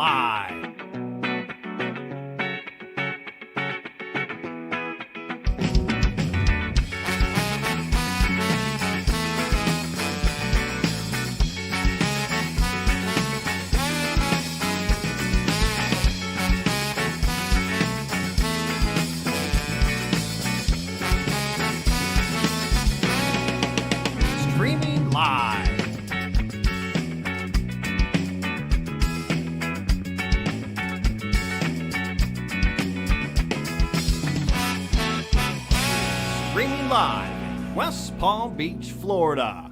live. Streaming live. Streaming live, West Palm Beach, Florida.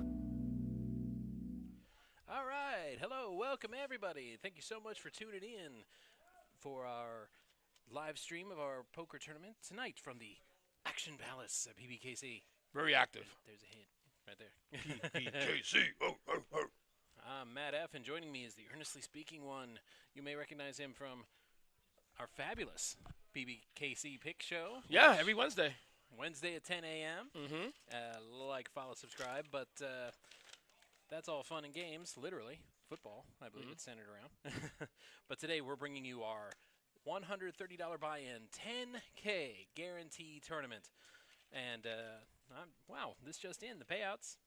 All right. Hello. Welcome, everybody. Thank you so much for tuning in for our live stream of our poker tournament tonight from the Action Palace at PBKC. Very active. There's a hint right there. PBKC. I'm Matt F., and joining me is the earnestly speaking one. You may recognize him from our fabulous PBKC Pick Show. Yeah, every Wednesday. Wednesday at 10 a.m. Like, follow, subscribe. But that's all fun and games, literally. Football, I believe it's centered around. But today we're bringing you our $130 buy-in, 10K guarantee tournament. And, wow, this just in, the payouts.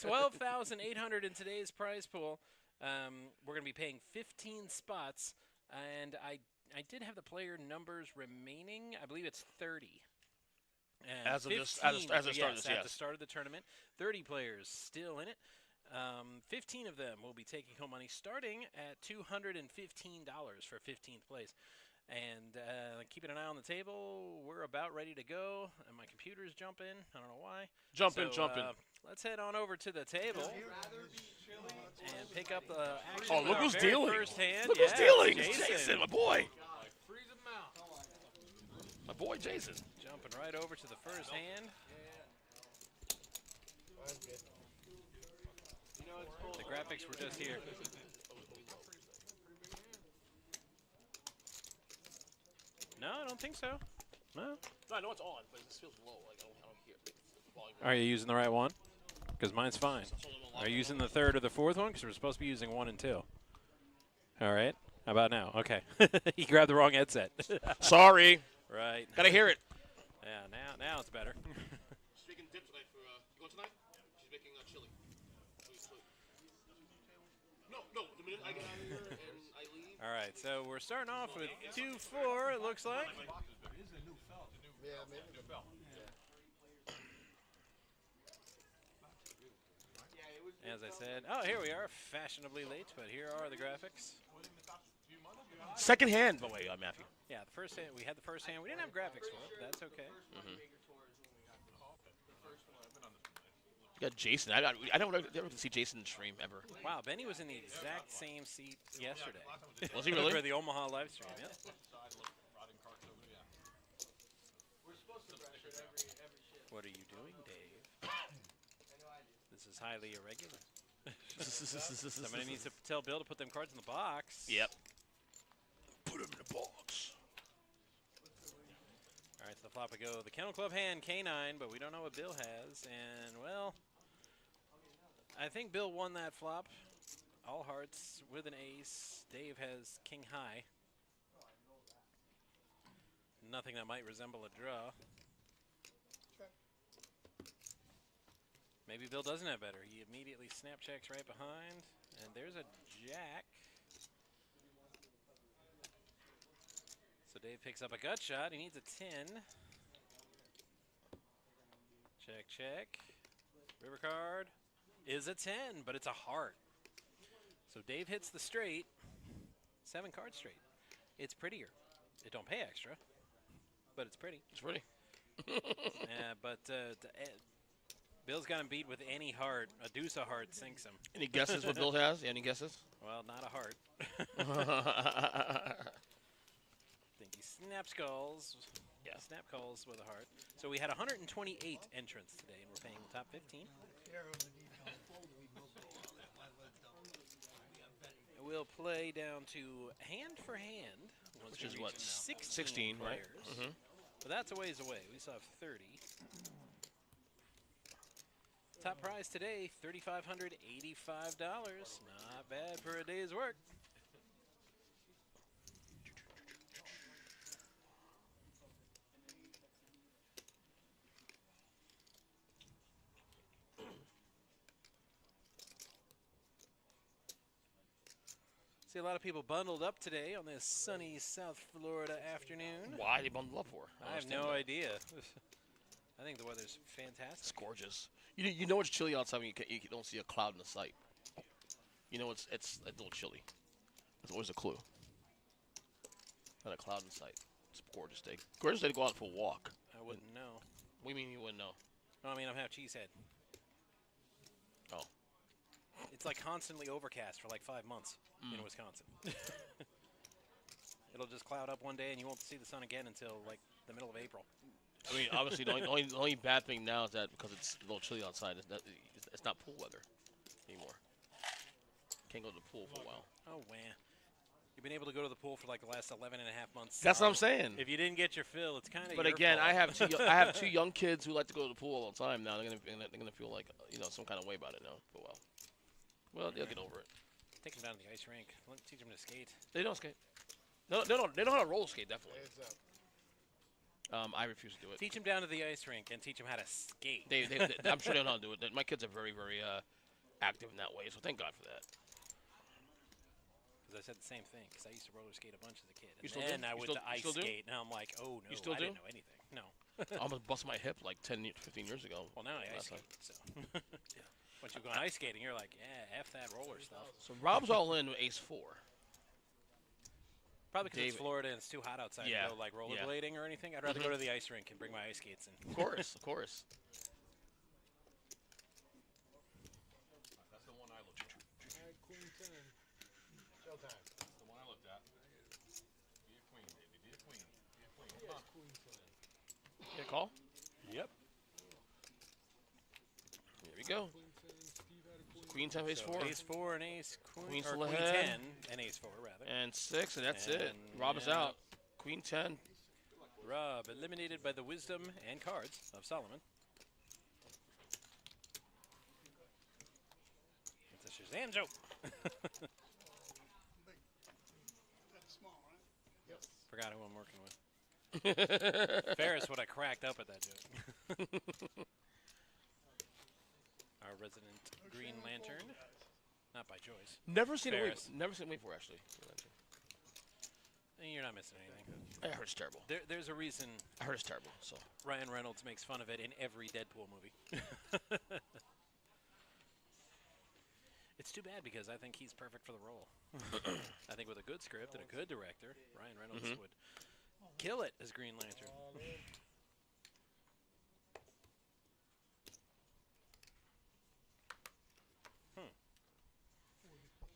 12,800 in today's prize pool. We're going to be paying 15 spots. And I did have the player numbers remaining. I believe it's 30. And As of 15, this, at the start of the tournament. 30 players still in it. 15 of them will be taking home money starting at $215 for 15th place. And keeping an eye on the table, we're about ready to go. And my computer's jumping. I don't know why. Jumping. Let's head on over to the table and pick up the action. Oh, look who's dealing. First hand. Look who's dealing. Jason. Jason, my boy. My boy, Jason. Jumping right over to the first hand. The graphics were just here. No, I don't think so. No. No, I know it's on, but it just feels low. Like I don't hear it. Are you using the right one? Because mine's fine. Are you using the third or the fourth one? Because we're supposed to be using 1 and 2. All right. How about now? Okay. You grabbed the wrong headset. Sorry. Right. Gotta hear it. Yeah. Now it's better. She's making dip tonight for. You going tonight? She's making chili. No. The minute I get out of here and I leave. All right. So we're starting off with 2-4. It looks like. As I said, here we are, fashionably late, but here are the graphics. Second hand, by the way, Matthew. Yeah, the first hand, we had the first hand. We didn't have graphics for it, but that's okay. You got Jason. I don't ever see Jason stream ever. Wow, Benny was in the exact same seat yesterday. Was he really? For the Omaha live stream, yeah. What are you doing, Dave? This is highly irregular. Somebody needs to tell Bill to put them cards in the box. Yep. Put them in the box. All right, so the flop we go. The Kennel Club hand, K9, but we don't know what Bill has. And, well, I think Bill won that flop. All hearts with an ace. Dave has king high. Nothing that might resemble a draw. Maybe Bill doesn't have better. He immediately snap checks right behind. And there's a jack. So Dave picks up a gut shot. He needs a 10. Check. River card is a 10, but it's a heart. So Dave hits the straight. 7 card straight. It's prettier. It don't pay extra, but it's pretty. It's pretty. Bill's got him beat with any heart. A deuce of heart sinks him. Any guesses what Bill has? Any guesses? Well, not a heart. Think he snap skulls. Yeah, snap calls with a heart. So we had 128 entrants today, and we're paying the top 15. We'll play down to hand for hand. Which is what? 16 right? players. But that's a ways away. We still have 30. Top prize today, $3,585. Not bad for a day's work. See a lot of people bundled up today on this sunny South Florida afternoon. Why they bundled up for? I have no idea. I think the weather's fantastic. It's gorgeous. You know it's chilly outside when you don't see a cloud in the sight. You know it's a little chilly. That's always a clue. Not a cloud in sight. It's a gorgeous day. Gorgeous day to go out for a walk. I wouldn't know. What do you mean you wouldn't know? No, I mean I'm half cheesehead. Oh. It's like constantly overcast for like 5 months in Wisconsin. It'll just cloud up one day and you won't see the sun again until like the middle of April. I mean, obviously, the only bad thing now is that because it's a little chilly outside, it's not pool weather anymore. Can't go to the pool for a while. Oh, man. You've been able to go to the pool for like the last 11 and a half months. That's what I'm saying. If you didn't get your fill, it's kind of But your again, fault. I have two young kids who like to go to the pool all the time now. They're gonna feel like some kind of way about it now for a while. Well, they'll get over it. Take them down to the ice rink. Teach them to skate. They don't skate. No, they know how to roller skate definitely. I refuse to do it. Teach them down to the ice rink and teach them how to skate. I'm sure they know how to do it. My kids are very, very active in that way, so thank God for that. Because I said the same thing, because I used to roller skate a bunch as a kid. You still and do? I You went still- to you ice still do? skate, and I'm like, oh, no, You still I do? didn't know anything. No. I almost busted my hip like 10, 15 years ago. Well, now I ice Last time. skate, so. Once you go ice skating, you're like, yeah, F that roller stuff. So Rob's all in with Ace 4. Probably because it's David. Florida and it's too hot outside Yeah, to go like yeah. rollerblading or anything. I'd rather go to the ice rink and bring my ice skates in. Of course, of course. That's the one I looked at. Queen 10. Showtime. That's the one I looked at. Be a queen, baby. Be a queen. Be a queen. Come on. Queen 10. Get a call? Yep. Here we go. Queen 10, Ace 4. Ace 4 and Ace Queen, Queen or still Queen ahead. 10 and Ace 4, rather. And 6, and that's it. And, Rob is yeah. out. Queen 10. Rob eliminated by the wisdom and cards of Solomon. It's a Shazam joke. Forgot who I'm working with. Ferris would have cracked up at that joke. Our resident Green Lantern. Not by choice. Never seen it. Ferris. Never seen it before, actually. You're not missing anything. I heard it's terrible. There's a reason I heard it's terrible. So Ryan Reynolds makes fun of it in every Deadpool movie. It's too bad because I think he's perfect for the role. I think with a good script and a good director, Ryan Reynolds would kill it as Green Lantern.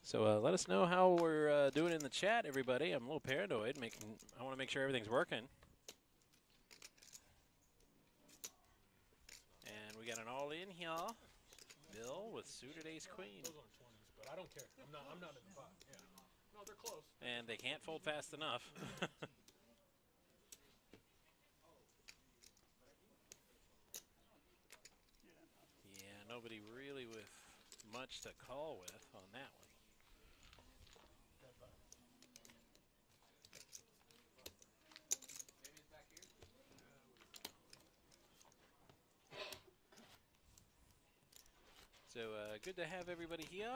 So let us know how we're doing in the chat, everybody. I'm a little paranoid. I want to make sure everything's working. And we got an all-in here. Bill with suited ace queen. Those aren't 20s, but I don't care. I'm not in the pot. Yeah. No, they're close. And they can't fold fast enough. Yeah, nobody really with much to call with on that one. So good to have everybody here.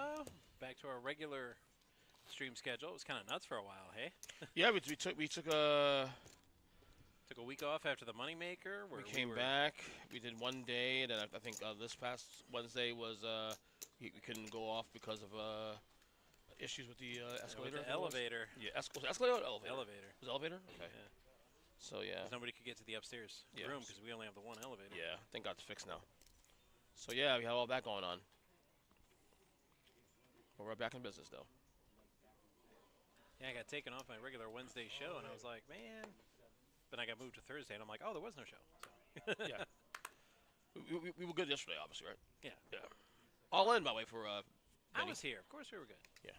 Back to our regular stream schedule. It was kind of nuts for a while, hey? yeah, we took a Took a week off after the Moneymaker. we came back. We did one day, and then I think this past Wednesday was we couldn't go off because of issues with the escalator. The elevator. Yeah, escalator or elevator? Elevator. Was it elevator? Okay. Yeah. So yeah. 'Cause nobody could get to the upstairs Yeah. room because we only have the one elevator. Yeah, thank God it's fixed now. So yeah, we have all that going on. But we're back in business though. Yeah, I got taken off my regular Wednesday show, and I was like, man. Then I got moved to Thursday, and I'm like, oh, there was no show. So. Yeah. We were good yesterday, obviously, right? Yeah. Yeah. All in, by the way, for I Benny. was here. Of course we were good. Yeah.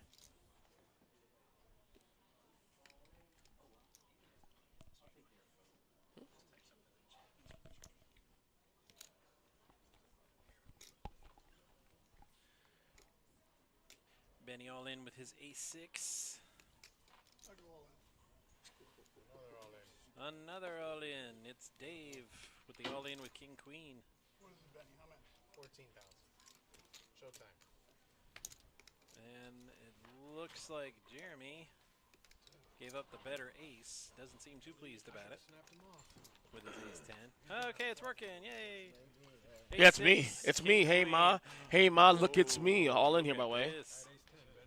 Benny all in with his ace-6. Another all in. It's Dave with the all in with king-queen. What is it, Benny? How much? 14,000. Showtime. And it looks like Jeremy gave up the better ace. Doesn't seem too pleased about it with his ace 10. Okay, it's working. Yay. Yeah, it's me. Ace-6, It's me. king Hey, queen. Ma. Hey, Ma, look, it's me. All in here, Look by at the way. this.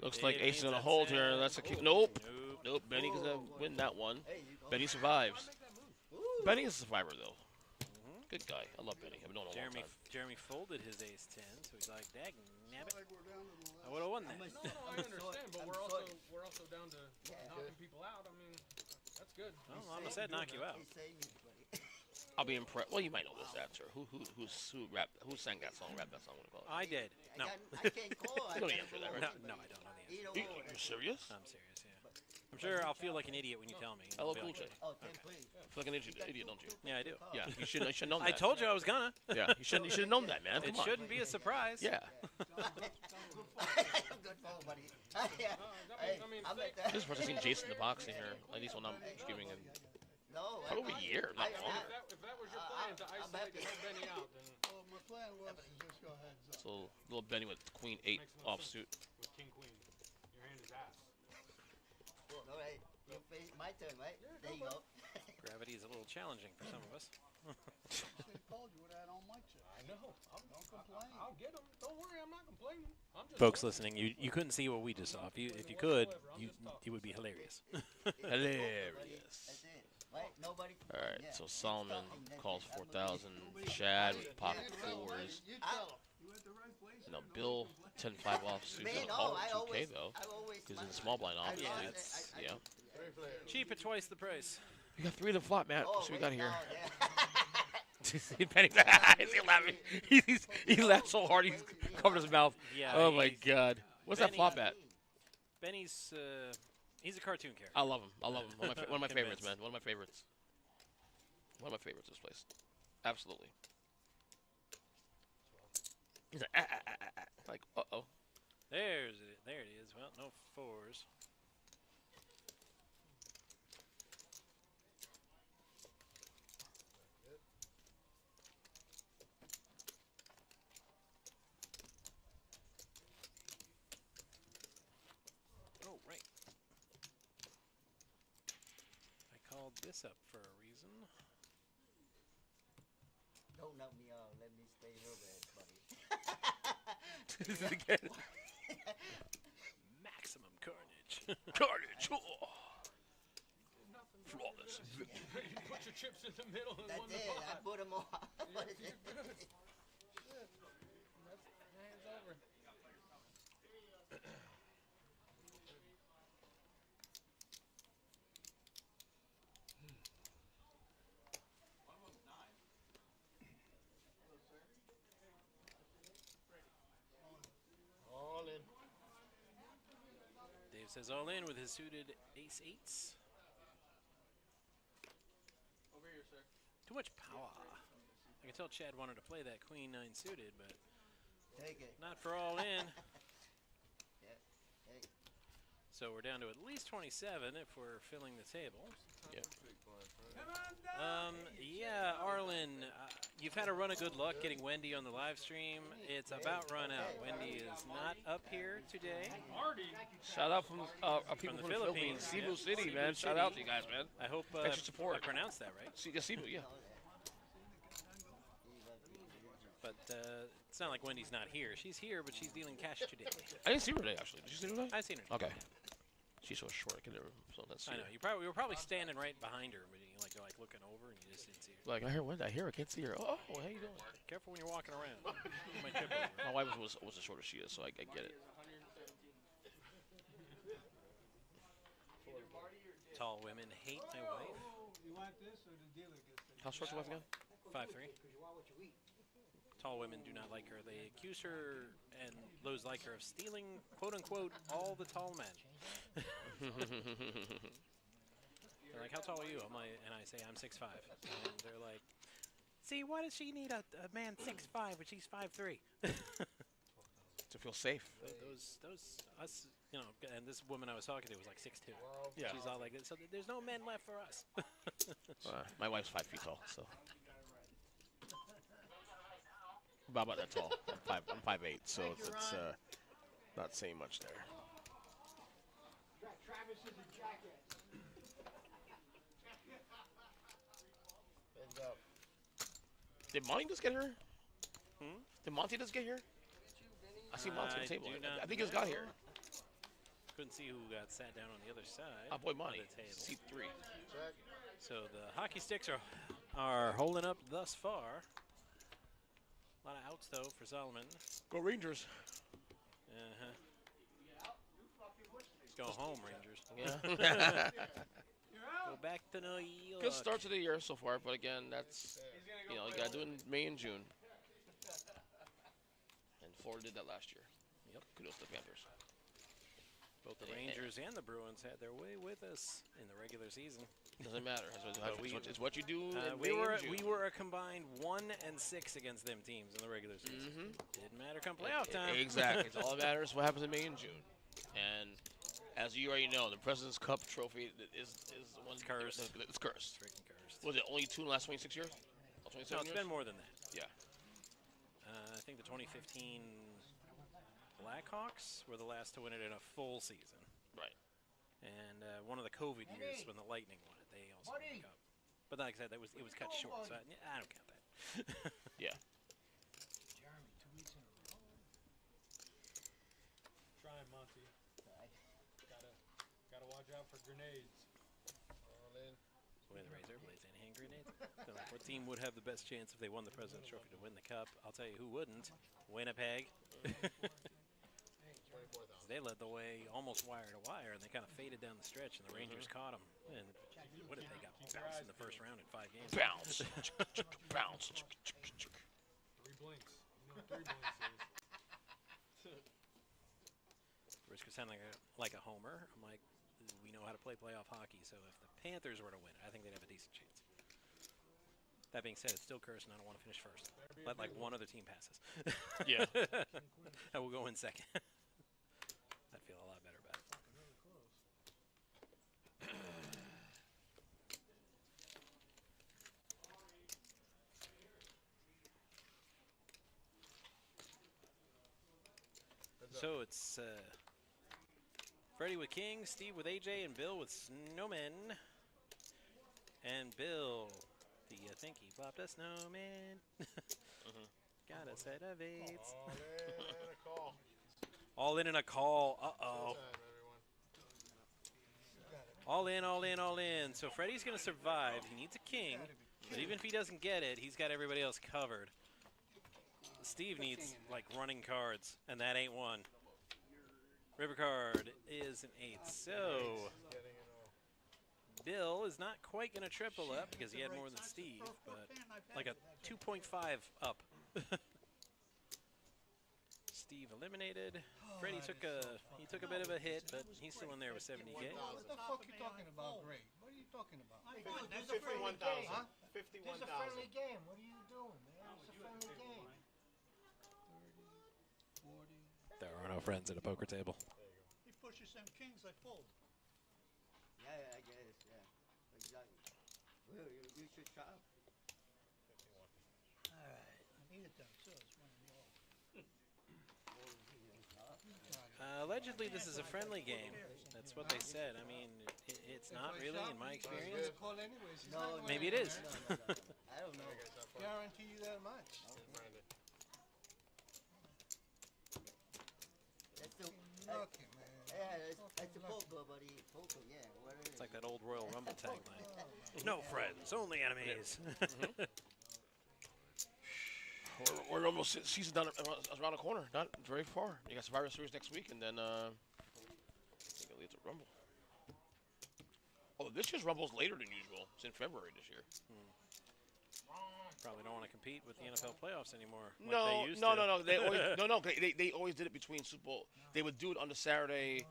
Looks like Dave Ace is needs going to that hold set. here. That's a kick. Nope. Nope. Nope. Benny's going to win that one. Benny survives. Benny is a survivor, though. Good guy. I love Benny. I've known him a long time. Jeremy folded his ace 10, so he's like, dag nabbit. I would have won that. No, I understand, but we're also down to knocking people out. I mean, that's good. Well, Mama said knock you out. I'll be impressed. Well, you might know this answer. Who sang that song? Rap that song? What do you call it? I did. No. I can't call. You know the answer to that, right? No, I don't know the answer. You're serious? I'm serious, yeah. I'm sure I'll feel like an idiot when you tell me. Hello, I'll be Cool like, J. Oh, 10, please. I feel like an idiot, don't you? yeah, I do. Yeah, you should have known that. I told you I was gonna. Yeah, you should have known that, man. It Come on. shouldn't be a surprise. Yeah. Good phone, buddy. I'm like that. This is the first I've seen Jason the boxing here. At least when I'm giving him. No, Probably a year, not longer. If that was your plan to isolate and help Benny out, then My plan was just go ahead. So little Benny with Queen 8 offsuit. with King Queen, your hand is ass. all right. My turn, right? There you go. Gravity is a little challenging for some of us. They told you what I don't like you. I know. Don't complain. I'll get him. Don't worry, I'm not complaining. I'm just Folks listening, you couldn't see what we just saw. If you could, it would be hilarious. Hilarious. That's it. Right? Nobody. All right, Yeah. so Solomon calls 4,000. Chad with pocket fours. You tell him. You went the right place. You know, Bill 10-5 offsuit. Man, Gonna no, call I it 2K always, though, I always. because it's a small blind, obviously. I- Yeah. Cheap at twice the price. We got 3 of the flop, Matt. Oh, What's we got wait, here? no, yeah. See Benny, he's laughing. He laughed so hard he covered his mouth. Yeah. Oh my he's- God. What's that Benny- flop at? Benny's he's a cartoon character. I love him. I love him. One of my favorites, Convinced. man. One of my favorites. One of my favorites. This place. Absolutely. He's like, like, uh-oh. There it is. Well, no fours. Oh, right. I called this up for a reason. Don't knock me out. Let me stay here, buddy. This is again. Maximum carnage. Carnage. Oh. Flawless. You put your chips in the middle and That's won the it. I pot. put them on. What is it? Hands over. All in. Dave says all in with his suited ace-8s. Over here, sir. Too much power. I can tell Chad wanted to play that queen 9 suited, but Take it. not for all in. Yeah. Hey. So we're down to at least 27 if we're filling the table. Yep. Yeah, Arlen, you've had a run of good luck getting Wendy on the live stream. It's about run out. Wendy is not up here today. Shout out from people the from the Philippines. Philippines, Cebu yeah. City, Cebu man. Shout City. out to you guys, man. I hope Thanks for support. I pronounced that right. Cebu, yeah. But it's not like Wendy's not here. She's here, but she's dealing cash today. I didn't see her today, actually. Did you see her today? I've seen her. Okay. She's so short, I can never. So that's. I know. We were probably standing right behind her, but you like looking over, and you just didn't see her. Like I hear Wendy, I hear her, I can't see her. Oh, how you doing? Careful when you're walking around. You might trip over. My wife was as short as she is, so I get it. Tall women hate my wife. You want this or the dealer gets it? How short's your wife again? 5'3". Tall women do not like her. They accuse her and those like her of stealing, quote unquote, all the tall men. They're like, how tall are you? I'm like, and I say I'm 6'5". And they're like, see, why does she need a man 6'5" when she's 5'3"? To feel safe. Those us, you know, and this woman I was talking to was like 6'2". Yeah. She's all like, so there's no men left for us. My wife's 5 feet tall, so. About that tall. I'm 5'8", so it's not saying much there. Let's go. Did Monty just get here? Hmm? Did Monty just get here? I see Monty on the table. do not I think he just got here. Couldn't see who got sat down on the other side. Oh, boy, of Monty. the table. Seat 3. Check. So the hockey sticks are holding up thus far. A lot of outs though for Solomon. Go Rangers. Go home, Rangers. Yeah. Go back to New York. Good start to the year so far, but again, that's, you know, you got to do it in May and June. And Florida did that last year. Yep. Kudos to the Panthers. Both the Rangers and the Bruins had their way with us in the regular season. Doesn't matter. It's what you do in we May and June. were a combined 1-6 against them teams in the regular season. Didn't matter come playoff time. Exactly. It's all that matters what happens in May and June. And as you already know, the President's Cup trophy is the one. It's cursed. It's cursed. Freaking cursed. Was it only 2 in the last 26 years? Or 27 No, it's years? been more than that. Yeah. I think the 2015 Blackhawks were the last to win it in a full season. Right. And one of the COVID years when the Lightning won it, they also won the cup. But like I said, it was cut short, so I don't count that. Yeah. Jeremy, 2 weeks in a row. Trying, Monty. Gotta watch out for grenades. All in. Win the Razor Blades and hand grenades. So like, what team would have the best chance if they won the President's Trophy to win the cup? I'll tell you who wouldn't. Winnipeg. 24,000. They led the way almost wire to wire, and they kind of faded down the stretch, and the Rangers caught them. And what if they got bounced in the first round in 5 games? Bounce. Bounce. 3 blinks. You know what 3 blinks is. Rich was sounding like a homer. I'm like, we know how to play playoff hockey, so if the Panthers were to win it, I think they'd have a decent chance. That being said, it's still cursed, and I don't want to finish first. Let like one other team passes. Yeah. I will go in second. I'd feel a lot better about it. So it's Freddie with King, Steve with AJ, and Bill with Snowman. And Bill, do you think he flopped a snowman? Got a set of eights. All in and a call. All in and a call. Uh-oh. Time, everyone. All in, all in, all in. So Freddie's going to survive. He needs a king. But even if he doesn't get it, he's got everybody else covered. Steve needs, like, running cards, and that ain't one. River card is an 8. So Getting it all. Bill is not quite going to triple up because he had more than Steve, but like a 2.5 up. Steve eliminated. Freddie took a bit of a hit, but he's still in there with 70K. What the fuck are you talking about, Greg? What are you talking about? There's a friendly game. 51,000. There's a friendly game. What are you doing, man? It's a friendly game. 40. There are no friends at a poker table. He pushes some kings, I fold. Yeah, I guess. Yeah. Exactly. Well, you should shut up. All right. I need it done, too. It's one of the old. Allegedly, this is a friendly game. That's what they said. I mean, it's not really, in my experience. Call anyways. He's No, not gonna Maybe it win, is. man. I don't know. Guarantee you that much. That's the. Lucky, man. Yeah, it's a poker, buddy. Poker, yeah. What is It's like that old Royal Rumble tagline. No friends, only enemies. We're almost season down around the corner. Not very far. You got Survivor Series next week, and then I think it leads to Rumble. Oh, this year's Rumble's later than usual. It's in February this year. Probably don't want to compete with the NFL playoffs anymore. Like No, they used no, to. no, no. They always, they always did it between Super Bowl. They would do it on the Saturday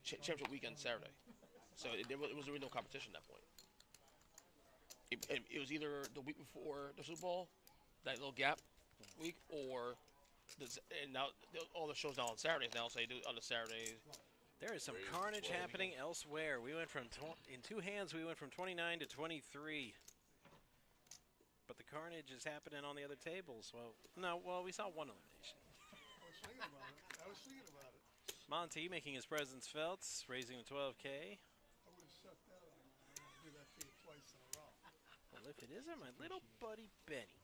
championship weekend Saturday. So there was really no competition at that point. It was either the week before the Super Bowl, that little gap week, or and now all the shows now on Saturdays now, so they do it on the Saturdays. There is some carnage happening elsewhere. We went from in 2 hands. We went from 29 to 23. But the carnage is happening on the other tables. Well, no. Well, we saw one elimination. I was thinking about it. Monty making his presence felt, raising the 12K. I would have shut that on. I don't do that to you twice in a row. Well, if it isn't my little buddy Benny.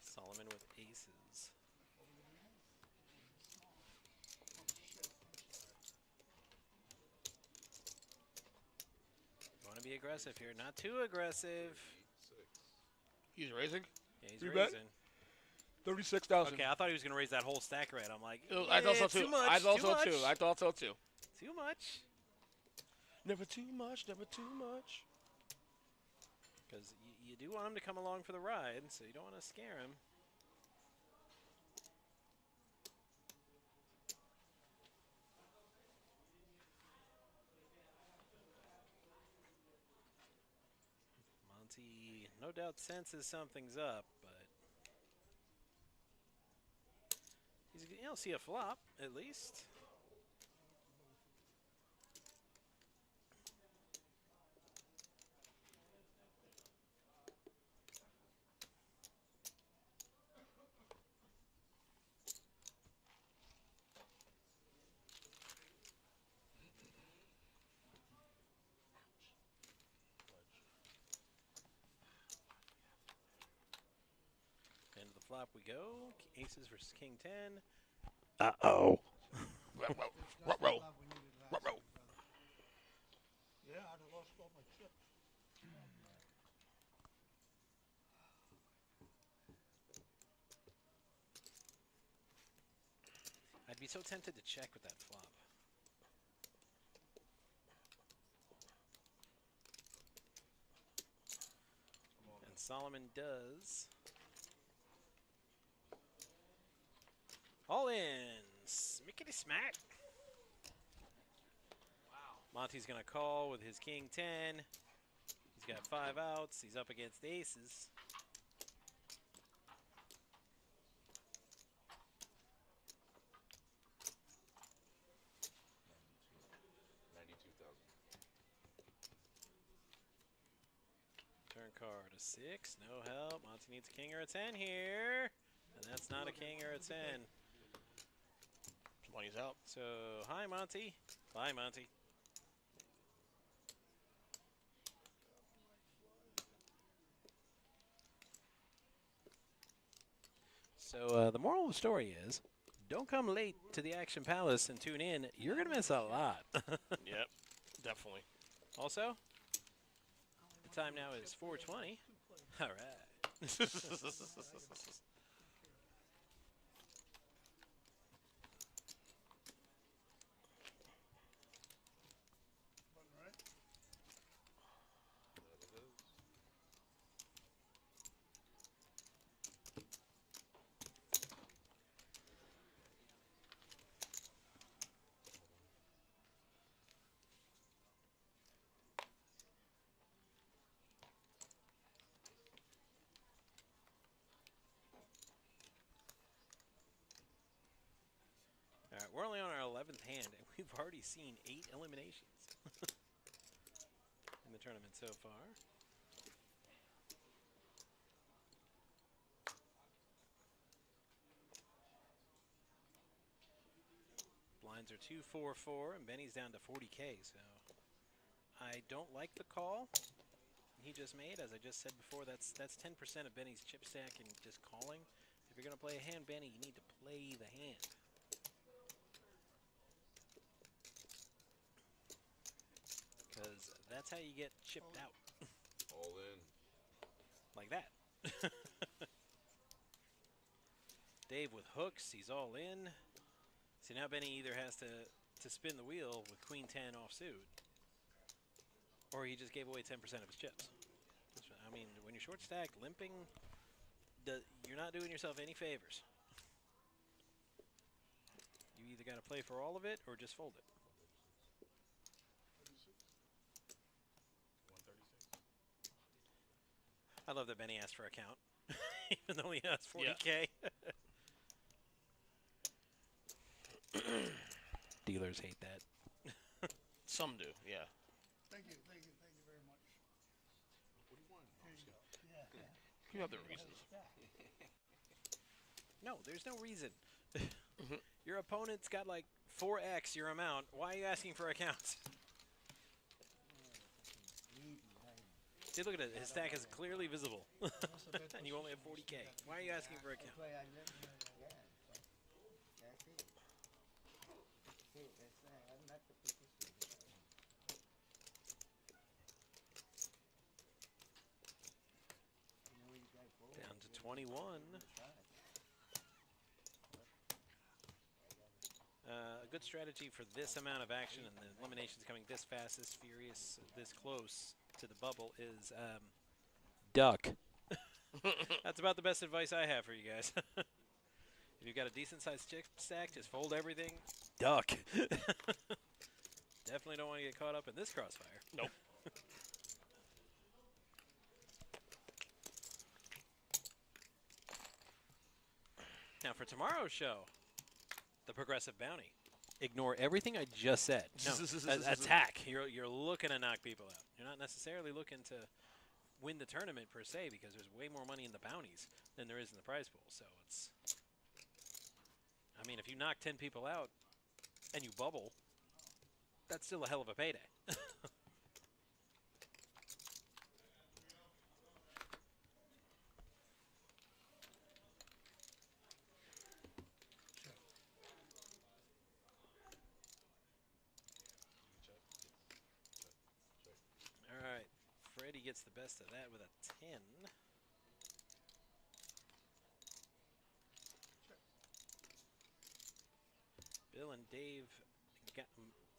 Solomon with aces. You want to be aggressive here, not too aggressive. 6. He's raising. Yeah, he's Three bet? raising. 36,000. Okay, I thought he was going to raise that whole stack red. I'm like, I thought so too too. much, I thought too so much. too. I thought so too. Too much. Never too much. Never too much. Because you do want him to come along for the ride, so you don't want to scare him. Monty, no doubt, senses something's up, but he'll see a flop at least. Into the flop we go. Aces versus King 10. Uh-oh. Ruh-roh. That's Ruh-roh. not we needed last Ruh-roh. week, brother. Yeah, I'd have lost all my chips. I'd be so tempted to check with that flop. And Solomon does. All in. Smickety smack. Wow. Monty's going to call with his King 10. He's got 5 outs. He's up against aces. Turn card a 6, no help. Monty needs a king or a 10 here. And that's not a king or a 10. Money's out. So, hi Monty. Bye Monty. So, the moral of the story is, don't come late to the Action Palace and tune in. You're going to miss a lot. Yep, definitely. Also, the time now is 4:20. All right. Button right? All right, we're only on our 11th hand, and we've already seen 8 eliminations in the tournament so far. Blinds are 2, 4, 4, and Benny's down to 40K, so I don't like the call he just made. As I just said before, that's 10% of Benny's chip stack and just calling. If you're going to play a hand, Benny, you need to play the hand. Because that's how you get chipped out. All in. Like that. Dave with hooks, he's all in. See, now Benny either has to spin the wheel with Queen 10 offsuit, or he just gave away 10% of his chips. I mean, when you're short stack, limping, you're not doing yourself any favors. You either got to play for all of it or just fold it. 136. I love that Benny asked for a count, even though he has 40K. Dealers hate that. Some do, yeah. Thank you very much. 41. Here you go. Yeah. You have their reasons. No, there's no reason. Your opponent's got like 4x your amount. Why are you asking for accounts? See, look at it. His stack is clearly visible. And you only have 40K. Why are you asking for accounts? That's why I live in that's it. See, that's I'm not the petition. You know, you got gold. Down to 21. A good strategy for this amount of action and the eliminations coming this fast, this furious, this close to the bubble is duck. That's about the best advice I have for you guys. If you've got a decent sized chip stack, just fold everything. Duck. Definitely don't want to get caught up in this crossfire. Nope. Now for tomorrow's show, the progressive bounty. Ignore everything I just said. No, attack. You're looking to knock people out. You're not necessarily looking to win the tournament per se because there's way more money in the bounties than there is in the prize pool. So it's, I mean, if you knock 10 people out and you bubble, that's still a hell of a payday. All right, Freddie gets the best of that with a 10. Bill and Dave got,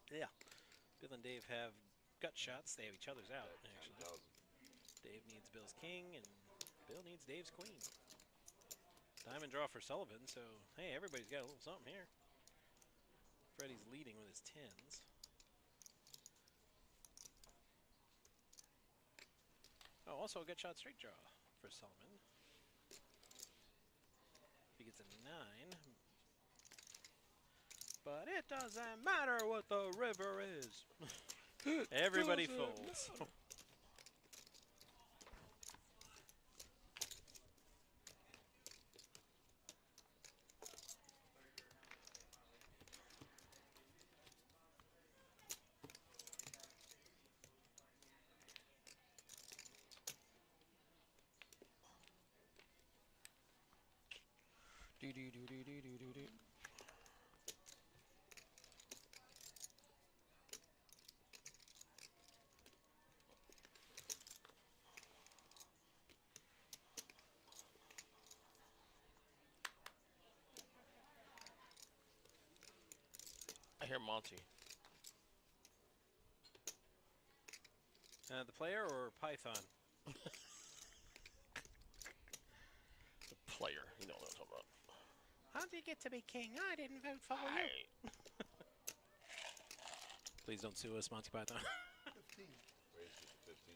Bill and Dave have gut shots. They have each other's out, actually. Dave needs Bill's king, and Bill needs Dave's queen. Diamond draw for Sullivan, so, hey, everybody's got a little something here. Freddie's leading with his 10s. Oh, also a gut shot straight draw for Sullivan. He gets a 9. But it doesn't matter what the river is. Everybody folds. I hear Monty. The player or Python? The player. You know what I'm talking about. How did you get to be king? I didn't vote for you. Please don't sue us, Monty Python. 15. Raised it to 15.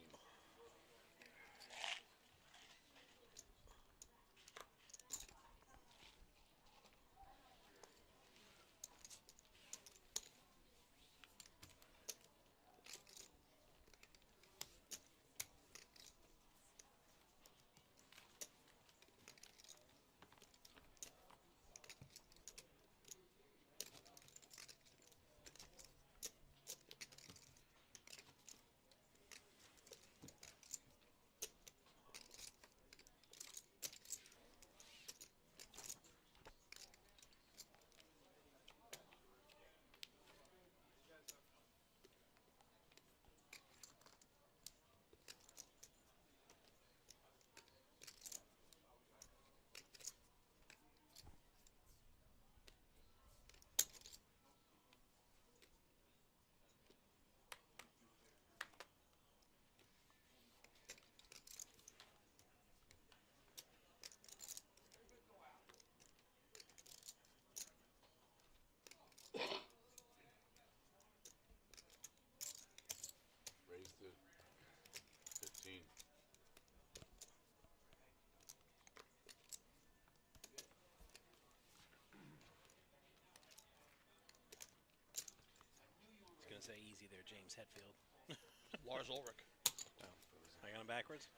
Raised it 15. I was going to say easy there, James Hetfield. Lars Ulrich. I got them backwards.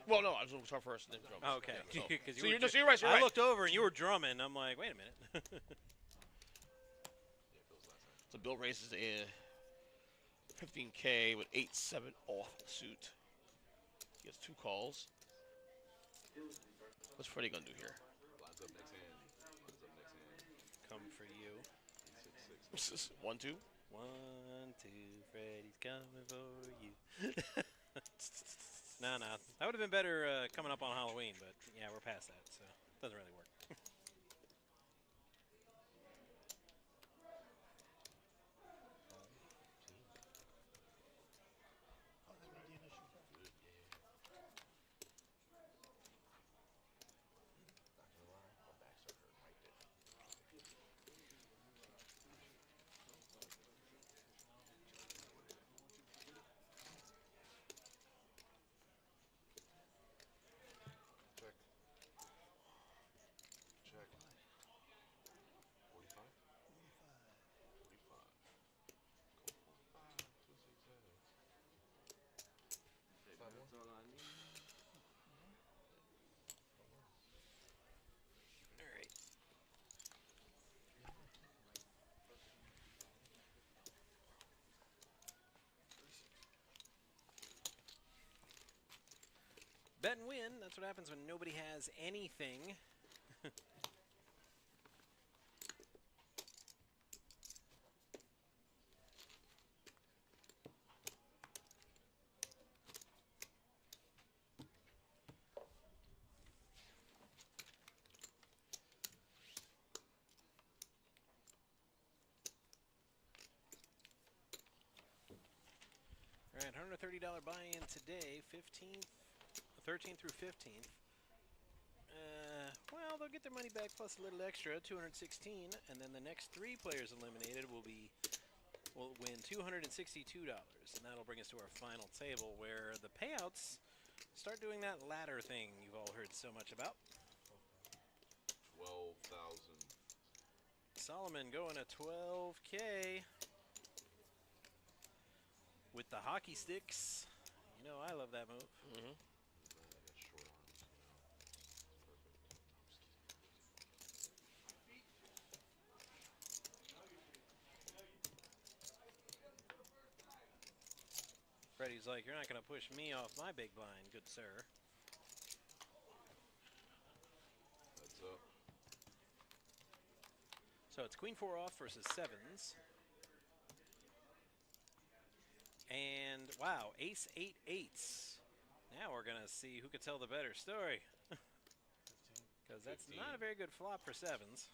Well, no, I was going to start first and then drums. Oh, okay. Yeah, so 'Cause so you you're, were so you're right. So you're I right. looked over and you were drumming. I'm like, wait a minute. So Bill raises a 15K with 8-7 off suit. He has 2 calls. What's Freddie gonna do here? Blinds up next hand. Blinds up next hand. Come for you. 6-6. 1-2. 1, 2, Freddy's coming for you. No. That would have been better coming up on Halloween, but yeah, we're past that, so it doesn't really work. Check. Check. 45? 45. Cool. 2-6. That's all I need. All right. Bet and win. That's what happens when nobody has anything. All right, $130 buy-in today, 13th through 15th. Well, they'll get their money back plus a little extra, 216, and then the next 3 players eliminated will win $262, and that'll bring us to our final table where the payouts start doing that ladder thing you've all heard so much about. 12,000. Solomon going to 12K with the hockey sticks. You know I love that move. Mm-hmm. I got short arms, you know. Perfect. I'm just kidding. Freddie's like, you're not going to push me off my big blind, good sir. Heads up. So it's queen 4 off versus 7s. And wow, ace 8 8s. Now we're going to see who could tell the better story. Because that's 15. not a very good flop for 7s.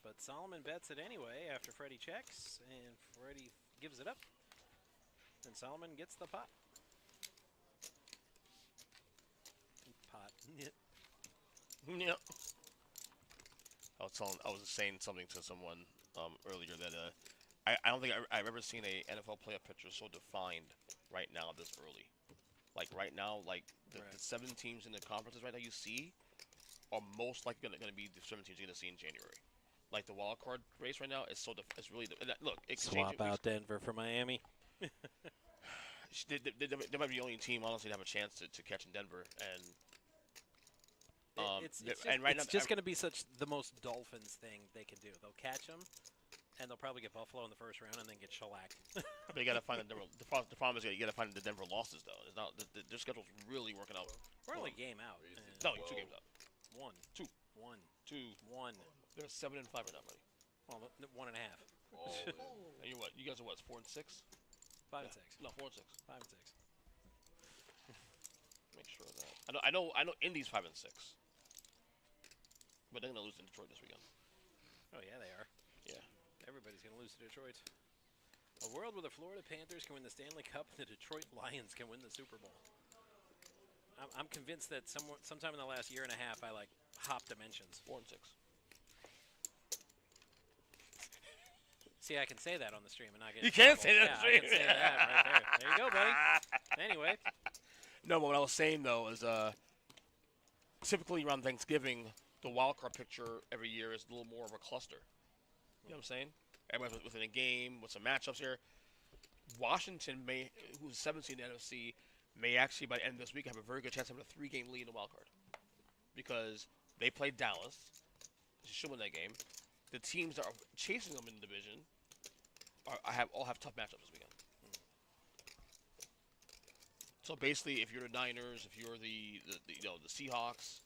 But Solomon bets it anyway after Freddie checks, and Freddie gives it up. And Solomon gets the pot. Pot. Yep. I was saying something to someone earlier that I don't think I've ever seen a NFL playoff picture so defined right now this early. Like right now, like the 7 teams in the conferences right now you see are most likely going to be the 7 teams you're going to see in January. Like the wild card race right now is so it's really look. It can change Swap out Denver for Miami. They might be the only team honestly to have a chance to catch in Denver, and It's just going to be the most Dolphins thing they can do. They'll catch them, and they'll probably get Buffalo in the first round and then get shellacked. But you got to find the Denver. The problem is you got to find the Denver losses though. It's not their schedule's really working out. We're only a game out. No, you're 2 games out. 1. 2. 1. 2. 1. They're 7 and 5 right now, buddy. Well, 1.5. All in. And you what? You guys are what? 4 and 6. 5 and 6. No, 4 and 6. 5 and 6. Make sure of that. I know. Indy's 5 and 6. But they're gonna lose in Detroit this weekend. Oh yeah, they are. Yeah. Everybody's going to lose to Detroit. A world where the Florida Panthers can win the Stanley Cup and the Detroit Lions can win the Super Bowl. I'm convinced that sometime in the last year and a half, I hop dimensions. 4 and 6. See, I can say that on the stream and not get. You can say that yeah, on the stream. I can say that right there. There you go, buddy. Anyway, No, but what I was saying though is typically around Thanksgiving, the wild card picture every year is a little more of a cluster. You know what I'm saying? Everybody's within a game with some matchups here. Washington, who's 17th in the NFC, may actually, by the end of this week, have a very good chance of having a 3-game lead in the wild card. Because they played Dallas. They should win that game. The teams that are chasing them in the division all have tough matchups this weekend. So basically, if you're the Niners, if you're the Seahawks,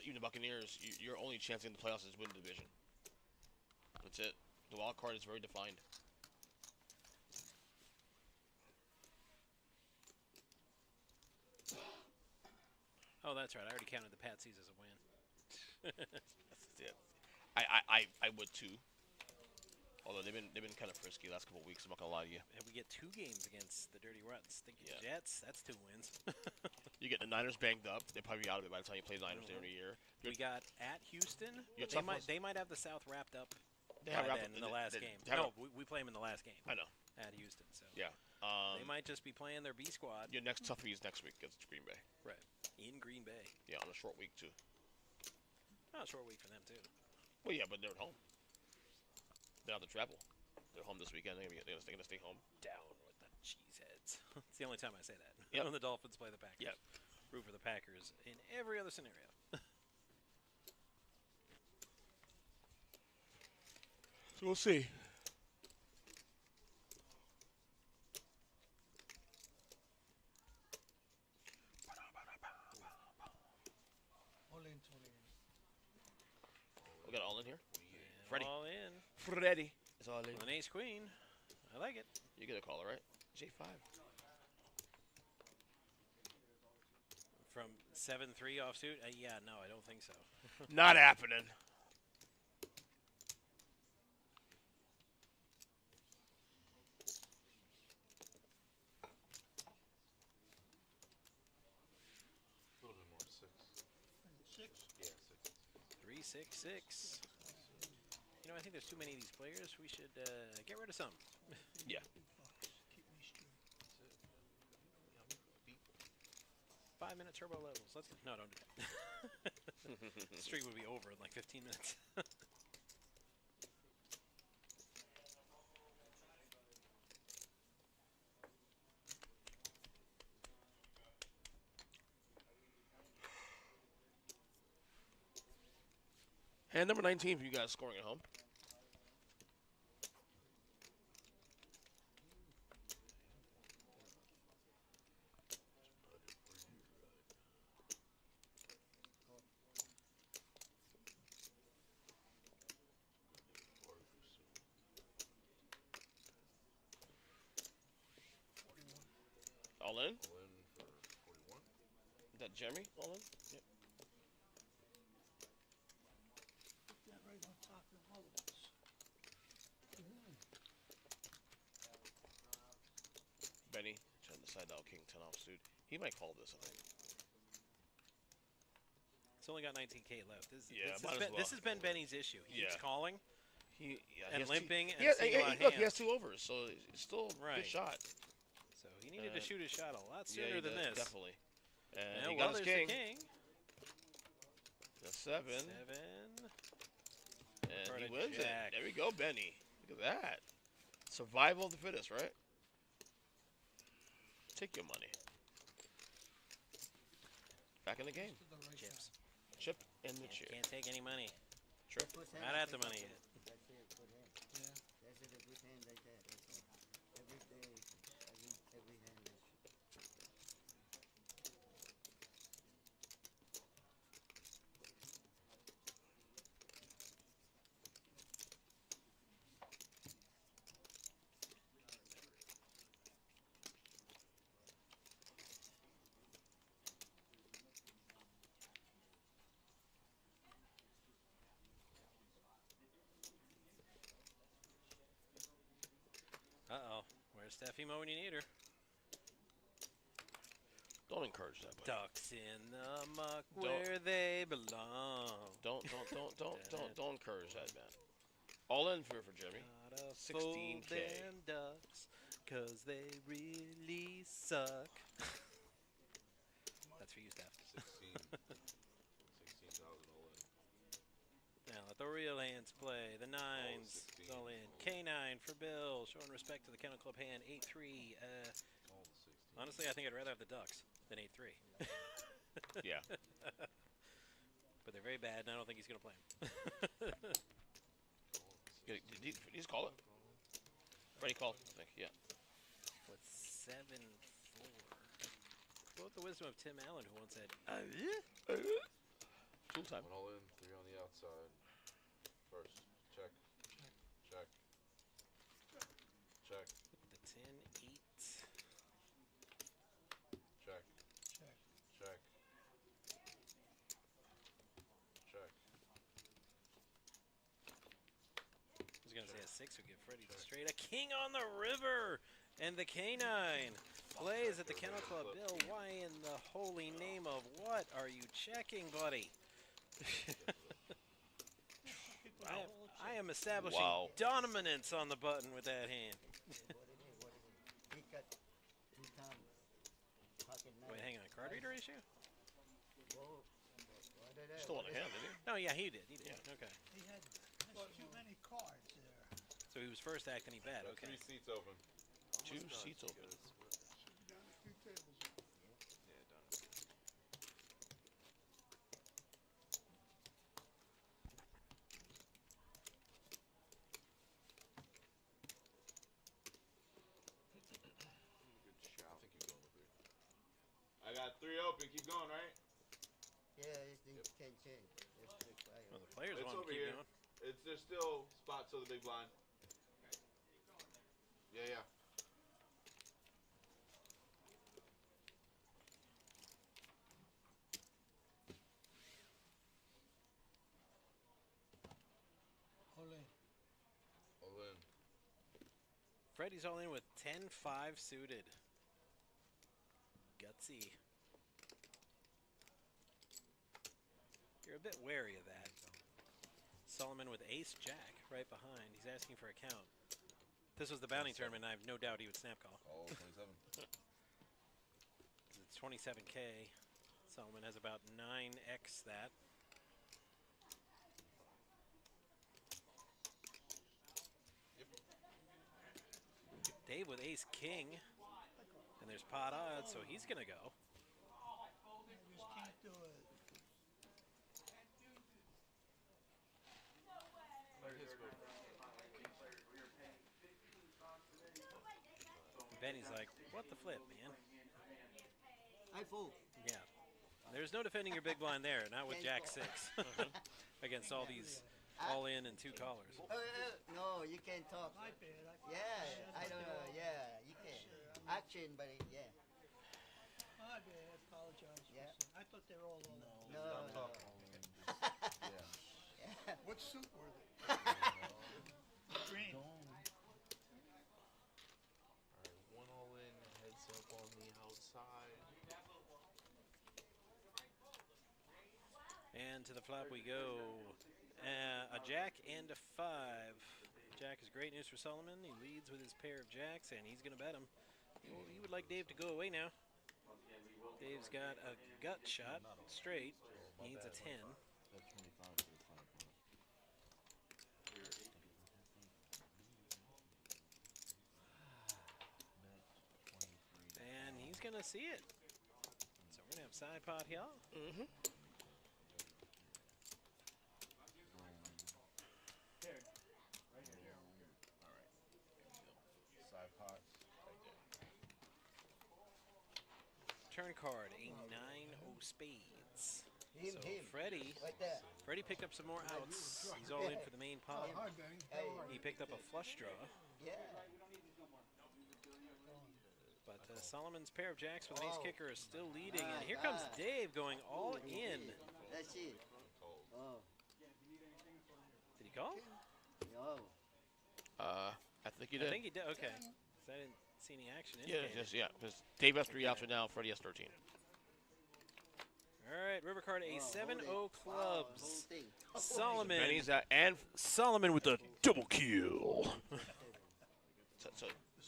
even the Buccaneers, your only chance in the playoffs is win the division. That's it. The wild card is very defined. Oh, that's right. I already counted the Patsies as a win. That's it. I would too. Although they've been kind of frisky the last couple of weeks. I'm not gonna lie to you. And we get 2 games against the Dirty Ruts. Think Yeah. Jets. That's 2 wins. You get the Niners banged up. They'll probably be out of it by the time you play the Niners during the year. We got at Houston. You're tough ones. They might have the South wrapped up They have by wrapped then up- in the last game. they have No, wrapped- we play them in the last game. I know. At Houston. So Yeah. they might just be playing their B squad. Your next toughie is next week against Green Bay. Right. In Green Bay. Yeah, on a short week too. Not a short week for them too. Well, yeah, but they're at home. They don't have to travel. They're home this weekend. They're gonna stay home. Down with the cheeseheads. It's the only time I say that. Yep. When the Dolphins play the Packers. Yep. Root for the Packers in every other scenario. So we'll see. All in, all in. We got all in here. And Freddie. all in. Freddie is all in. With an ace queen. I like it. You get a caller, right? J5. From 7-3 offsuit? Yeah, no, I don't think so. Not happening. A little bit more. 6. 6. Yeah, 6. 3-6-6. You know, I think there's too many of these players. We should get rid of some. Yeah. Keep me straight. That's it. Yeah, beat. 5-minute turbo levels. Let's no, don't do that. The streak would be over in like 15 minutes. And number 19 for you guys scoring at home. All in? All in for 41. Is that Jeremy? All in? Yep. Put that right on top of all of us. Benny trying to decide out King 10 offsuit. He might call this, I think. It's only got 19K left. Yeah, this, might has as been, well. this has been Benny's issue. He keeps Yeah. calling. He And has limping and He has, single out look, he hands. has 2 overs, so it's still a Right. good shot. So he needed to shoot his shot a lot Yeah, sooner he than does, this. definitely. And And he well, got his there's king. the king. The 7. 7. And For he the wins jack. it. There we go, Benny. Look at that. Survival of the fittest, right? Take your money. Back in the game. To the right Chips. side. Chip in the chip. Can't take any money. Trip. Put hand Not like at the that. money yet. That's it, put hand. Yeah. That's it, a good hand like that. That's all. Every day, every hand is. Uh-oh. Where's Steffi Mo when you need her? Don't encourage that, buddy. Ducks in the muck where they belong. Don't encourage that, man. All in for Jimmy. Gotta 16K. fold them ducks, 'cause they really suck. That's for you, Steph. 16,000 all in. Now let the real hands play. The nines 16. all in. K9 for Bill, showing respect to the Kennel Club hand. 8-3. All the 16. Honestly, I think I'd rather have the Ducks than 8-3. Yeah. But they're very bad, and I don't think he's going to play them. Did he just call it? Freddie called, I think. Yeah. With 7-4. What the wisdom of Tim Allen, who once said, Tool time. One all in, 3 on the outside. First. Check. Check. Check. the 10-8. Check. Check. Check. Check. I was going to say a 6 would give Freddie the straight. A king on the river! And the canine plays at the Kennel Club. Bill, why in the holy name of what are you checking, buddy? I am establishing Wow. dominance on the button with that hand. What is it? He got 2 times. Pocket knife. Wait, hang on. Card reader issue? Whoa. What did that? Still on What the is hand, it? didn't he? Oh, yeah, he did. He did. Yeah. Okay. He had too many cards there. So he was first acting he bad. Got Okay. 3 seats open. 2 seats open. Down to 2 tables. I think you're going with 3. I got 3 open. Keep going, right? Yeah, it's the can't change. It's the fire. Well, the players It's want to over keep here. going. There's still spots to the big blind. Yeah, yeah. All in. All in. Freddie's all in with 10-5 suited. Gutsy. You're a bit wary of that. Solomon with ace-jack right behind. He's asking for a count. This was the bounty tournament, and I have no doubt he would snap call. All 27. It's 27K. Solomon has about 9x that. Dave with ace-king. And there's pot odds, so he's going to go. I just can't do it. Benny's like, what the flip, man? I fold. Yeah. There's no defending your big blind there, not with Jack 6. Against all these all in and 2 callers. No, you can't talk. My bad. Yeah, I don't know. Yeah, you can. Action, buddy. Yeah. My bad. I apologize. Yeah. I thought they were all on. No. Yeah. What suit were they? Green. Alright, 1 all in, heads up on the outside. And to the flop we go. A jack and a 5. Jack is great news for Solomon. He leads with his pair of jacks, and he's going to bet him. He would like Dave to go away now. Dave's got a gut shot straight. He needs a 10. And he's going to see it. So we're going to have side pot here. Mm-hmm. Side pots. Turn card, a 9-0 spades. Him, So him. Freddie Right there. picked up some more outs. He's all in for the main pot. Hi, Benny. Hey. How are you? He picked up a flush draw. Yeah. But Solomon's pair of jacks with an ace Oh. kicker is still leading. And here comes Dave going all in. That's it. Oh. Did he call? No. I think you did. I think he did. Okay. 'Cause I didn't see any action Yeah, indicated. because Dave has 3 outs right now. Freddie has 13. All right, river card, a 7-0 clubs. Whole thing. Solomon. Benny's and Solomon with a double kill. so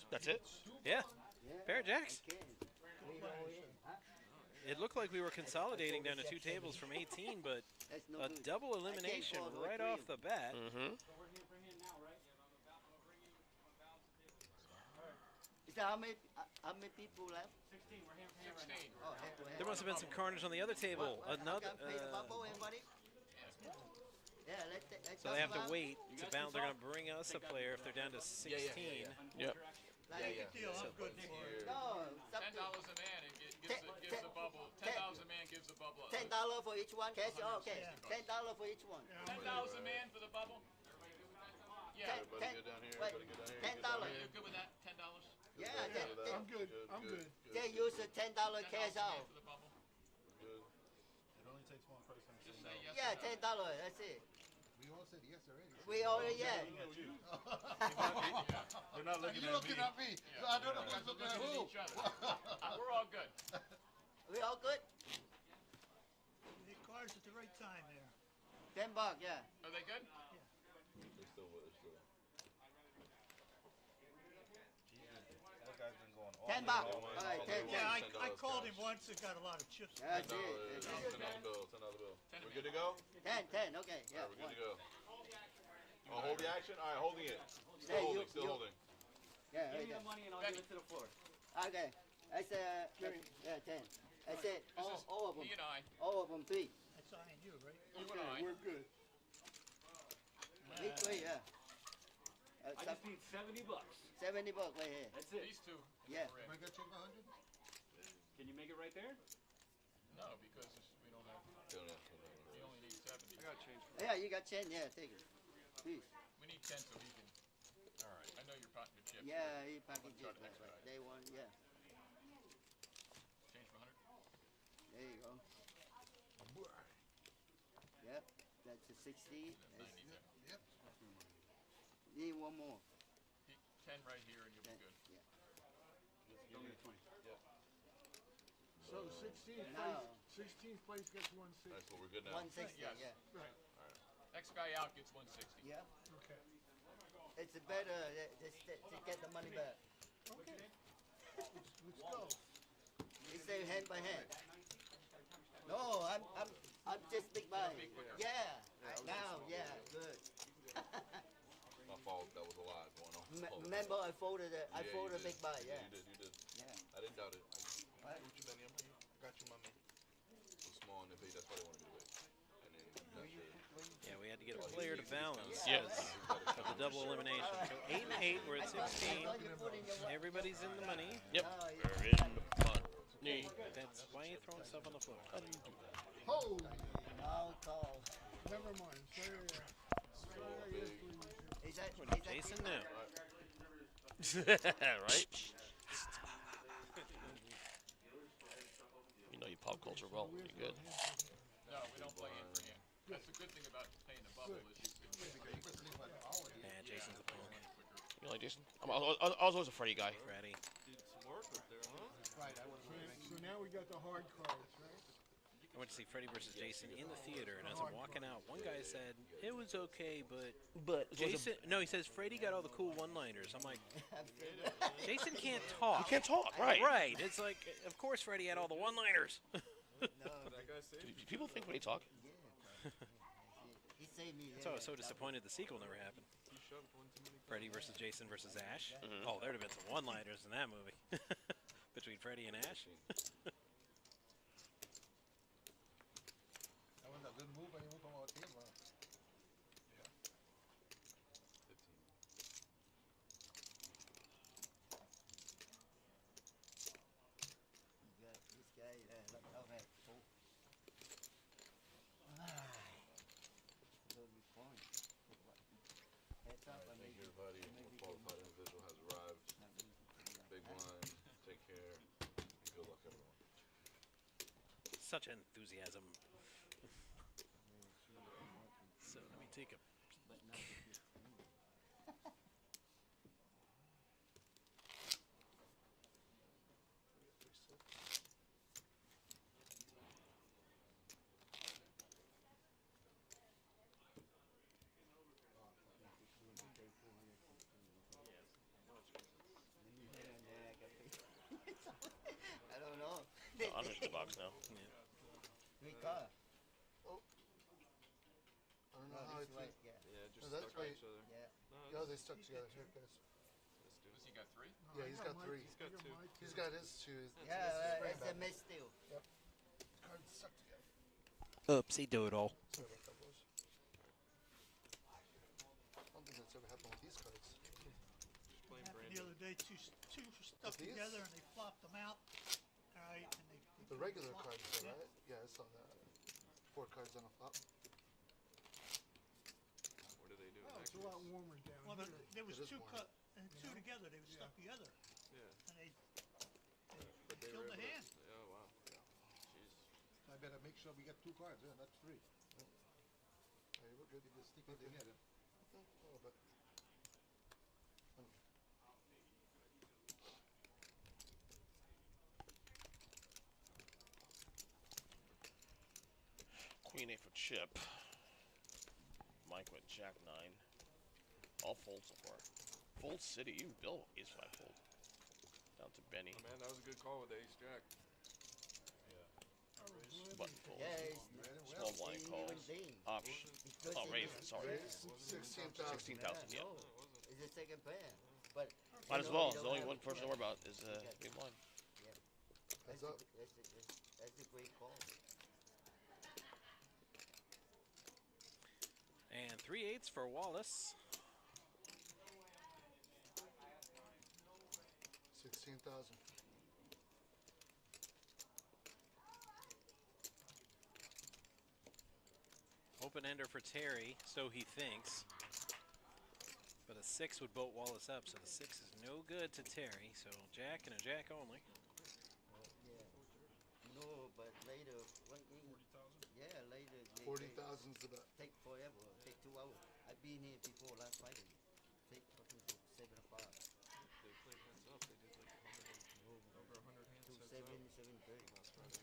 that's it. Yeah. Yeah. Pair of jacks. Okay. Leave all in. Huh? It looked like we were consolidating down to 2 tables from 18, but That's no a good. double elimination all the way right through. off the bat. Mm-hmm. Is that how many people left? 16. Oh, heck, well, There must have been some carnage on the other table. Another. Pay the bubble, anybody? Yeah, let's So they have talk to about- wait to bounce. They're going to bring us a player if they're down to 16. Yep. Like, Deal, I'm good for it. No, it's up $10 to a man and gives the bubble. $10 a man gives the bubble. $10 for each one. Cash. Oh, okay, $10 for each one. Yeah, I'm $10 good. a man for the bubble. Yeah. Ten, wait, $10. You're good with that? $10. Yeah, I'm good. I'm good. they use a $10 cash out. For the bubble. It only takes one person to Just say say no. yes. Yeah, $10. That's it. We all said yes already. We already yeah. They're not looking at me. at me. So I don't know who's looking at who. Each other. We're all good. We all good? The cards at the right time there. $10, yeah. Are they good? That guy's been going all $10. night All long. right, 10. Yeah, I called him once and got a lot of chips. That's it. $10 bill. We're good to go? 10. Okay, yeah. We're good to go. Oh, hold the action? All right, holding it. Still Yeah, holding, still holding. Yeah, right there. money and I'll give it to the floor. Okay. I said, yeah, 10. I said all of them. He and I. All of them, 3. That's I and you, right? You and I. We're good. 3, yeah. I just need $70. $70 right here. That's it. These two. Yeah. We're in. Am I gonna check 100? Can you make it right there? No, because we don't have. We only need 70. I got change. Yeah, you got 10. Yeah, take it. Please. We need 10 so he can. All right. I know you're pocket chips. Yeah, he packaged Try it. the next guy. Day one, yeah. Change for 100. There you go. Yep, that's a 60. That's, 90 there. need one more. 10 right here and you'll be 10, good. yeah. So 16th Now. place, 16th place gets 160. Alright, so we're good now. 160, Yes. yeah. Right. Next guy out gets 160. Yeah, Okay. it's a better to get the money back. Okay. Let's go. It's a hand by hand. No, I'm just big buy. Yeah, now, yeah, good. My fault. That was a lot going on. Remember, I folded it. I Yeah, folded you a big buy. did. Yeah. You did. Yeah. I didn't doubt it. What? What you, Benny? I got you, my man. So small and big. That's why they wanted me to wait. And then not sure. Yeah, we had to get a player to balance Yes. of the double elimination. So 8 and 8, we're at 16. I thought you put in your Everybody's in the money. Yep. Oh, yeah. We're in the money. That's why you throwing stuff on the floor. Oh, I'll call. never mind. Sorry, yes, please. Is that Jason, no. Right? You know your pop culture well. You're good. No, we don't play in for hand. That's the good thing about playing the bubble is you can Yeah, Jason's a punk. You like Jason? I was always a Freddy guy. Freddy. So now we got the hard cards, right? I went to see Freddy versus Jason in the theater, and as I'm walking out, one guy said, it was okay, but Jason, no, he says, Freddy got all the cool one-liners. I'm like, Jason can't talk. You can't talk, right? Right. It's like, of course Freddy had all the one-liners. Do people think when they talk? He saved me. So I was so disappointed the sequel never happened. Freddy versus Jason versus Ash. Oh, there'd have been some one-liners in that movie. Between Freddy and Ash. That was a good move. I moved from our team. This guy, okay, cool. Good point. Heads up, I Thank mean, you, everybody. A qualified individual has arrived. Big blind. Take care. And good luck, everyone. Such enthusiasm. So let me take a I don't know. I'm in the box now. We car. I don't No, know how this it's way, yeah. Yeah, just stuck on each other. Yeah. No, they stuck together. Here, guys. Was he He got 3? No, Yeah, I he's got my 3. I got my He's two. got his 2. Yeah, it's a mess still. Yep. Cards stuck together. Oopsie doodle. Sorry about that, boys. I don't think that's ever happened with these cards. Just blame Happened Brandon. the other day, two stuck these? together and they flopped them out. All right, and they The regular flopped. cards, though, Yeah. right? Yeah, I saw that. 4 cards on a flop. What do they do? Oh, it's a in that lot case? warmer down well, here. There was It is two warm. cut and two together. They were stuck together, Yeah. and they But they killed were the able hand. to. Oh, wow. Jeez. I better make sure we get 2 cards. Yeah, that's 3. Hey, we're good. You just stick it together. A little bit. Queen 8 for chip. Mike went Jack 9. All fold so far. Fold City. Even Bill is 5 fold. Down to Benny. Oh, man, that was a good call with the ace jack. Button fold. Yeah, Small blind calls. Option. Oh, raise. Sorry. 16,000. 16,000. Yeah. No, it's the second pair. But Might as you know, well. we The don't only have one a person to choice. worry about is big blind. Heads up. That's a great call. And 3/8 for Wallace. 16,000. Open ender for Terry, so he thinks. But a 6 would boat Wallace up, so the 6 is no good to Terry. So Jack and a Jack only. Yeah. No, but later, one game. Yeah, later. 40,000's the bet. Take forever. Take 2 hours. I've been here before last Friday. Take fucking 7 o'clock. They played heads up. They did like 100 over 100 hands To heads 7, up 7:30. last Friday.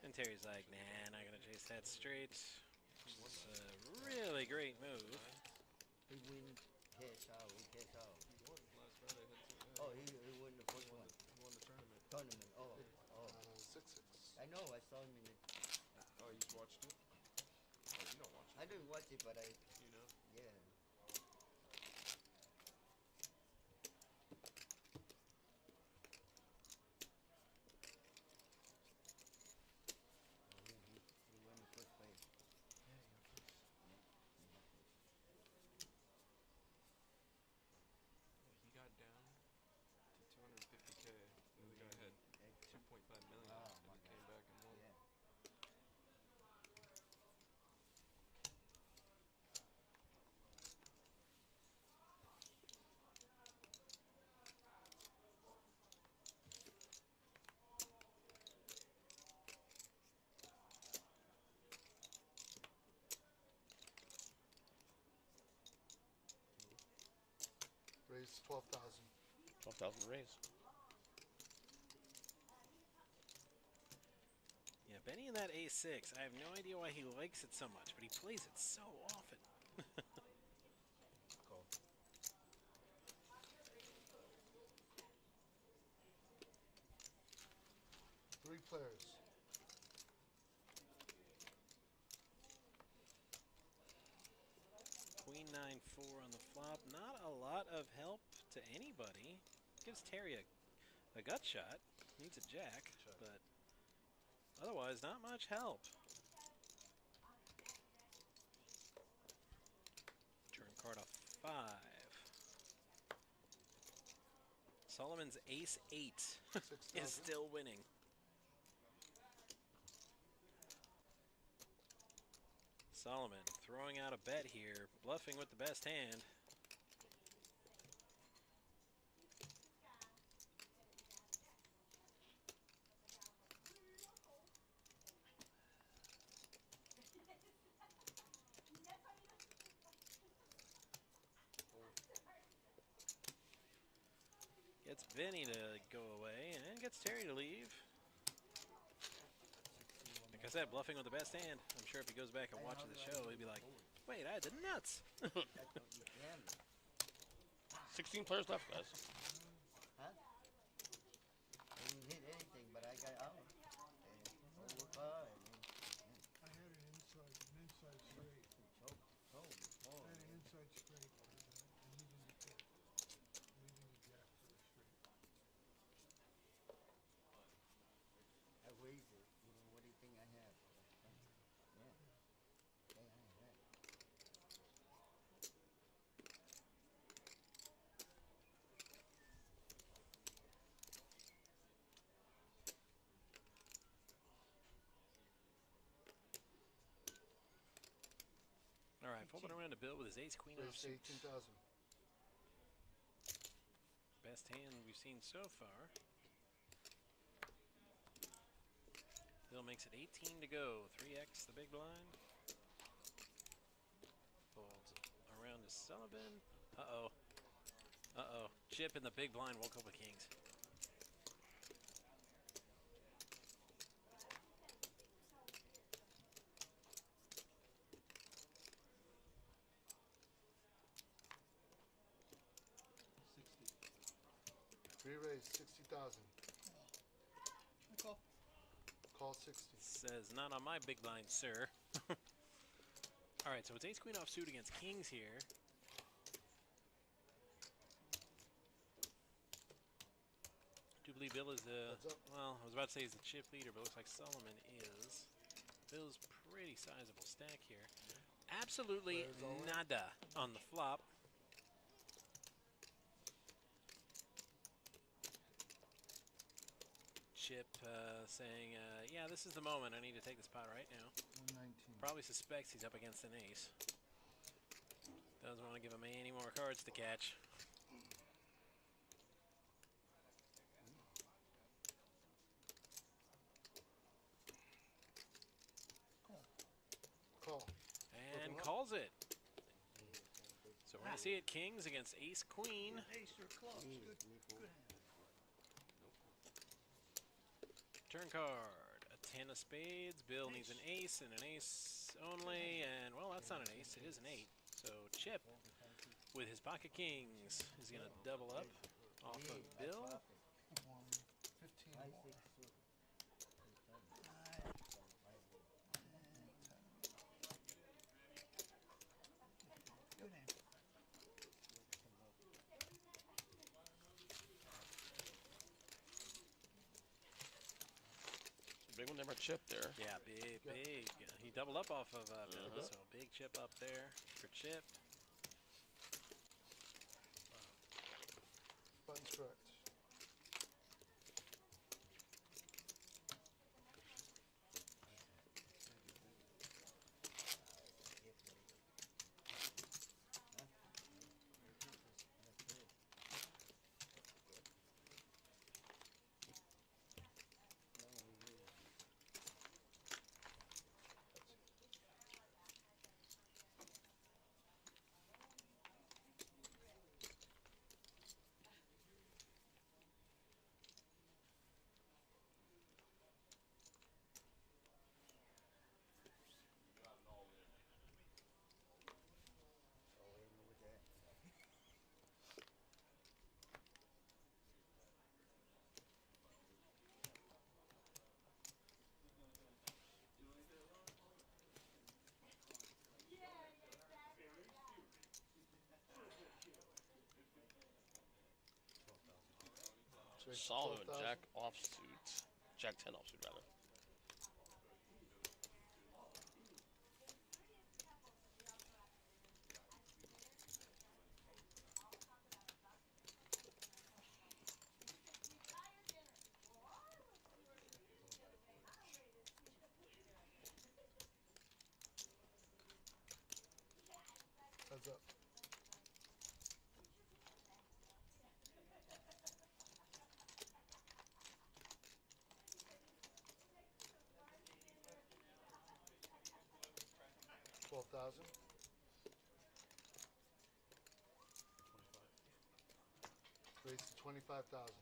And Terry's like, nah, not gonna chase that straight. It's a really great move. He win cash out. He cash out. He won last Friday. Heads up. Oh, he won the first one. He won the tournament. Tournament. Oh. 6-6. I know. I saw him in the. Oh, you just watched it? Oh, you don't watch it. I didn't watch it, but I. You know? Yeah. He won the first place. He got down to 250K. The other guy had 2.5 million. Oh, And my he came back and won. Yeah. Raise 12,000. 12,000 raise. Yeah, Benny in that A6. I have no idea why he likes it so much, but he plays it so often. Call. Three players. Queen 9-4 on the flop. Not a lot of help to anybody. Gives Terry a gut shot. Needs a jack, but otherwise not much help. Turn card off 5. Solomon's ace 8 is still winning. Solomon throwing out a bet here, bluffing with the best hand. Gets Vinny to go away and gets Terry to leave. Like I said, bluffing with the best hand. I'm sure if he goes back and watches the show, he'd be like, wait, I had the nuts. 16 players left, guys. Huh? I didn't hit anything, but I got out. And overcard and I had an inside straight. choke. I had an inside straight, and he didn't get. Folding around to Bill with his ace queen Raised to offsuit. 18,000. Best hand we've seen so far. Bill makes it 18 to go. 3x the big blind. Folds around to Sullivan. Uh-oh. Uh-oh. Chip in the big blind woke up with kings. Re-raise 60,000. Call. Call 60. Says, not on my big blind, sir. All right, so it's ace queen offsuit against kings here. I do believe Bill is Heads up. well, I was about to say he's the chip leader, but looks like Solomon is. Bill's pretty sizable stack here. Absolutely Players all in. nada on the flop. Chip saying, yeah, this is the moment. I need to take this pot right now. 119. Probably suspects he's up against an ace. Doesn't want to give him any more cards to catch. Call. And Open up. calls it. So we're going to see it kings against ace queen. Ace or clubs. Good. Good hand. Turn card. A 10 of spades. Bill needs an ace and an ace only. And, well, that's not an ace. It is an 8. So Chip, with his pocket kings, is going to double up off of Bill. 15 more. Good hand. Big one never chipped there. Yeah, big, big. He doubled up off of Bill, so big chip up there for Chip. Button's correct. Raised to Solid 12,000. jack offsuit. Jack 10 offsuit, rather. Heads up. $12,000. Raised to 25,000.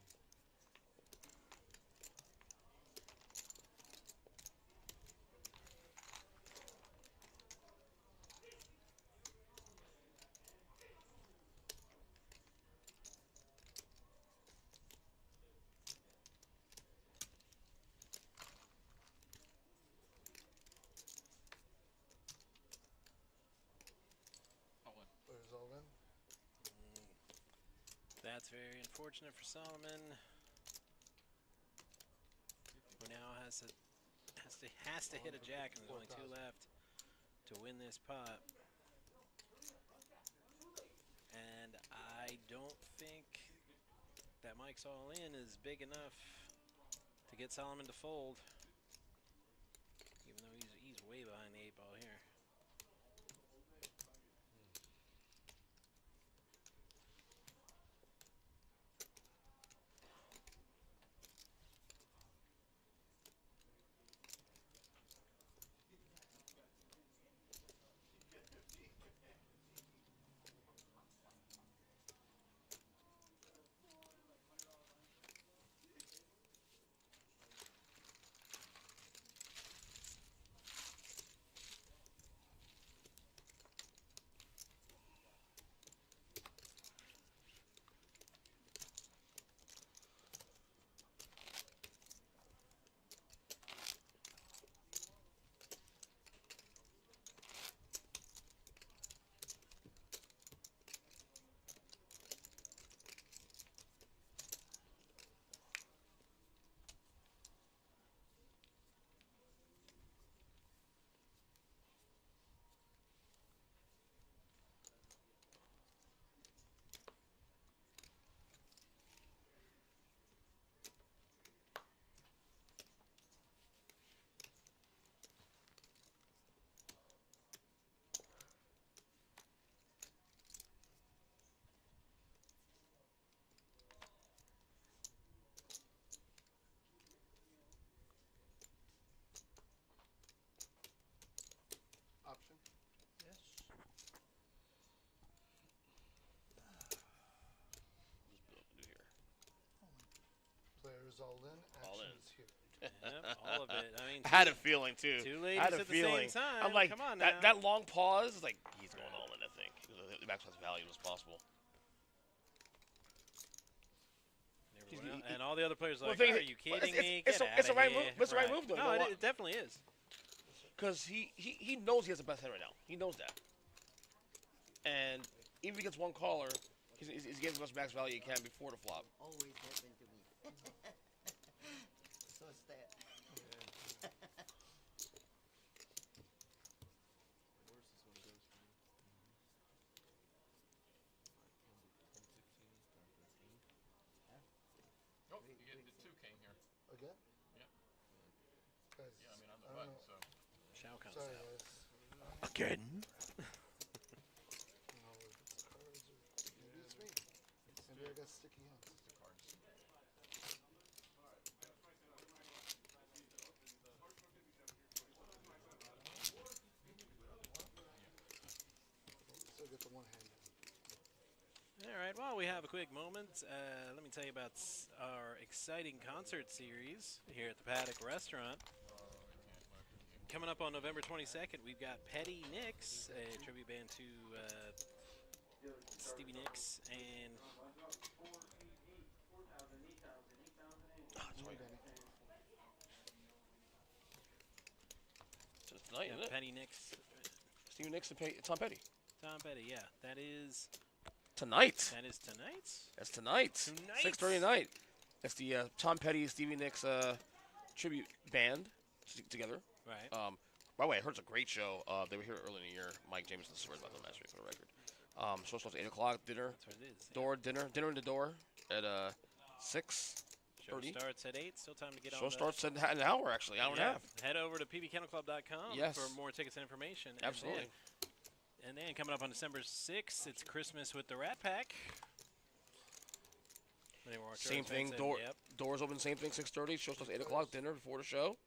Players all in. That's very unfortunate for Solomon, who now has to hit a jack, and there's only 2 left to win this pot. And I don't think that Mike's all in is big enough to get Solomon to fold, even though he's way behind the 8 ball here. all in. All Action in. is here. Yep, all of it. I mean, I had a feeling too. two I ladies had a at the feeling. same time. I'm like, Come on now. that long pause is like, he's going all in, I think. The maximum value was possible. Everyone else- and all the other players are Well, like, the are thing you is, kidding me? it's Get it's the outta right here. move. It's the right move, though. No, it definitely is. Because he knows he has the best hand right now. He knows that. And even if he gets one caller, he's getting as much max value he can before the flop. Always happened to me. So sad. Oh, you get the 2 king here. Again? Yep. Guys, Yeah, I mean, on the I don't button, know. so. Shao comes Sorry, out. guys. Again? I don't know if it's cards or maybe it's me. Maybe I got sticky hands. The cards. Still get the one hand. All right, well, we have a quick moment. Let me tell you about our exciting concert series here at the Paddock Restaurant. Coming up on November 22nd, we've got Petty Nicks, a tribute band to Stevie Nicks, and So it's tonight, isn't it? Petty Nicks, Stevie Nicks and Tom Petty. Tom Petty, yeah, that is Tonight. tonight. That's tonight. Tonight. 6:30 tonight. That's the Tom Petty, Stevie Nicks tribute band together. Right. By the way, I heard it's a great show. They were here early in the year. Mike Jameson swears about them last week for the record. Show starts at 8 o'clock. Dinner. That's what it is. Dinner in the door at 6. Show 30. starts at 8. Still time to get on. Show starts in an hour, actually, hour and a half. Head over to pbkennelclub.com Yes. for more tickets and information. Absolutely. And then coming up on December 6th, it's Christmas with the Rat Pack. Same thing. Yep. Doors open. Same thing. 6:30. Show starts 8 o'clock. Dinner before the show.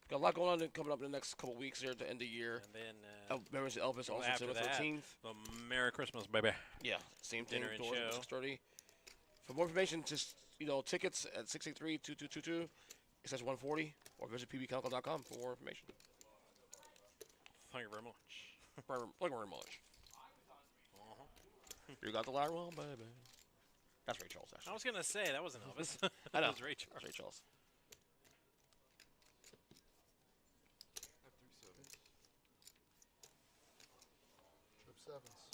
Got a lot going on coming up in the next couple weeks here at the end of the year. And then Members of Elvis also after to the that, 13th. the Merry Christmas, baby. Yeah, same thing. Dinner and Doors open show. 6:30. For more information, just tickets at 683-2222. It says 140, or visit pbkennelclub.com for more information. Thank you very much. Thank you very much. You got the ladder on, baby. That's Ray Charles, I actually. was going to say, that wasn't Elvis. I know. That was Ray Charles. That's Ray Charles. Trip sevens.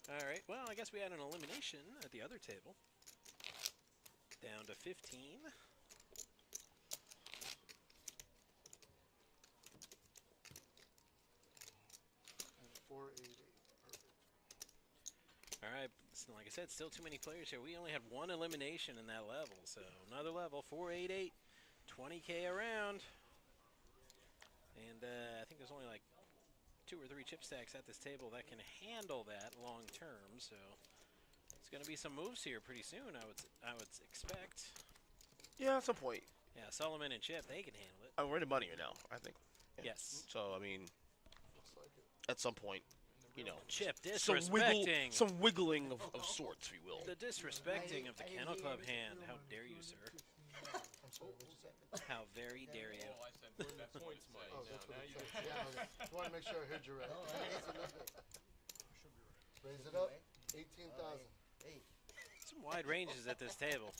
All right. Well, I guess we had an elimination at the other table. Down to 15. And 488. Perfect. All right. So like I said, still too many players here. We only had one elimination in that level. So another level, 488, 20K around. And I think there's only like 2 or 3 chip stacks at this table that can handle that long term. So it's going to be some moves here pretty soon, I would expect. Yeah, at some point. Yeah, Solomon and Chip, they can handle it. We're in the money now, I think. Yeah. Yes. So, I mean, Looks like it. at some point, Chip some disrespecting. wiggling of sorts, if you will. The disrespecting of the Kennel Club hand. How dare you, sir? I'm sorry, what you say? How very dare you? Oh, I said that's points money. Oh, that's what it says. Yeah, okay. Just want to make sure I heard you right. Raise it up. 18,000. Hey, Some wide ranges at this table.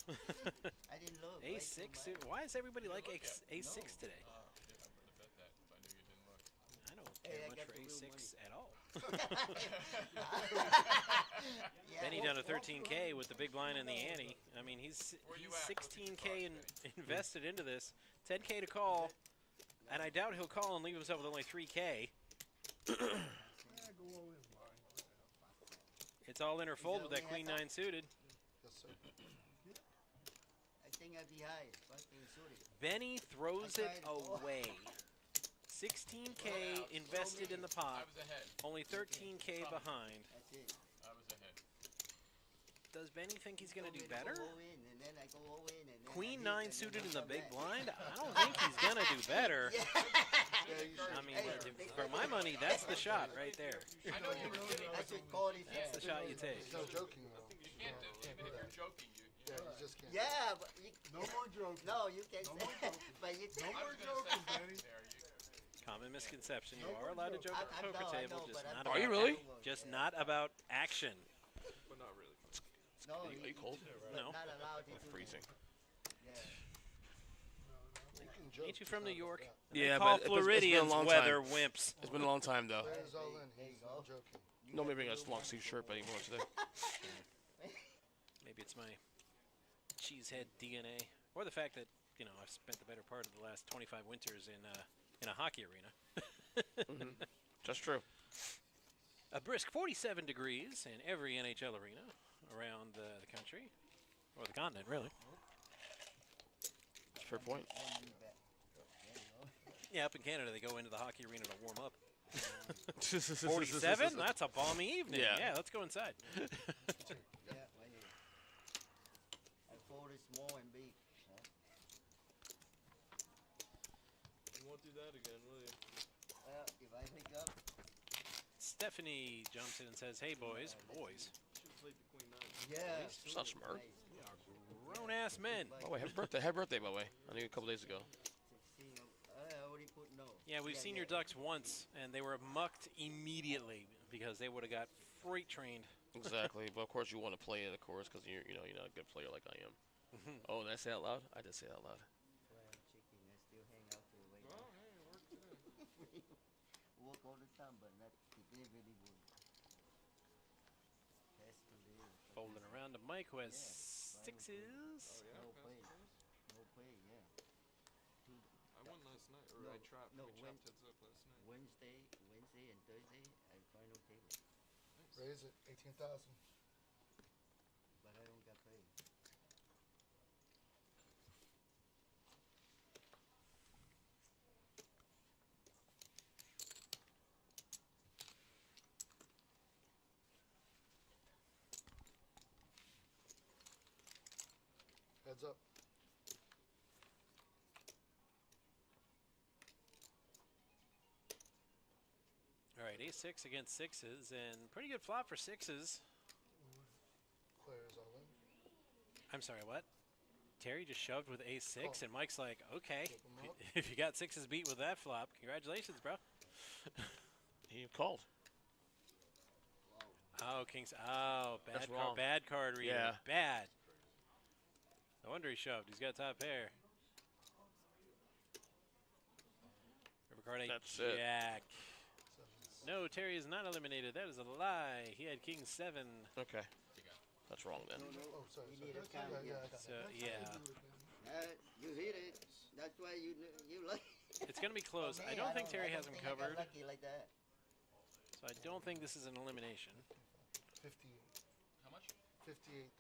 I didn't look. A6. Why is everybody like A6 today? I wouldn't have bet that if I knew you didn't look. I don't Hey, care I much got for the real A6 money. at all. Yeah. Benny down to 13K with the big blind and the ante. I mean, he's Where you at? 16K invested into this. 10K to call, and I doubt he'll call and leave himself with only 3K. Yeah, go all in, Brian. It's all in or fold with that only Queen half 9 suited. Yes, sir. I think I'd be high. Fucking sorry. Benny throws I it tried it. away. 16K invested in the pot, I was ahead. only 13K behind. That's it. I was ahead. Does Benny think he's going to Told do me better? Go all in, and then I go all in, and then Queen I 9 hit, and suited then in the come big back. blind? I don't think he's going to do better. Yeah. Yeah, you should. I mean, Hey, for my money, that's the shot right there. I should call it. That's the shot you take. There's no joking though. You can't do it. Even if you're joking, Yeah, you just can't. Yeah, but you, No more joking. no, you can't No say. more joking. But you. No more joking, Benny. Common misconception. You are allowed to joke at the I poker know, table, but just I'm not Are you about really? just not about action. But not really. No, Are you cold? No. Not allowed to I'm do freezing. that. Yeah. You can joke. Ain't you from New York? Yeah, Call but it's been a Floridians long weather time. wimps. It's been a long time though. Players all in. There you He's go. not joking. Nobody bring us long sleeve shirt anymore today. Maybe it's my cheesehead DNA, or the fact that I've spent the better part of the last 25 winters in a hockey arena. That's true. A brisk 47 degrees in every NHL arena around the country, or the continent, really. That's a fair point. Yeah, up in Canada, they go into the hockey arena to warm up. 47? That's a balmy evening. Yeah. Let's go inside. Yeah, why not? I fold it small and big. Huh? You won't do that again, will you? If I pick up, Stephanie jumps in and says, "Hey, boys." Boys. Should have played the Queen 9. yeah. It's not smart. Grown-ass men. Oh wait, happy birthday! Happy birthday, by the way. I knew a couple days ago. 16. I already put no. Yeah, we've seen your ducks once, and they were mucked immediately because they would have got freight trained. Exactly, but of course you want to play it, of course, because you're not a good player like I am. Oh, did I say that out loud? I did say that out loud. Fried chicken, I still hang out to it right Oh, now. hey, it worked today. Work all the time, but not today really work. That's today. Folding around to Mike, who has Yeah, sixes. Oh, yeah? No Pass play. the first? No play, yeah. I won last night, or No, I trapped. no, we trapped heads up last night. Wednesday and Thursday, I final table, Nice. Raise it. 18,000. but I don't got paid. Heads up. All right, ace-6 against sixes, and pretty good flop for sixes. Players all in. I'm sorry, what? Terry just shoved with ace-6, Call. and Mike's like, okay, Flip 'em up. if you got sixes beat with that flop, congratulations, bro. He called. Oh, Kings. Oh, That's bad wrong. bad card reader. Yeah. Bad. No wonder he shoved. He's got top pair. River card 8, That's it. Jack. Sevens. No, Terry is not eliminated. That is a lie. He had King 7. Okay. That's wrong then. Oh, sorry. You sorry. need a Yeah, count, yeah, yeah. I got So, it. yeah. You hit it. That's why you like. It's going to be close. I Me, don't think Terry I has don't him think I got covered, lucky like that. so I don't think this is an elimination. 50. How much? 58,000.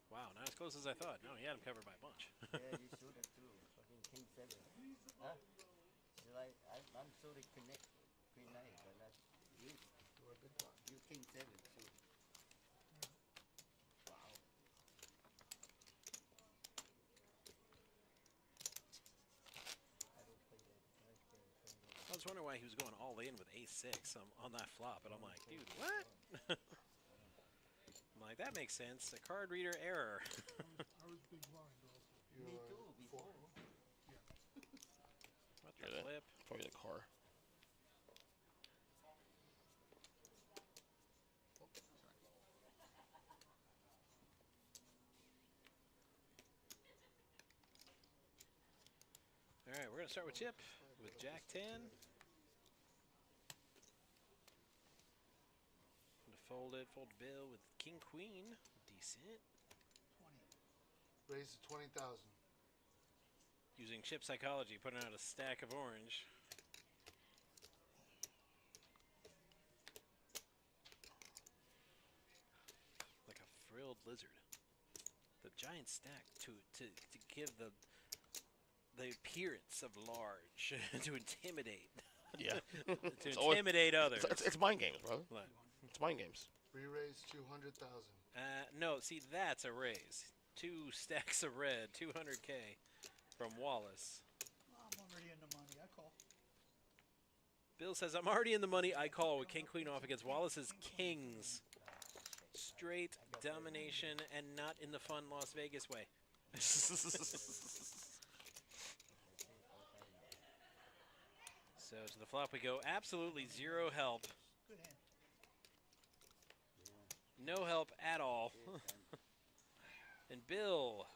Wow, not as close as I thought. No, he had him covered by a bunch. Yeah, you shoot it too. Fucking King 7. Huh? So like, I'm sure they connect Queen 9, but not you. You're a big blind. You King 7 too. Wow. I don't play that. I was wondering why he was going all in with ace-6 on that flop, but I'm like, dude, what? I'm like, that makes sense. A card reader error. I was big blind also. Me You're too, before. 4. What Hear the that? flip? Probably the car. All right, we're going to start with Chip with Jack 10. Fold bill with King Queen. Decent. 20. Raise to 20,000. Using chip psychology, putting out a stack of orange. Like a frilled lizard. The giant stack to give the appearance of large, to intimidate. Yeah. to It's always- intimidate others. It's mind games, brother. What? It's mind games. Re-raise 200,000. No, see, that's a raise. 2 stacks of red, 200K from Wallace. I'm already in the money. I call. Bill says, I'm already in the money. I call with King Queen off against Wallace's Kings. Straight domination and not in the fun Las Vegas way. So to the flop we go. Absolutely zero help. Good hand. No help at all. And Bill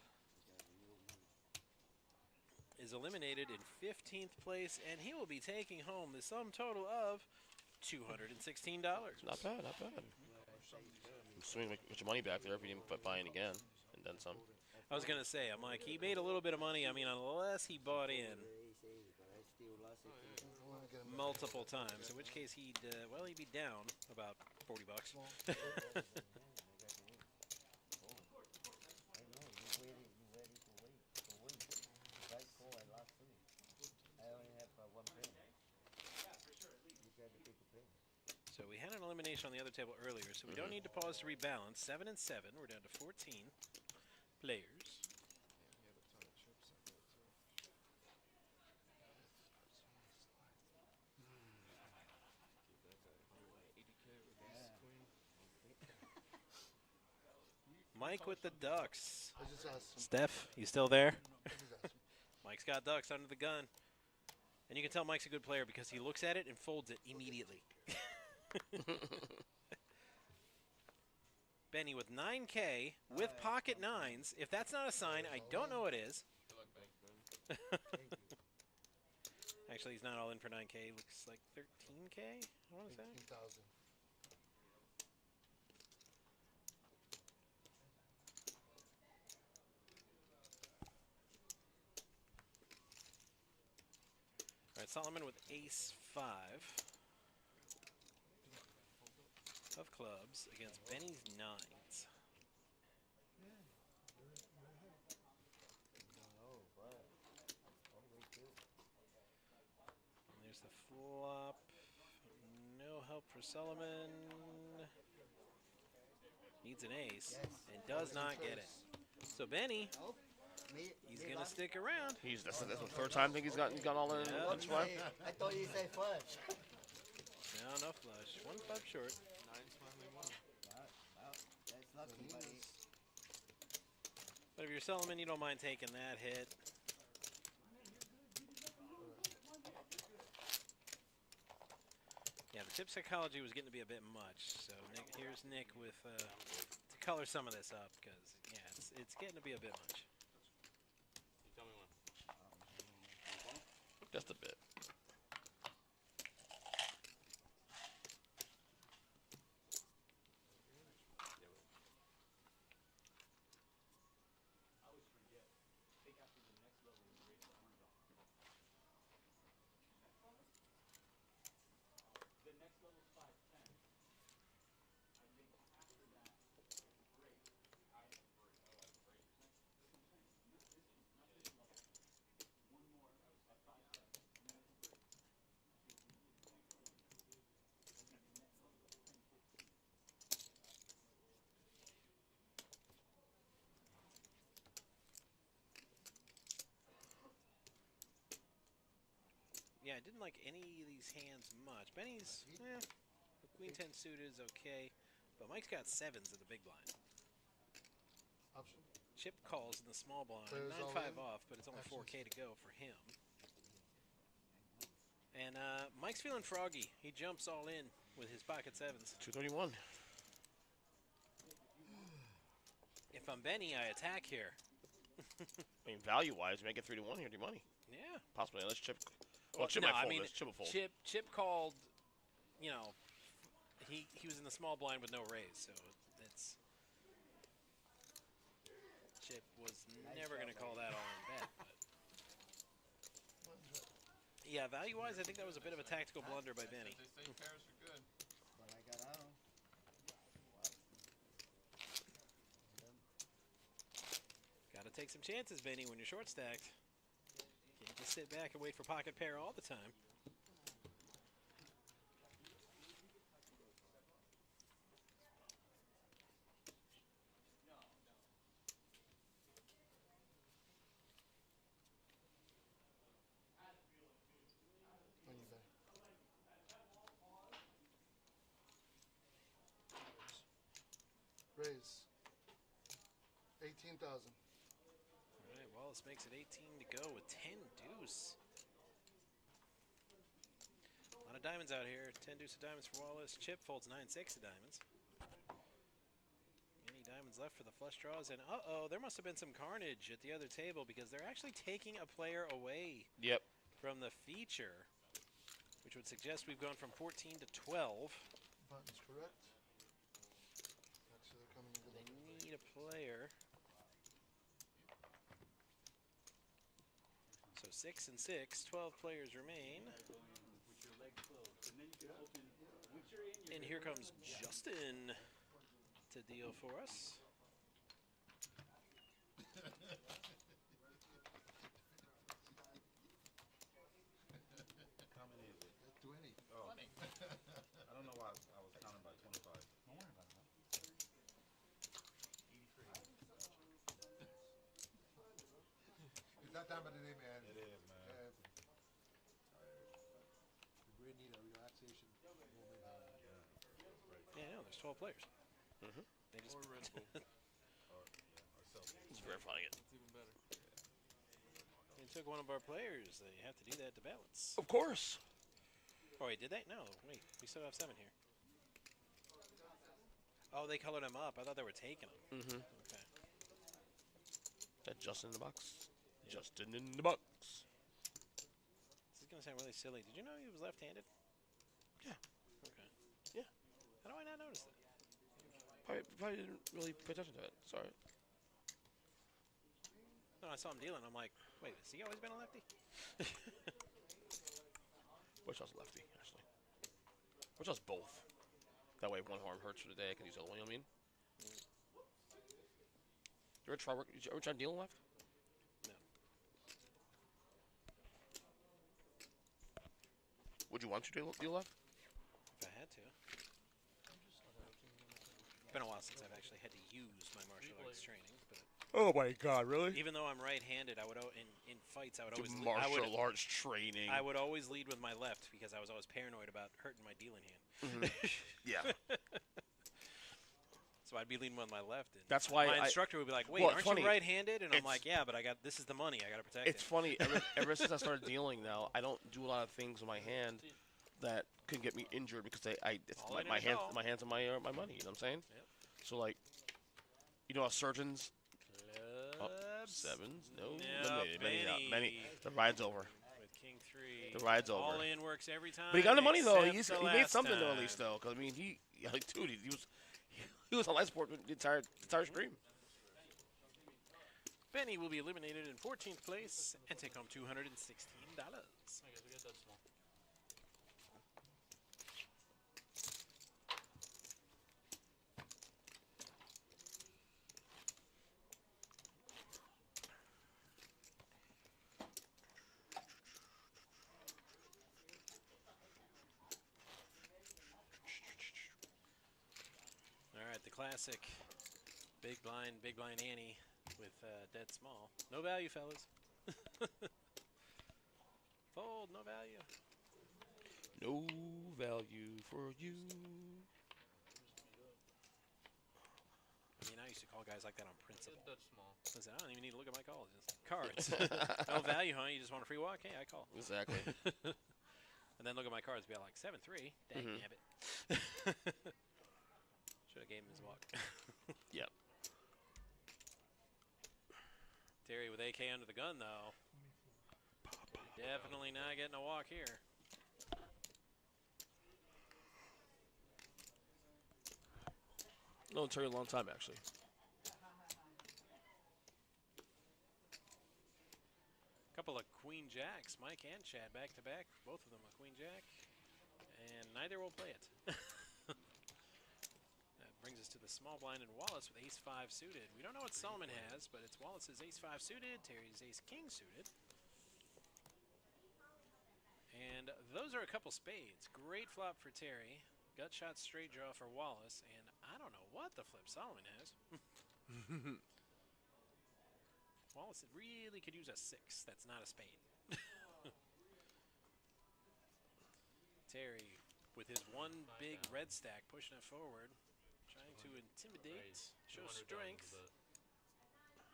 is eliminated in 15th place, and he will be taking home the sum total of $216. Not bad, not bad. I'm assuming you get your money back there if you didn't buy in again, and then some. I was going to say, I'm like, he made a little bit of money. I mean, unless he bought in multiple times, in which case he'd, well, he'd be down about $40. So we had an elimination on the other table earlier, so we don't need to pause to rebalance. 7 and 7. We're down to 14 players. Mike with the ducks. I just asked him. Steph, you still there? I just asked him. Mike's got ducks under the gun. And you can tell Mike's a good player because he looks at it and folds it immediately. Benny with 9K with pocket nines. If that's not a sign, I don't know what is. Actually, he's not all in for 9K. Looks like 13K, I want to say. 18,000. All right, Solomon with ace-5 of clubs against Benny's nines. And there's the flop. No help for Solomon. Needs an ace and does not get it. So Benny, he's going to stick around. That's the third time I think he's gone all in. Yeah. That's why. I thought you said fudge. No flush. One club short. That's lucky, buddy. But if you're Solomon, you don't mind taking that hit. Yeah, the tip psychology was getting to be a bit much. So here's Nick with to color some of this up because yeah, it's getting to be a bit much. You tell me when. Just a bit. Yeah, I didn't like any of these hands much. Benny's, the Queen 10 suited is okay, but Mike's got sevens in the big blind. Option. Chip calls in the small blind, Players all 9-5 in. off, but it's only Actions. 4K to go for him. And Mike's feeling froggy. He jumps all in with his pocket sevens. 231. If I'm Benny, I attack here. I mean, value-wise, make it 3-1 here. Do money. Yeah. Possibly. Unless Chip. Well, Chip no, might fold I mean, this. Chip will fold. Chip called, you know, he was in the small blind with no raise, so it's Chip was never going to call that all in bet. But yeah, value-wise, I think that was a bit of a tactical blunder by Benny. They say pairs are good. But I got out. Got to take some chances, Benny, when you're short stacked. Can't just sit back and wait for pocket pair all the time. raise. 18,000. All right, Wallace makes it 18 to go with 10 deuce. A lot of diamonds out here. 10 deuce of diamonds for Wallace. Chip folds 9-6 of diamonds. Any diamonds left for the flush draws? And uh-oh, there must have been some carnage at the other table because they're actually taking a player away Yep. from the feature, which would suggest we've gone from 14 to 12. Button's correct. Actually, they're coming into They need a player. So 6 and 6, 12 players remain. With your legs closed. And then you can open, once you're in, And here comes Justin to deal for us. How many is it? 20. Oh. 20. I don't know why I was counting by 25. Don't worry about that. 83. It's that time of the day, man. It is, man. Yeah, we really need a relaxation moment. Yeah, no, there's 12 players. Mm-hmm. They just Or Red Bull. or Celsius. He's verifying it. It's even better. They took one of our players. They have to do that to balance. Of course. Oh, wait, did they? No, wait. We still have 7 here. Oh, they colored them up. I thought they were taking them. Mm-hmm. Okay. That Justin in the box. Yeah. Justin in the box. This is going to sound really silly. Did you know he was left-handed? Yeah. Okay. Yeah. How do I not notice that? Probably didn't really pay attention to it. Sorry. No, I saw him dealing. I'm like, wait, has he always been a lefty? Wish I was lefty, actually. Wish I was both. That way, if one arm hurts for the day, I can use the other one. You know what I mean? You ever try dealing left? No. Would you want to deal left? If I had to. It's been a while since I've actually had to use my martial arts training, but Oh my God! Really? even though I'm right-handed, I would in fights I would always Martial arts training. I would always lead with my left because I was always paranoid about hurting my dealing hand. Yeah. So I'd be leading with my left, and That's why my I- instructor would be like, "Wait, Well, it's aren't funny. you right-handed?" And I'm It's- like, "Yeah, but this is the money. I got to protect It's it." funny. Ever since I started dealing now, I don't do a lot of things with my hand that could get me injured because it's All like in my is hands, all. my hands and my money. You know what I'm saying? Yep. So like, you know how surgeons. Oh, Clubs. sevens? No. No, Many. The ride's over. With King 3. The ride's All over. in works every time. But he got the money though. except He the made last something though at time. least though. Because I mean, he was on life support the entire stream. Benny will be eliminated in 14th place and take home $216. I guess we got that small. All right, the classic Big Blind Annie with dead small. No value, fellas. Fold, no value. No value for you. I mean, I used to call guys like that on principle. That's small. Listen, I don't even need to look at my calls. Just cards. No value, huh? You just want a free walk? Hey, I call. Exactly. And then look at my cards, be like 7-3. Dang Mhm. nabbit. Should have gave him his walk. Yep. Terry with AK under the gun, though. Definitely not getting a walk here. No, Terry, a long time actually. Couple of Queen Jacks, Mike and Chad back to back. Both of them a Queen Jack. And neither will play it. That brings us to the small blind and Wallace with ace-5 suited. We don't know what Solomon has, but it's Wallace's ace-5 suited, Terry's ace-king suited. And those are a couple spades. Great flop for Terry. Gut shot straight draw for Wallace. And I don't know what the flip Solomon has. Wallace really could use a 6. That's not a spade. Terry with his one big red stack pushing it forward. Trying to intimidate, Raise show 200,000 strength. is a bet.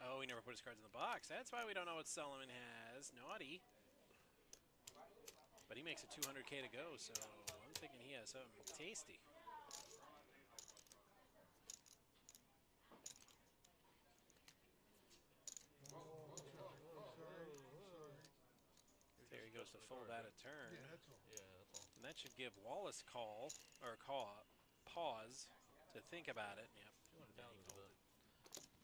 Oh, he never put his cards in the box. That's why we don't know what Solomon has. Naughty. But he makes it 200K to go, so I'm thinking he has something tasty. There he goes to fold out a turn. Yeah, that's all. Yeah, that's all. And that should give Wallace pause to think about it. Yep. 200,000 is a bet. That's a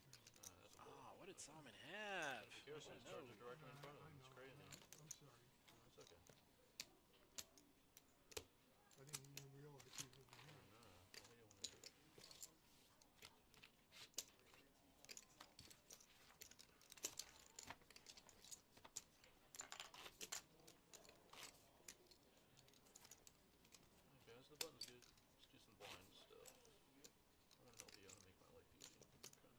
bet. Oh, what did Solomon have? Seriously, his cards are directly in front of him. It's crazy. I'm sorry. That's okay. I didn't even realize he was in here. No, what do you want to do? Okay, so the button's good. Let's do some blind stuff. I want to help you out and make my life easy. Okay.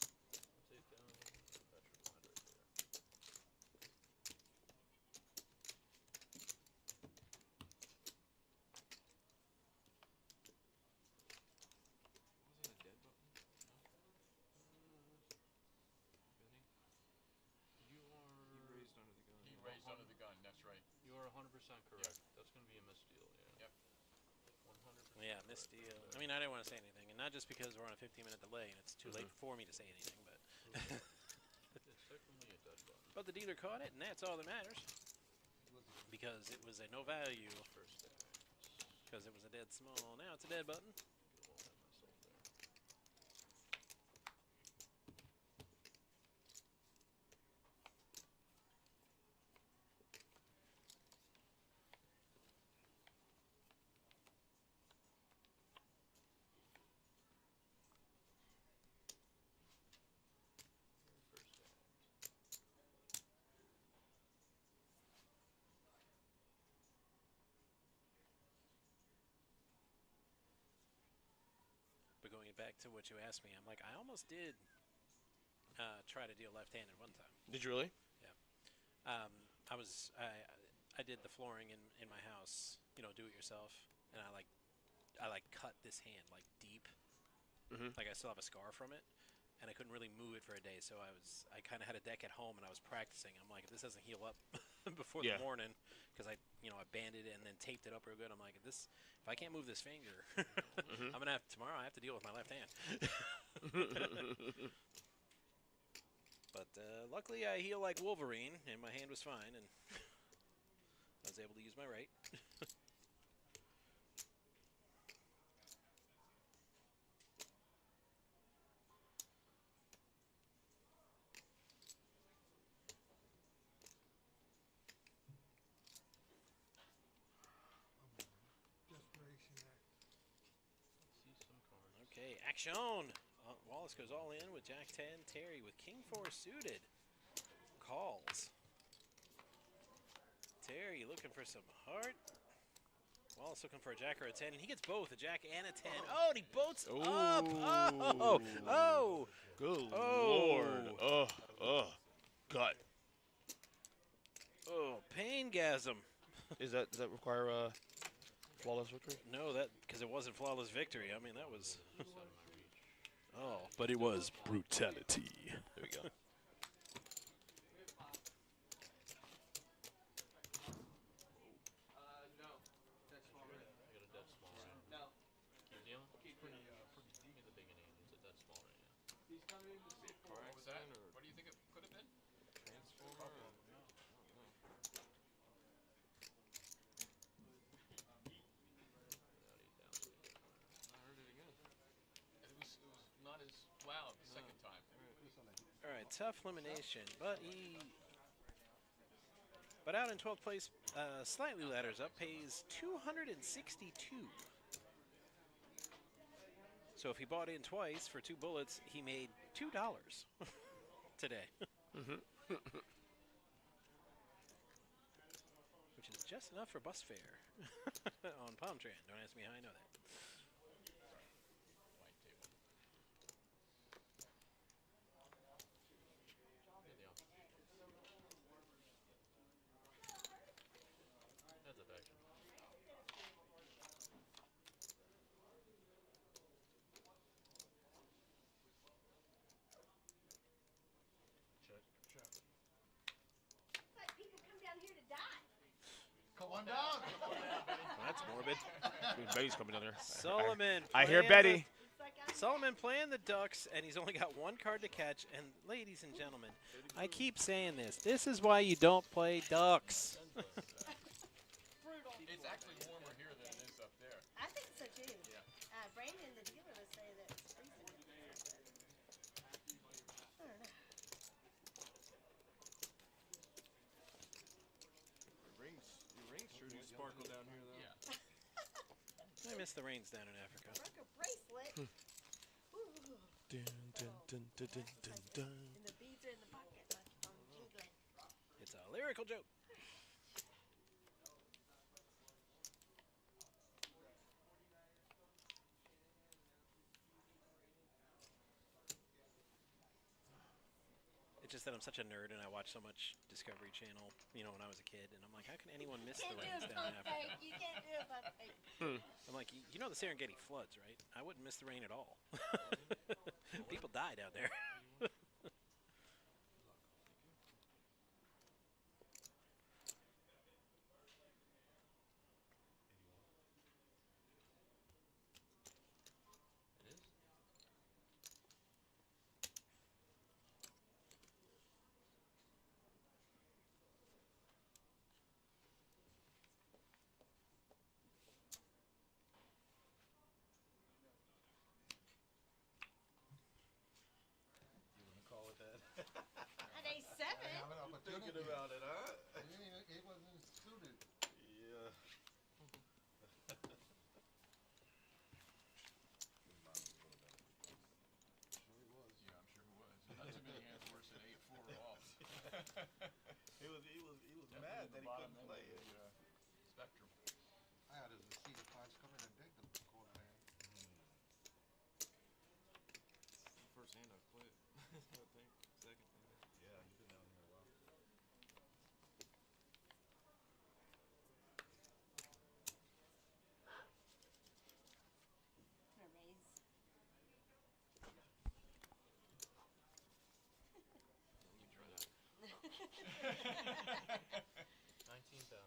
Let's 8,000. That's your blind right there. Wasn't a dead button? Benny? You are. He raised under the gun. He raised under the gun, that's right. You are 100% correct. That's going to be a misdeal, yeah. Yep. 100%. Yeah, correct. misdeal. I mean, I didn't want to say anything, and not just because we're on a 15-minute delay and it's too late for me to say anything, but It's technically a dead button. but the dealer caught it, and that's all that matters. Because it was a no value, First act. because it was a dead small. Now it's a dead button. Get a little ahead of myself there. First act. But going back to what you asked me, I'm like, I almost did try to deal left-handed one time. Did you really? I did the flooring in my house, you know, do it yourself, and I cut this hand like deep, like I still have a scar from it, and I couldn't really move it for a day. So I kind of had a deck at home, and I was practicing. I'm like, if this doesn't heal up before the morning, because I banded it and then taped it up real good. I'm like, if I can't move this finger, I'm gonna have tomorrow. I have to deal with my left hand. But luckily, I heal like Wolverine, and my hand was fine, and I was able to use my right. Desperation act. Let's see some cards. Okay, action! Wallace goes all in with Jack 10. Terry with King 4 suited. Calls. Terry looking for some heart. Wallace looking for a Jack or a 10, and he gets both, a Jack and a 10. Oh, and he boats up! Oh! Good Oh. Lord. Gut. Oh, pain-gasm. Does that require a flawless victory? No, because it wasn't flawless victory. I mean, that was... Out of my reach. Oh, but it was brutality. There we go. No. That's small. I got a dead small right now. No. Keep dealing? It's pretty deep. Give me the big and it's a dead small right now. He's coming in to see. Car What was that? accident or What do you think it could have been? transformer? Or, no, Without 8,000. I heard it again. It was not as loud the second time. All right, tough elimination, but out in 12th place, slightly ladders up, pays 262. So if he bought in twice for 2 bullets, he made $2 today. Which is just enough for bus fare on Palm Tran. Don't ask me how I know that. White table. Yeah, the opposite. Heads up action. That's morbid. Betty's coming down there. Solomon. I hear playing Betty. Solomon playing the Ducks, and he's only got one card to catch. And ladies and gentlemen, I keep saying this. This is why you don't play Ducks. It's actually warmer here than it is up there. I think so too. Yeah. Brandon, the dealer, was saying that it's freezing. I don't know. Your rings sure do sparkle down here, though. Yeah. I miss the rains down in Africa. Broke a bracelet. Ooh. Dun, dun, dun, dun, dun, dun, dun. And the beads are in the pocket. I'm jingling. It's a lyrical joke. It's just that I'm such a nerd and I watch so much Discovery Channel, you know, when I was a kid, and I'm like, how can anyone miss the Can't do rains a down in pump Africa? fake. You can't do a pump fake. I'm like, you know the Serengeti floods, right? I wouldn't miss the rain at all. People die down there. Call it that. At A7. Thinking about it, huh? It wasn't suited. Yeah. Sure he was. Yeah, I'm sure it was. Not too many hands worse than 8-4 off. He was mad that he couldn't play it. Spectrum. I had his seat of fives coming and dig the corner hand. First hand I quit. I think. Second hand. Yeah, you've been down here a while. I'm gonna raise. You try that. 19,000.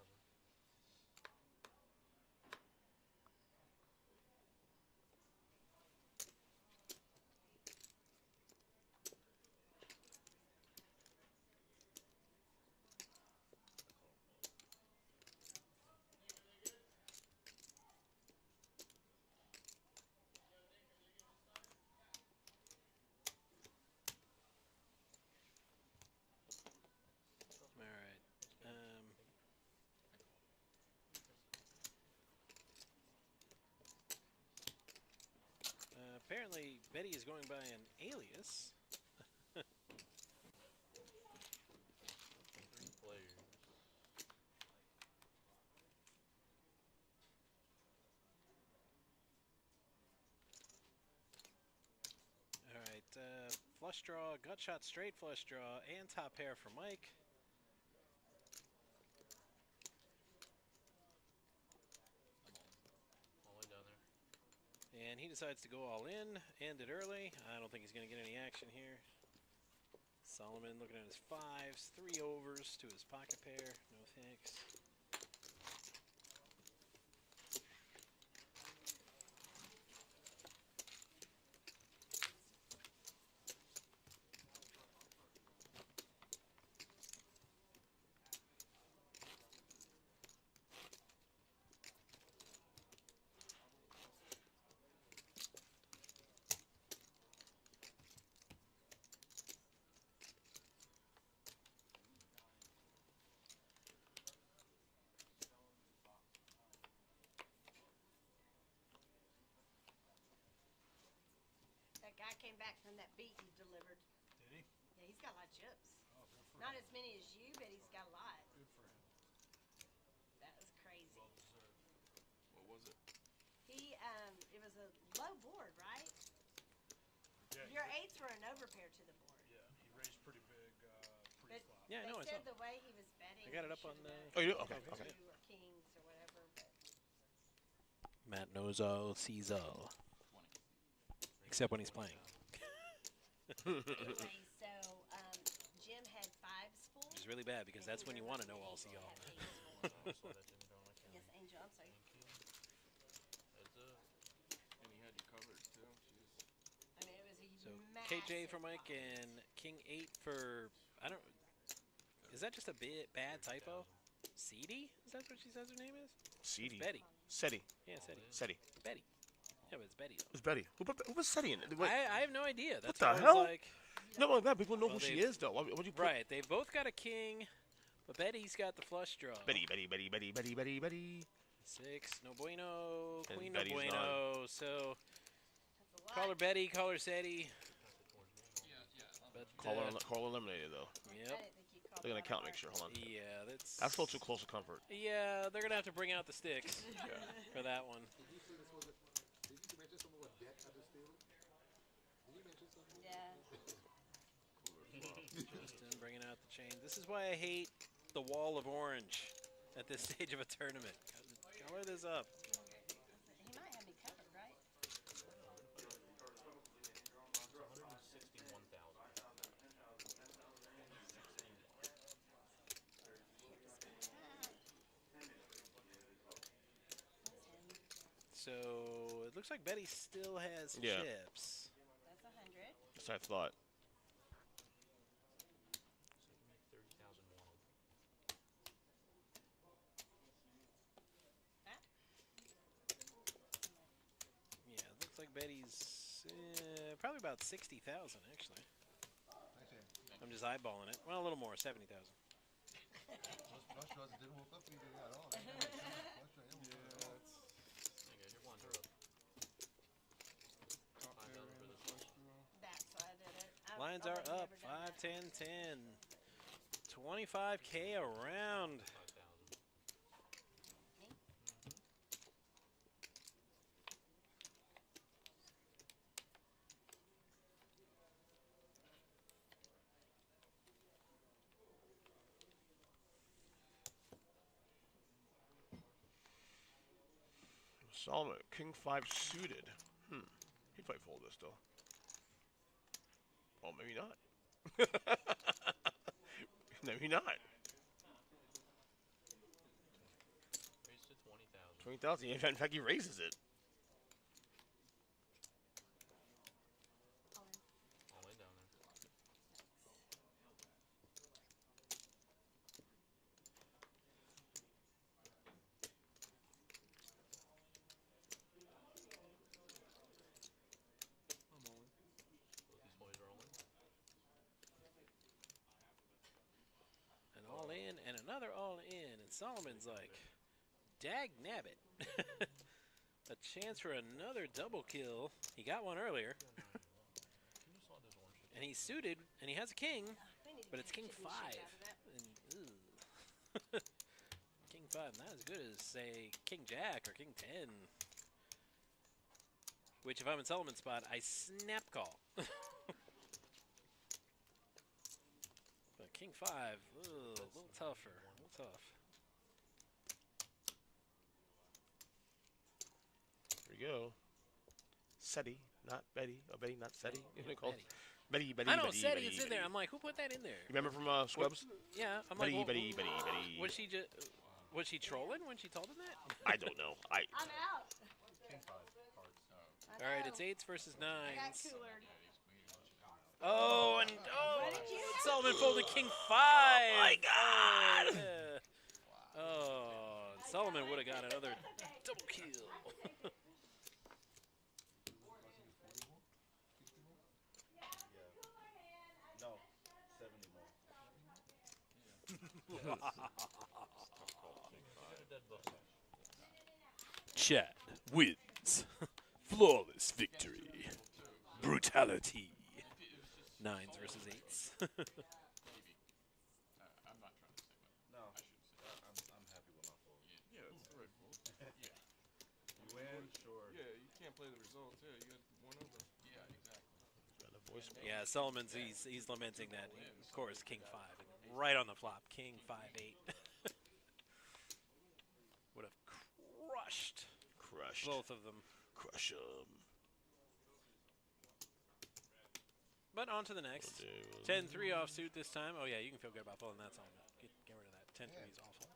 All right. Apparently, Betty is going by an alias. 3 players. All right. Flush draw, gut shot, straight flush draw, and top pair for Mike. All the way down there. And he decides to go all in, end it early. I don't think he's going to get any action here. Solomon looking at his fives, 3 overs to his pocket pair. No thanks. That guy came back from that beat you delivered. Did he? Yeah, he's got a lot of chips. Oh, good for Not him. as many as you, but he's got a lot. Good for him. That was crazy. Well deserved. What was it? It was a low board, right? Yeah, Your eights were an overpair to the board. yeah, he raised pretty big But pre-flop. Yeah, I know, I they said saw. the way he was betting. I got it he up on should've the- bet Oh, you do? Okay, two okay. or kings or whatever. But Matt knows all, sees all. 20. Except when he's playing. anyway, so Jim had fives full. Which is really bad because and that's he when you want to remembered know all, Angel see all. had aces full. Slide that to me, darling. I can't Yes, Angel, I'm sorry. Thank you. KJ for Mike and King 8 for, I don't, is that just a bad typo? Seedy? Is that what she says her name is? Seedy. It's Betty. Seti. Yeah, Seti. Seti. Betty. Yeah, but it's Betty. Though. It's Betty. Who put Seti in it? Wait, I have no idea. That's what the how I was hell? like. No, like that. People know Well, who she they've- is, though. What'd you put? Right. They both got a king, but Betty's got the flush draw. Betty, Betty, Betty, Betty, Betty, Betty, Betty. 6, no bueno. And Queen Betty's no bueno. So call her Betty, call her Seti. But, Call her eliminated, though. Yep. They're going to count, make sure. Hold on. Yeah, that's That's a little too close to comfort. Yeah, they're gonna have to bring out the sticks for that one. Justin bringing out the chain. This is why I hate the wall of orange at this stage of a tournament. Color this up. He might have me covered, right? So it looks like Betty still has Yeah. chips. That's 100. That's what I thought. Yeah, it looks like Betty's probably about 60,000 actually. I'm just eyeballing it. Well, a little more, 70,000. That's why I did it. Lines I are would've up. never done 5, that. 10, 10. 25K around. Solomon, King 5 suited. He'd probably fold this, though. Oh, maybe not. Maybe not. Raised to 20,000. 20,000. In fact, he raises it. All in down there. Both these boys are all in. An all in and another all in. And Solomon's like, dag nabbit. A chance for another double kill. He got one earlier. And he's suited, and he has a king, but it's king 5. And, ugh. King 5, not as good as, say, king jack or king 10. Which, if I'm in Solomon's spot, I snap call. But king 5, ugh, a little tougher. A little tough. There we go. Seti, not Betty. Oh, Betty, not Seti. Yeah, Betty, Betty, I know, Betty, Seti, Betty, it's in Betty. there. I'm like, who put that in there? You remember from Scrubs? Yeah, I'm Betty, like, Betty, Betty, Betty. Was she just, was she trolling when she told him that? I don't know. I'm out. All right, it's 8s versus 9s. I got coolered. Oh, and What did you have? Solomon folded king 5. Oh my God! Oh, and Solomon would have got another double kill. No, 70 more. Chad wins. Flawless victory. Brutality. 9s versus 8s. I'm not trying to say that. No, I shouldn't say that. I'm happy with my fold. Yeah, that's the right fold. Yeah. You win, sure. Yeah, you can't play the results. Yeah, you got one over. Yeah, exactly. Yeah, Solomon's, he's lamenting that. Of course, king 5. Right on the flop. King 5-8. Would have crushed both of them. Crush 'em. But on to the next. 10-3 offsuit this time. Oh, yeah, you can feel good about folding that Solomon. Get rid of that. 10-3 is awful.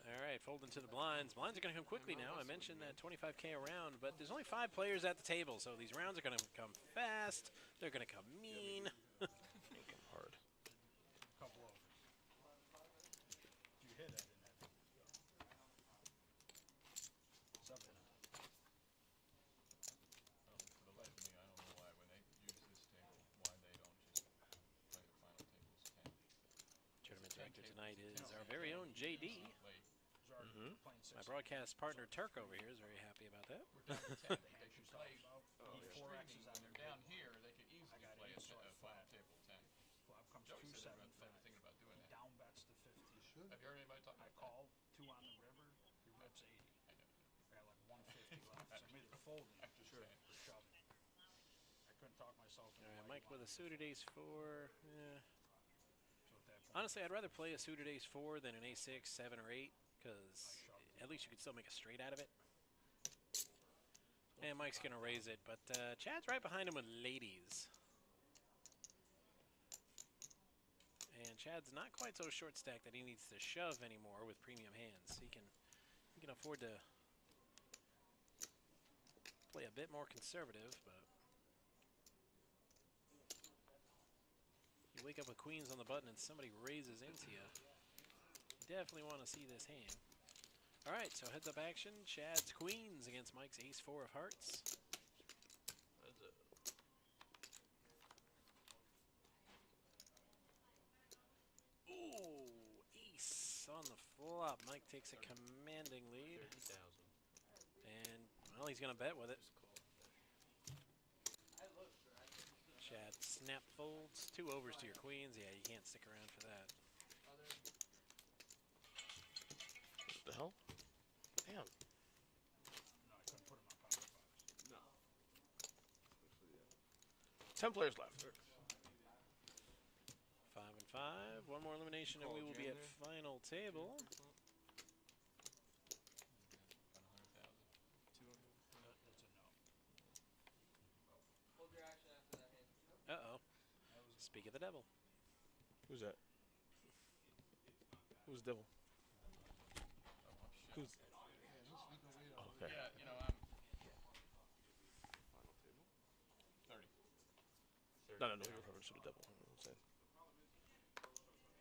All right, right, fold into the blinds. Blinds are going to come quickly now. I mentioned that 25K a round, but there's only 5 players at the table, so these rounds are going to come fast. They're going to come mean. Make him hard. Couple overs. You hit it in that. Something. For the life of me, I don't know why when they use this table, why they don't just play the final tables 10. Tournament director tonight is our very own JD. My broadcast partner Turk over here is very happy about that. We're down to 10. They should play streaming when they're down here. They could easily play a final table 10. Flop comes Joey said they were 275. thinking about doing that. Down bets to 50. Have you heard anybody talk I about call 2 on the river. He rips 80. I know. I got like 150 left. So I'm either folding I'm just saying. or shoving. I couldn't talk myself into All right, light Mike with a line. suited ace-4. Yeah. So at that point, Honestly, I'd rather play a suited ace-4 than an ace-6, 7, or 8, because at least you could still make a straight out of it. And Mike's going to raise it, but Chad's right behind him with ladies. And Chad's not quite so short stacked that he needs to shove anymore with premium hands. He can afford to play a bit more conservative, but you wake up with queens on the button and somebody raises into you. You definitely want to see this hand. All right, so heads up action. Chad's queens against Mike's ace-4 of hearts. That's it. Ooh, ace on the flop. Mike takes a commanding lead. 30,000. And, well, he's going to bet with it. Chad snap folds. 2 overs to your queens. Yeah, you can't stick around for that. What the hell? Damn. no, I couldn't put him on power fives. No. 10 players left. 5 and 5. One more elimination and we will be at final table. About 100,000. That's a no. Uh-oh. Speak of the devil. Who's that? Who's the devil? Who's? Okay. Yeah, you know, I'm Final table. 30. No, you're referring to the devil. You know what I'm saying?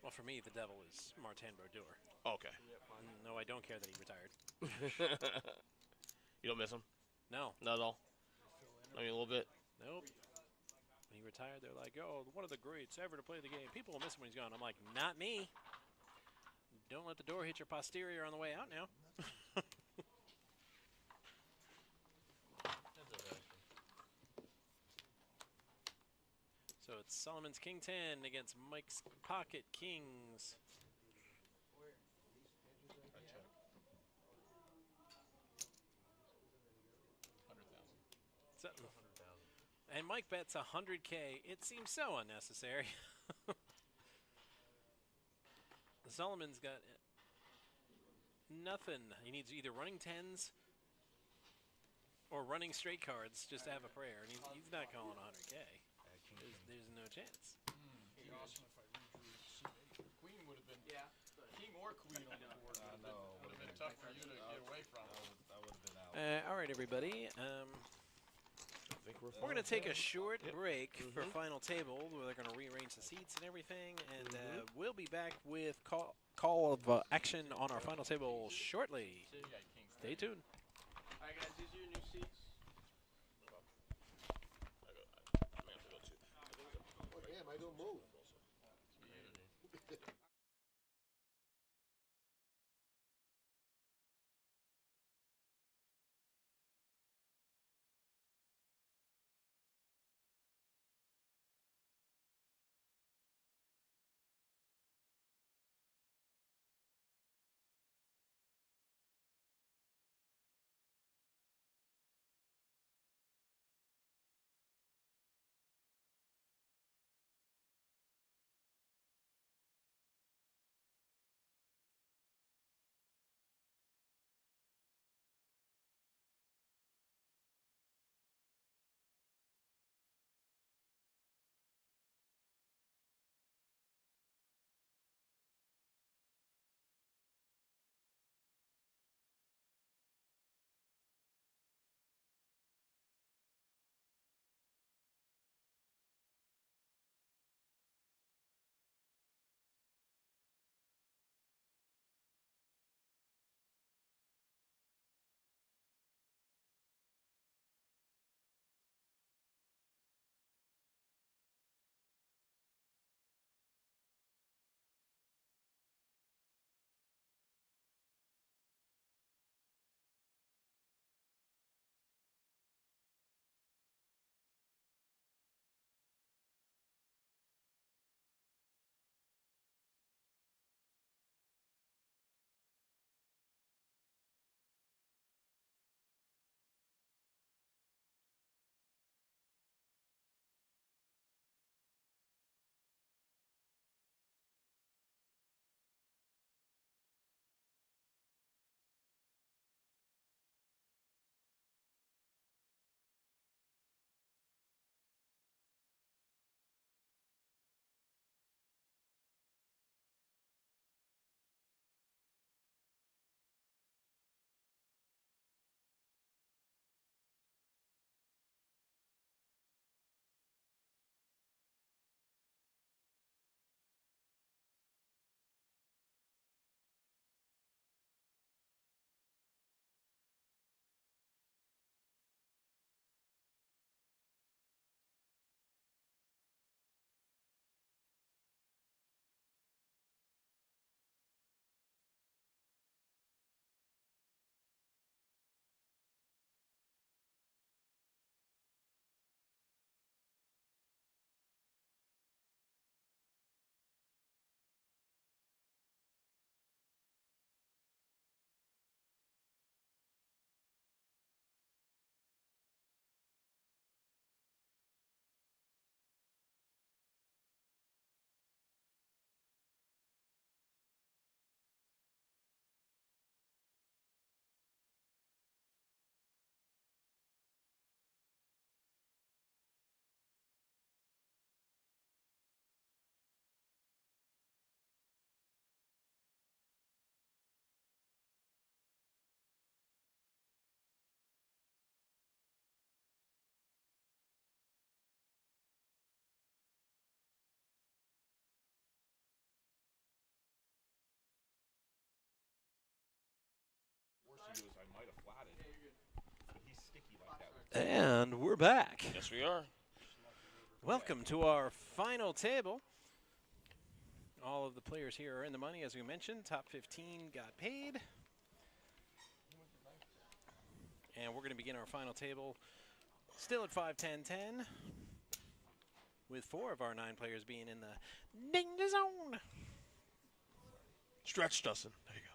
Well, for me, the devil is Martin Brodeur. Oh, okay. No, I don't care that he retired. You don't miss him? No. Not at all? I mean, a little bit. Nope. When he retired, they're like, oh, one of the greats ever to play the game. People will miss him when he's gone. I'm like, not me. Don't let the door hit your posterior on the way out now. So it's Solomon's King 10 against Mike's Pocket Kings. I check. 100,000. So, and Mike bets 100K. It seems so unnecessary. Solomon's got nothing. He needs either running 10s or running straight cards just to have a prayer. And he's not calling 100K. There's no chance. It'd be awesome if I redrew C8. Queen would have been king or queen on the board. I know. Would have been tough for you to get away from. I would have been out. All right, everybody. I think we're We're going to take a short break for final table where they're going to rearrange the seats and everything. And we'll be back with call of action on our final table shortly. Stay tuned. All right, guys, these are your new seats. Oh, damn, I don't move. And we're back. Yes, we are. Welcome to our final table. All of the players here are in the money, as we mentioned. Top 15 got paid. And we're going to begin our final table still at 5-10-10, with 4 of our 9 players being in the danger zone. Stretch, Dustin. There you go.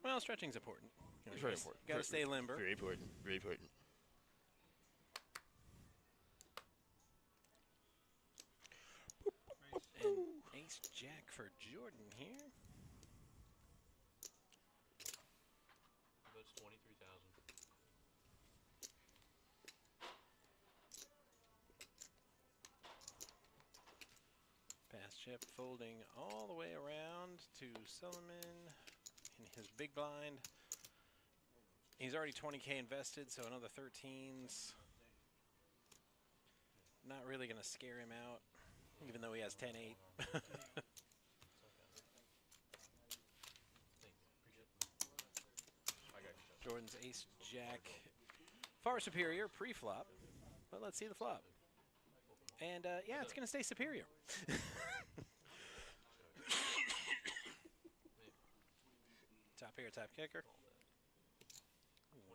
Well, stretching's important. It's very important. Got to stay limber. Very important. Very important. And ace jack for Jordan here. That's 23,000. Pass chip folding all the way around to Solomon in his big blind. He's already 20K invested, so another 13's not really going to scare him out, even though he has 10-8. Jordan's ace jack, far superior pre-flop, but let's see the flop. And yeah, it's going to stay superior. Top pair, top kicker.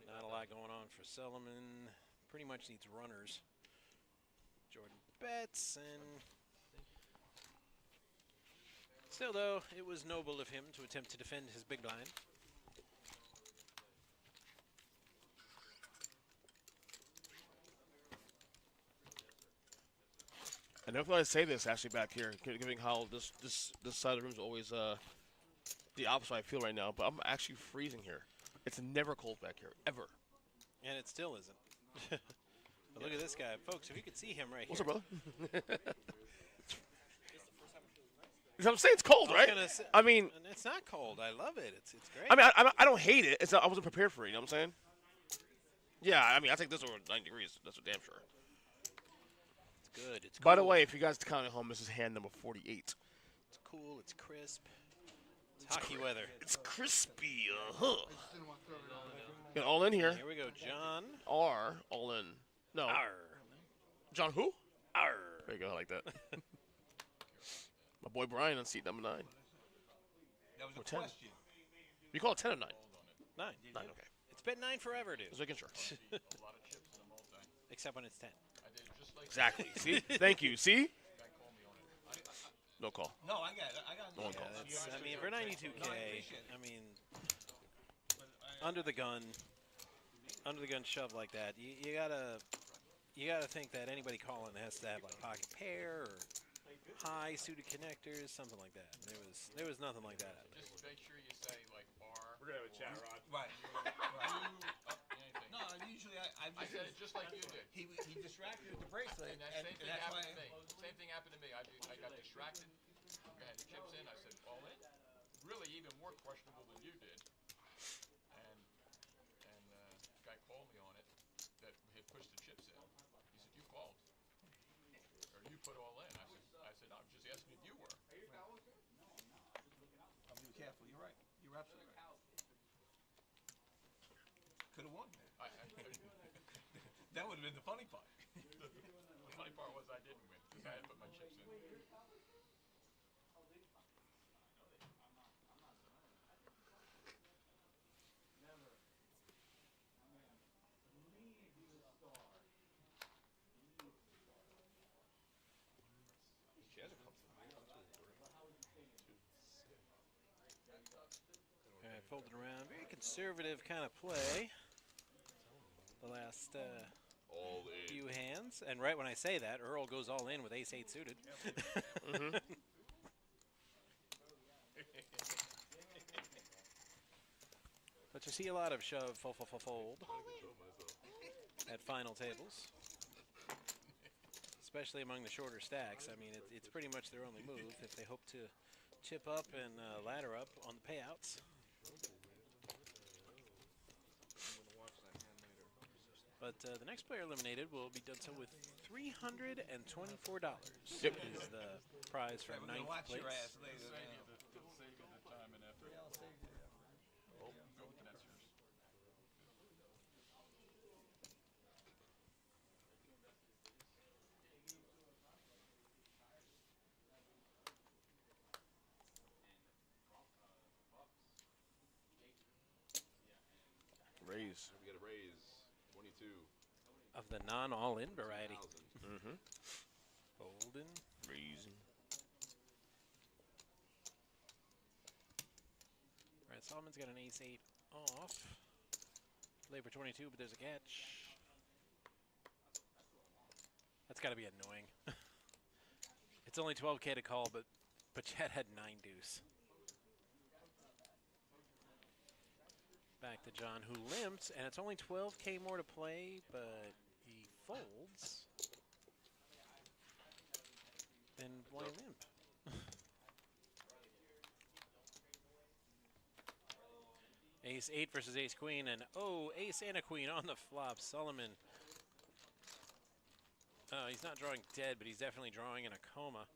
Not a lot going on for Solomon. Pretty much needs runners. Jordan bets, and still, though, it was noble of him to attempt to defend his big blind. I never thought I'd say this actually back here, given how this side of the room is always the opposite I feel right now. But I'm actually freezing here. It's never cold back here, ever. And it still isn't. But look at this guy, folks. If you could see him right What's here. up, brother? I'm saying it's cold, right? I mean, and it's not cold. I love it. It's great. I mean, I don't hate it. It's not, I wasn't prepared for it. You know what I'm saying? Yeah, I mean, I think this over 9 degrees. That's for damn sure. It's good. It's By the cool. way, if you guys count at home, this is hand number 48. It's cool. It's crisp. It's hockey weather. It's crispy. Get all in here. Here we go, John. R, all in. No. R. John who? R. There you go, I like that. My boy Brian on seat number 9. That was Or a 10. question. You call it 10 or 9? 9. 9, okay. It's been 9 forever, dude. Just making sure. Except when it's 10. Exactly. See? Thank you. See? No call. No, I got it. I got it. No one Yeah, calls. that's, I mean, for 92K, I mean, under the gun shove like that, you gotta think that anybody calling has to have like pocket pair or high suited connectors, something like that. There was nothing like that out there. Just make sure you say like bar. We're gonna have a chat, Rod. Right. Anything. No, usually I said it just like you did. He distracted with the bracelet, And that same thing happened to me. Same thing happened to me. I got distracted. I had chips in. I said, all in. Really even more questionable than you did. And guy called me on it that had pushed the chips in. He said, you called. Or you put all in. I said, no, I'm just asking if you were. I'm being careful. You're right. You're absolutely right. Could have won. That would have been the funny part. The funny part was I didn't win because I had put my chips in. All right, folded around, very conservative kind of play. The last All in. few hands, and right when I say that, Earl goes all in with ace-8 suited. But you see a lot of shove, fold at final tables, especially among the shorter stacks. I mean, it's pretty much their only move if they hope to chip up and ladder up on the payouts. But the next player eliminated will be done so with $324. Yep. Is the prize for ninth place. Save you the time and effort. raise. We get a raise. 22. Of the non-all-in variety. 2,000. Mm-hmm. Folding. Raising. All right, Solomon's got an ace-8 off. Play for 22, but there's a catch. That's got to be annoying. It's only 12K to call, but Chad had 9 deuce. Back to John, who limps, and it's only 12K more to play, but he folds. Then why limp? Ace-8 versus ace-queen, and oh, ace and a queen on the flop. Solomon. He's not drawing dead, but he's definitely drawing in a coma.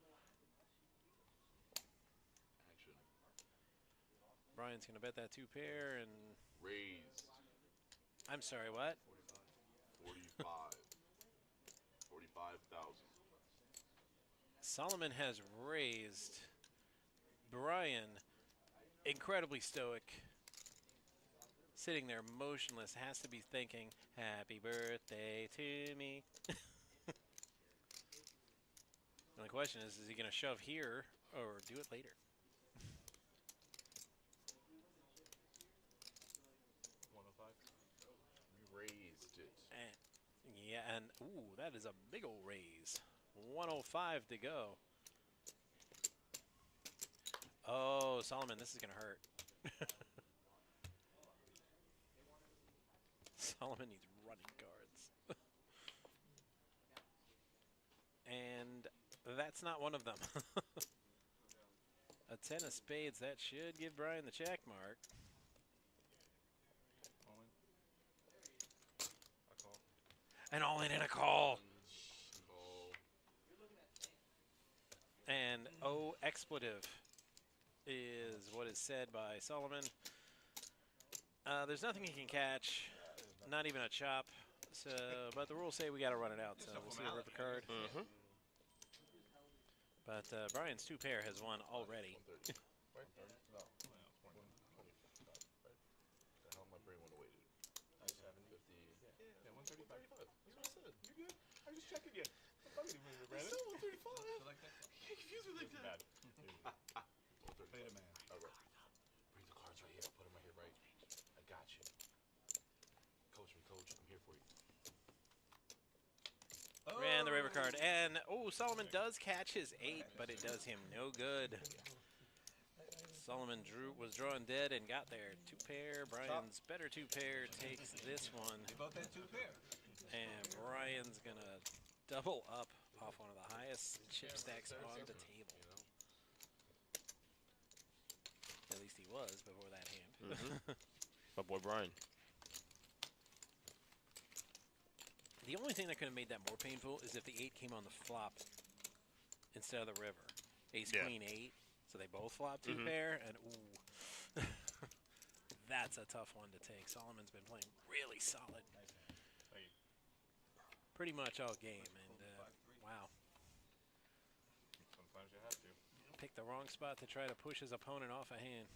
Action. Brian's going to bet that 2-pair and... Raised. I'm sorry, what? 45. 45,000. Solomon has raised. Brian, incredibly stoic, sitting there motionless, has to be thinking, happy birthday to me. And the question is he going to shove here or do it later? 105. We raised it. And, yeah, and ooh, that is a big old raise. 105 to go. Oh, Solomon, this is going to hurt. Solomon needs running cards. And that's not one of them. A 10 of spades, that should give Brian the check mark. All in. I call. And all in and a call. Call. And oh, expletive is what is said by Solomon. There's nothing he can catch, not even a chop. So, but the rules say we got to run it out. So we'll see the river card. Mm-hmm. But Brian's 2-pair has won already. 130. Right? 130? No. 125. Right? The hell my brain went away, dude. 50. Yeah, 135. 135. That's what I said. You're good. I'm just checking you. I'm fucking with you, Brandon. Still 135. Like that. You can't confuse me like that. Play the man. All right. Bring the cards right here. Put them right here, right? I got you. Coach me, coach. I'm here for you. Ran the river card. And, oh, Solomon does catch his 8, but it does him no good. Solomon was drawing dead and got there. 2-pair. Brian's better 2-pair takes this one. They both had 2-pair. And Brian's going to double up off one of the highest chip stacks on the table. At least he was before that hand. Mm-hmm. My boy Brian. The only thing that could have made that more painful is if the 8 came on the flop instead of the river. Ace, queen, 8. So they both flop 2-pair, and ooh. That's a tough one to take. Solomon's been playing really solid. Pretty much all game, and wow. Sometimes you have to. Picked the wrong spot to try to push his opponent off a hand.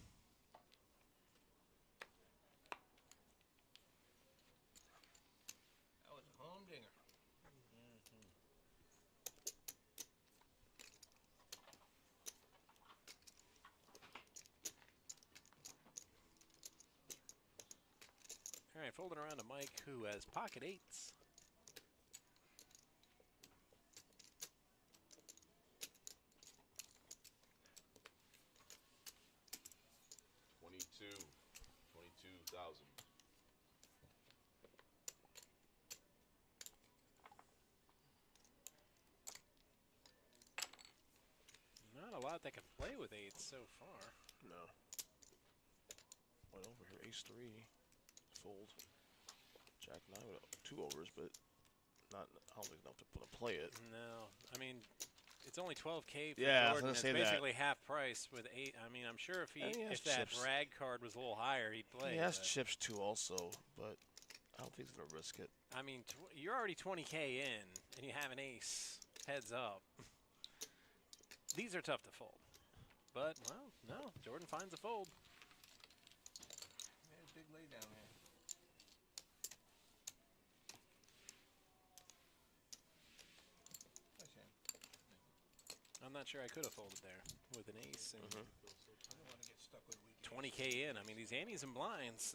That was a humdinger. All right, folding around to Mike, who has pocket 8s. $22,000. Not a lot that can play with 8s so far. No. Went over here. Ace 3. Fold. Jack 9 with 2 overs, but not. I don't think enough to put and play it. No, I mean, it's only 12K for Yeah, I was Jordan. gonna It's say that. basically half price with 8. I mean, I'm sure if And he has if that chips. rag card was a little higher, he'd play. He has but, chips too, also, but I don't think he's gonna risk it. I mean, you're already 20K in, and you have an ace. Heads up. These are tough to fold. But, well, no. Jordan finds a fold. He had a big lay down there. I'm not sure I could have folded there with an ace and I don't want to get stuck with weak 20K in. I mean, these antes and blinds,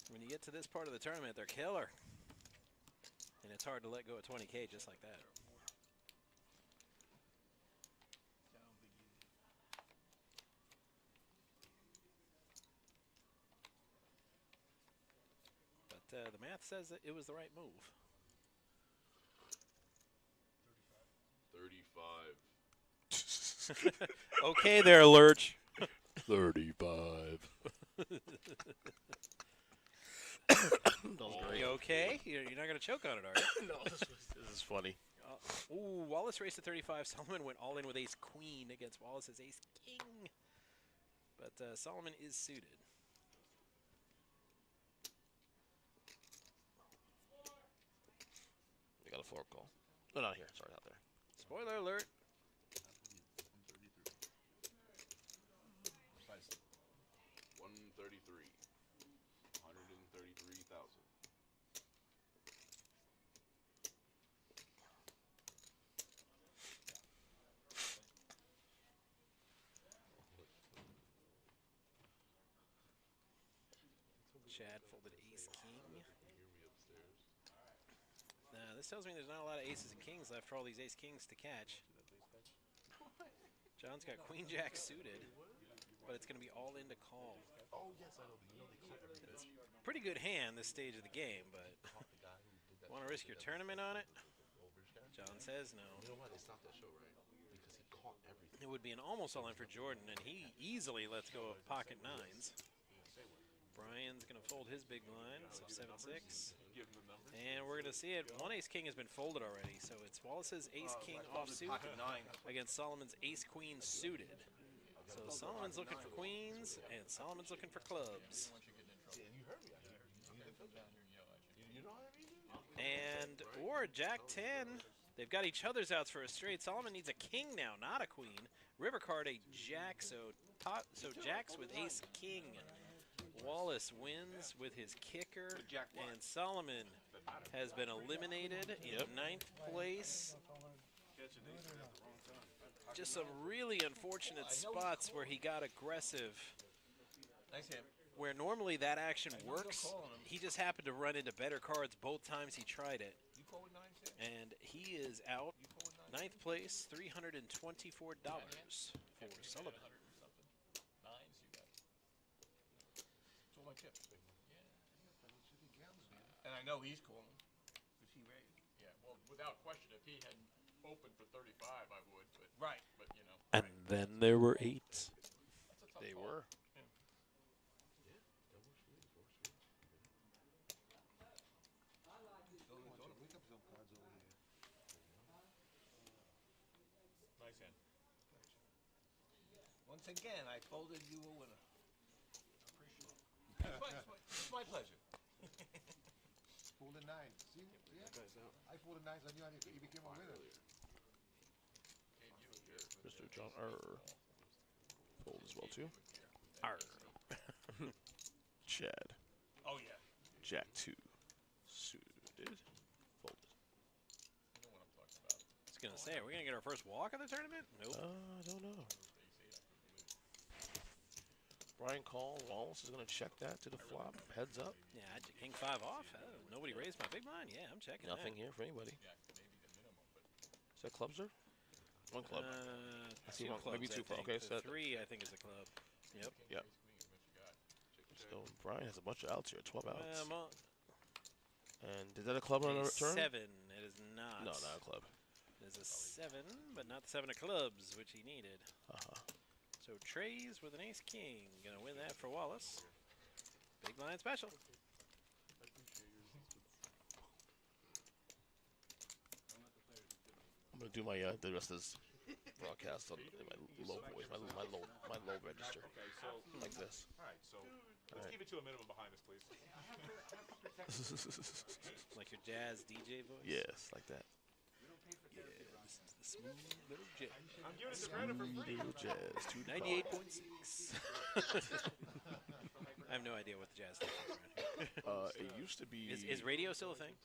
when you get to this part of the tournament, they're killer. And it's hard to let go of 20K just like that. But the math says that it was the right move. 35. Okay there, Lurch. 35. You okay? You're not going to choke on it, are you? No, this is funny. Ooh, Wallace raced to 35. Solomon went all in with ace-queen against Wallace's ace-king. But Solomon is suited. You got a floor call. No, not here. Sorry, out there. Spoiler alert. 133. 133,000. Chad folded ace-king. Now, this tells me there's not a lot of aces and kings left for all these ace-kings to catch. John's got queen-jack suited, but it's going to be all in to call. Oh, yes, I know. You know they call everything. It's a pretty good hand this stage of the game, but want to risk your tournament on it? John says no. You know what? It's not that show, right? Because he caught everything. It would be an almost all-in for Jordan, and he easily lets go of pocket nines. Brian's going to fold his big blind, so 7-6. And we're going to see it. One ace-king has been folded already, so it's Wallace's ace-king offsuit against Solomon's ace-queen suited. So Solomon's looking for queens, and Solomon's looking for clubs. And, or Jack-10. They've got each other's outs for a straight. Solomon needs a king now, not a queen. River card, a jack, so Jack's with ace-king. Wallace wins with his kicker, and Solomon has been eliminated in 9th place. Just some really unfortunate spots where he got aggressive. Nice hand. Where normally that action works, he just happened to run into better cards both times he tried it. And he is out. 9th place, $324 for Sullivan. And I know he's calling. Because he raised. Yeah, well, without question, if he hadn't opened for 35, I would. But right. But you know. And then there were 8s. They were. Nice hand. Once again, I folded you a winner. It's my pleasure. Folded 9. See? Yeah. I folded 9s on you and you became a winner. Mr. John R. Fold as well, too. R. Chad. Oh, yeah. Jack 2. Suited. Folded. You know what I'm talking about. I was going to say, are we going to get our first walk of the tournament? Nope. I don't know. Brian Call, Wallace is going to check that to the flop. Heads up. Yeah, king 5 off. Nobody raised my big blind. Yeah, I'm checking Nothing that. here for anybody. Yeah, maybe the minimum, but. Is that clubs there? One club. I see Two one, clubs, maybe two. I think. Okay, The so 3, I think, is a club. Yep. Yep. So Brian has a bunch of outs here, 12 outs. And is that a club on a return? 7. It is not. No, not a club. It is a 7, but not the 7 of clubs, which he needed. So Trey's with an ace-king. Gonna win that for Wallace. Big blind special. I'm gonna do my the rest of this broadcast on my low voice, my low register. Okay, so like this. All right, so let's keep it to a minimum behind us, please. Like your jazz DJ voice? Yes, like that. Yeah, this is the smooth little jazz. I'm giving it to Brandon for free. Little jazz. 98.6. I have no idea what the jazz station is around here. It used to be. Is radio still a thing?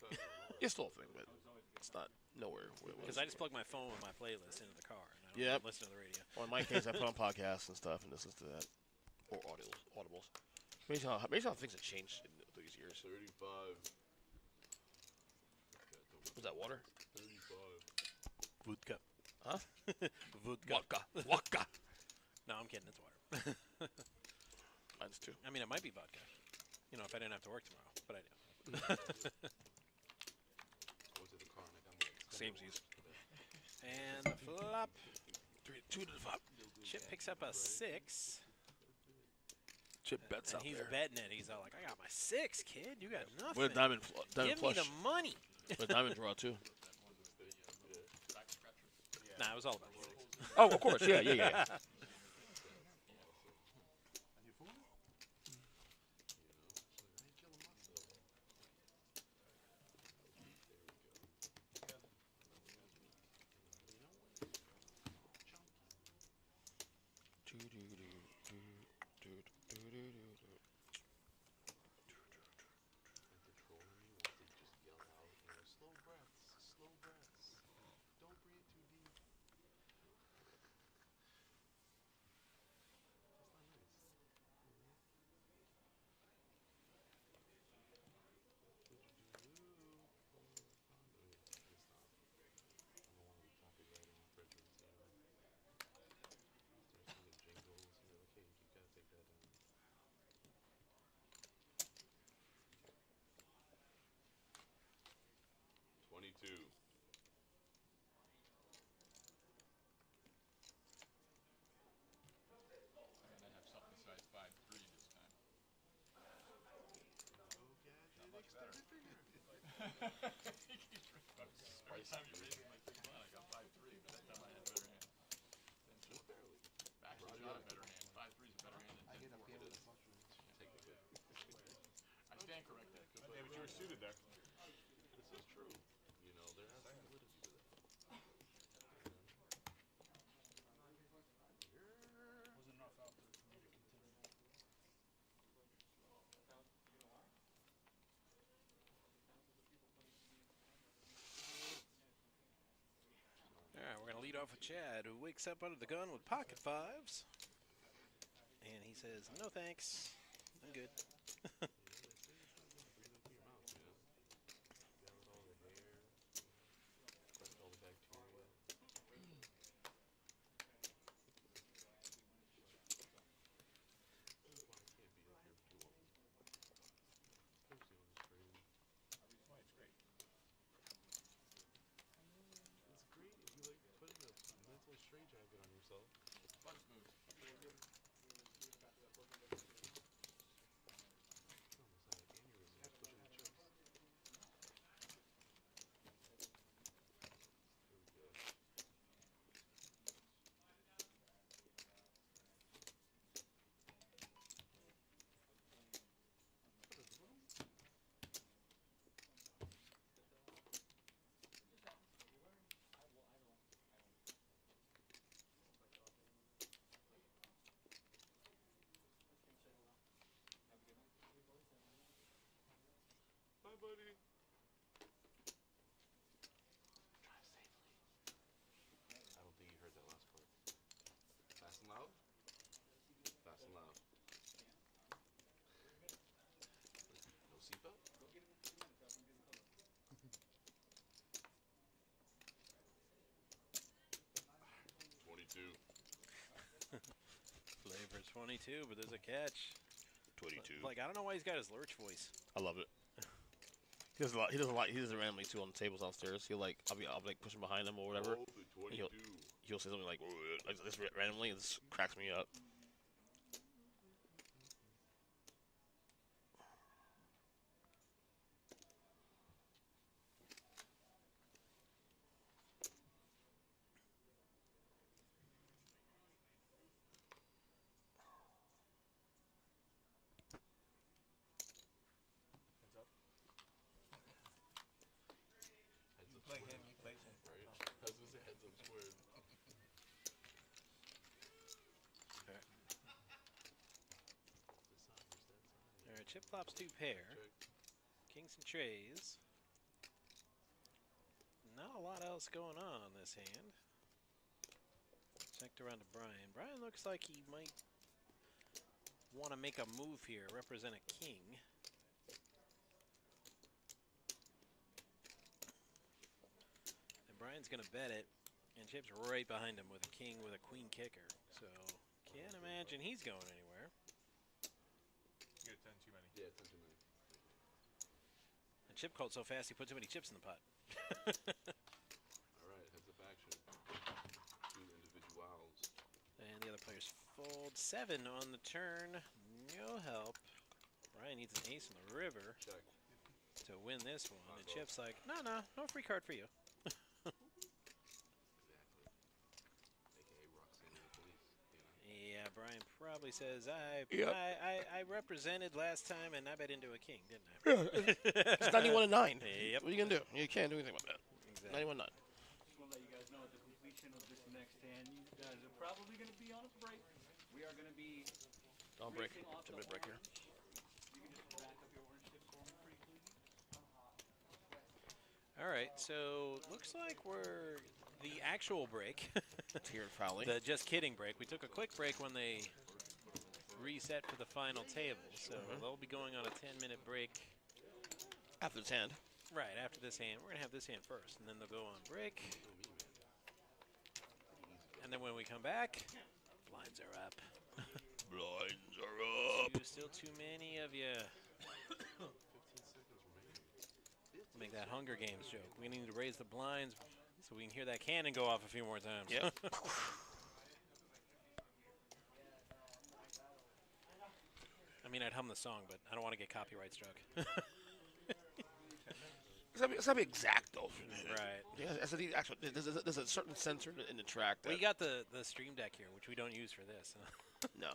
It's still a thing, but it's not Nowhere. Because I just plug my phone with my playlist into the car, and I don't Yep. listen to the radio. Well, in my case, I put on podcasts and stuff and listen to that. Or audibles. Amazing how things have changed in these years. 35. Was that water? 35. Vodka. Huh? Vodka. Vodka. No, I'm kidding. It's water. Mine's too. I mean, it might be vodka. You know, if I didn't have to work tomorrow, but I do. Samesies. And the flop. 2 to the flop. Chip picks up a 6. Chip bets and out he's there. betting it. He's all like, I got my 6, kid. You got nothing. With a diamond Give flush. me the money. With a diamond draw, too. Nah, it was all about the 6. Oh, of course. Yeah. Every time you raise my big line, I got 5-3, but that time I had a better hand. Actually, not a better hand. 5-3 is a better hand than 10-4. I stand corrected. Yeah, but you were suited there. This is true. You know, there has validity to that. Wasn't enough out there for me to continue. All right, we're going to lead off with Chad, who wakes up under the gun with pocket 5s. And he says, no thanks. I'm good. Straitjacket on yourself. Fun move. Bye, buddy. Drive safely. I don't think you heard that last part. Fast and loud? Fast and loud. No seatbelt? 22. Flavor 22, but there's a catch. 22. Like, I don't know why he's got his lurch voice. I love it. He does a lot. He does a lot. He does it randomly too on the tables downstairs. I'll be like pushing behind him or whatever. Oh, the 22. He'll say something like this randomly. And this cracks me up. Play him, you play him. Right? I was gonna say heads up squared. All right, chip flops 2 pair. Check. Kings and trays. No. a lot else going on this hand. Checked around to Brian. Brian looks like he might want to make a move here, represent a king. And Brian's going to bet it, and Chip's right behind him with a king with a queen kicker. So can't imagine he's going anywhere. You get 10 too many. Yeah, 10 too many. And Chip called so fast he put too many chips in the pot. All right, heads up action. 2 individuals. And the other players fold 7 on the turn. No help. Brian needs an ace in the river Check. to win this one. And Chip's like, no free card for you. Exactly. AKA Roxanne and the police. Yeah, Brian probably says, I Yep. represented last time and I bet into a king, didn't I? Yeah, it's 91 and 9. Yep. What are you gonna do? You can't do anything about that. Exactly. 91 9. Just want to let you guys know at the completion of this next hand, you guys are probably going to be on a break. We are going to be Don't break. racing off 2 the minute break here. orange. You can just rack up your orange chips for me pretty please. All right, so looks like we're the actual break. Tiered Fowley. The just kidding break. We took a quick break when they reset for the final table, so they'll be going on a 10-minute break. After this hand. Right, after this hand. We're going to have this hand first, and then they'll go on break. And then when we come back, blinds are up. Blinds are up. Still too many of you. Make that Hunger Games joke. We need to raise the blinds so we can hear that cannon go off a few more times. Yep. I mean, I'd hum the song, but I don't want to get copyright struck. It's gotta be exact though. Right. Yeah, actually, there's a certain sensor in the track. That We got the Stream Deck here, which we don't use for this. no.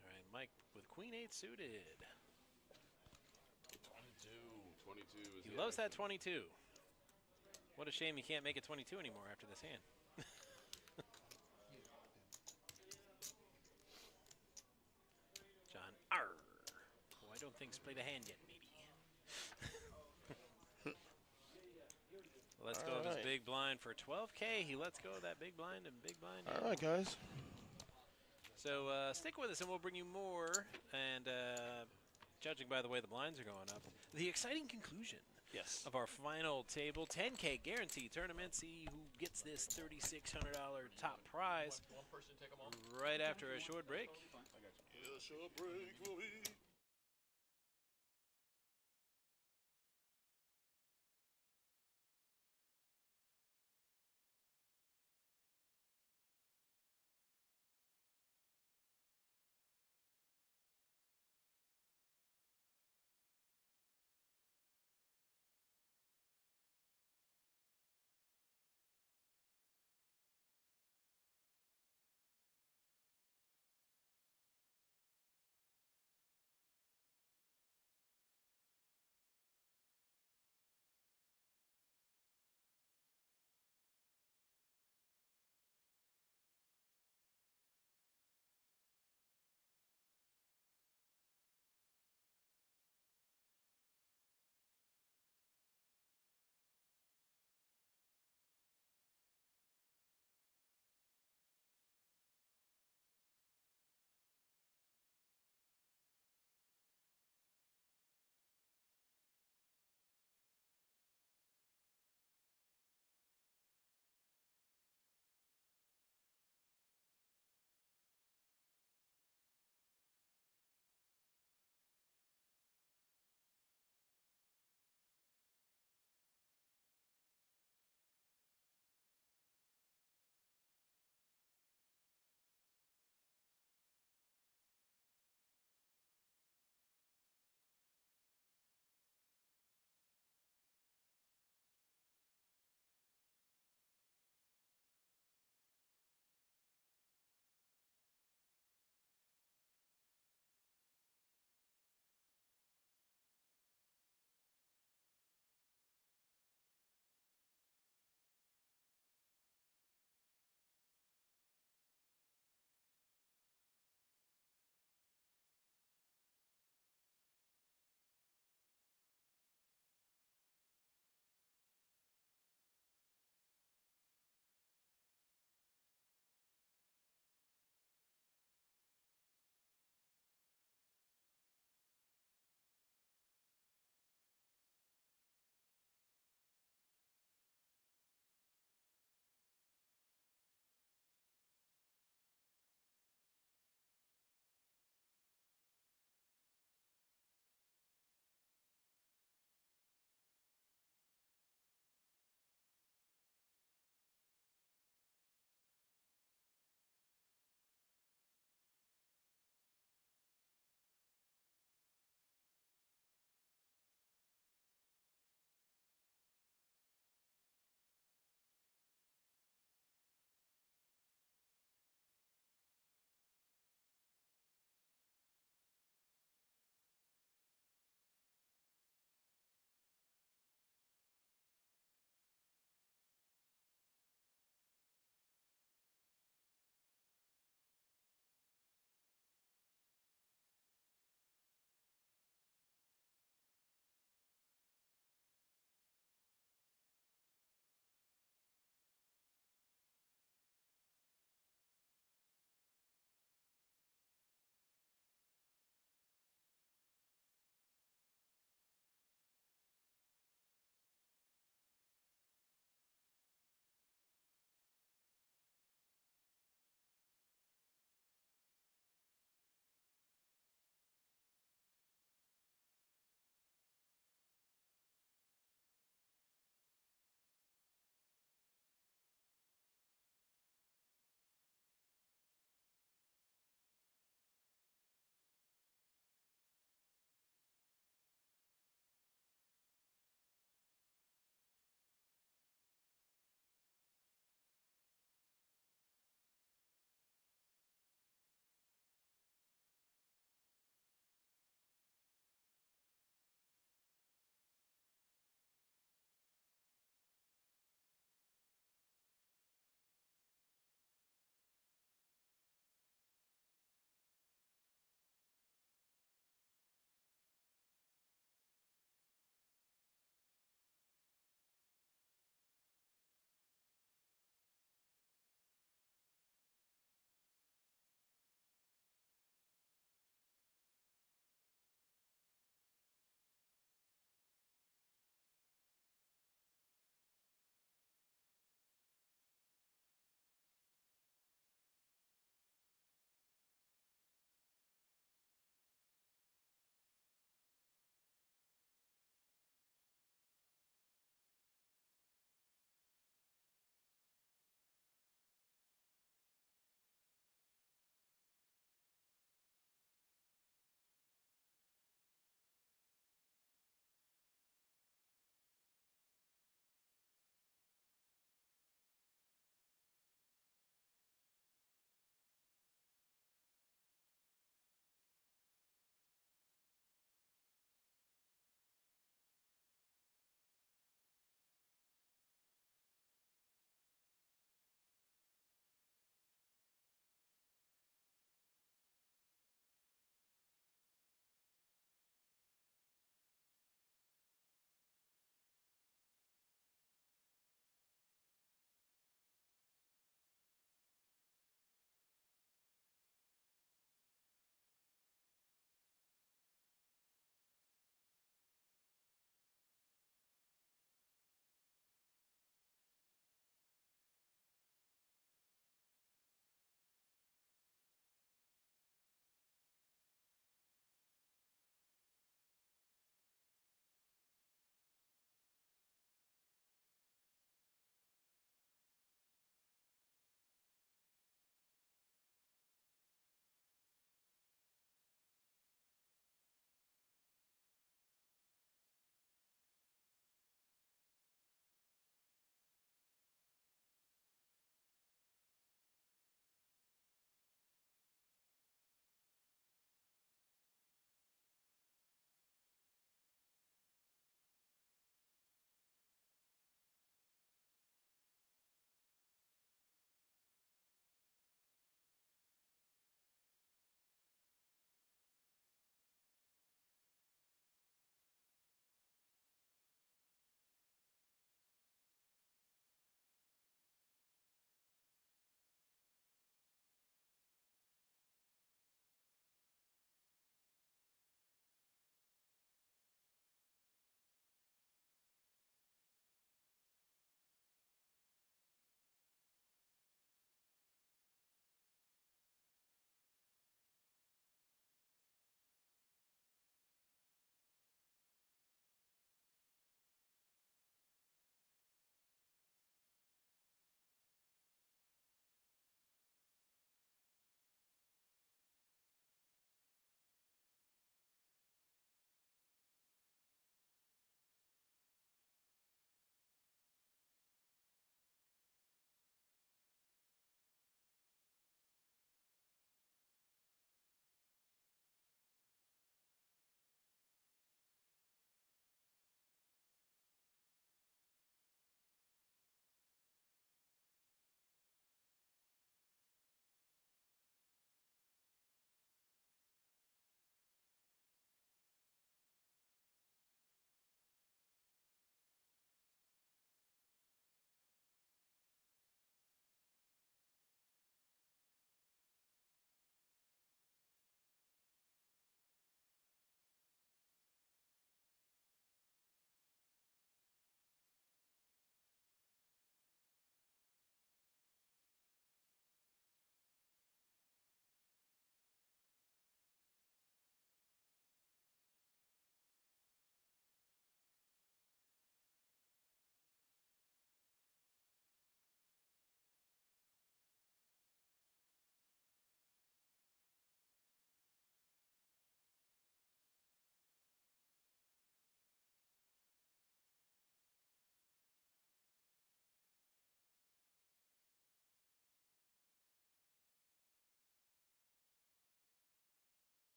All right, Mike with Queen 8 suited. 22 is He the loves that action. 22. What a shame he can't make it 22 anymore after this hand. John, arr. Oh, I don't think he's played a hand yet, maybe. Let's go of his big blind for 12K. He lets go of that big blind and big blind. All right, guys. So stick with us and we'll bring you more. And judging by the way the blinds are going up, the exciting conclusion Yes. of our final table, 10K guarantee tournament. See who gets this $3,600 top prize One person take them all. right after a short break. Yeah, short break for me.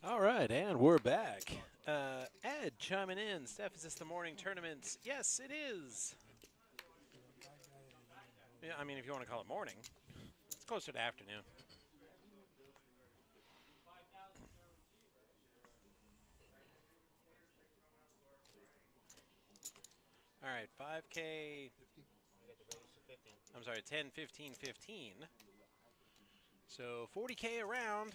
All right, and we're back. Ed chiming in. Steph, is this the morning tournament? Yes, it is. Yeah, I mean, if you want to call it morning, it's closer to afternoon. All right, 5K. I'm sorry, 10, 15, 15. So 40K around.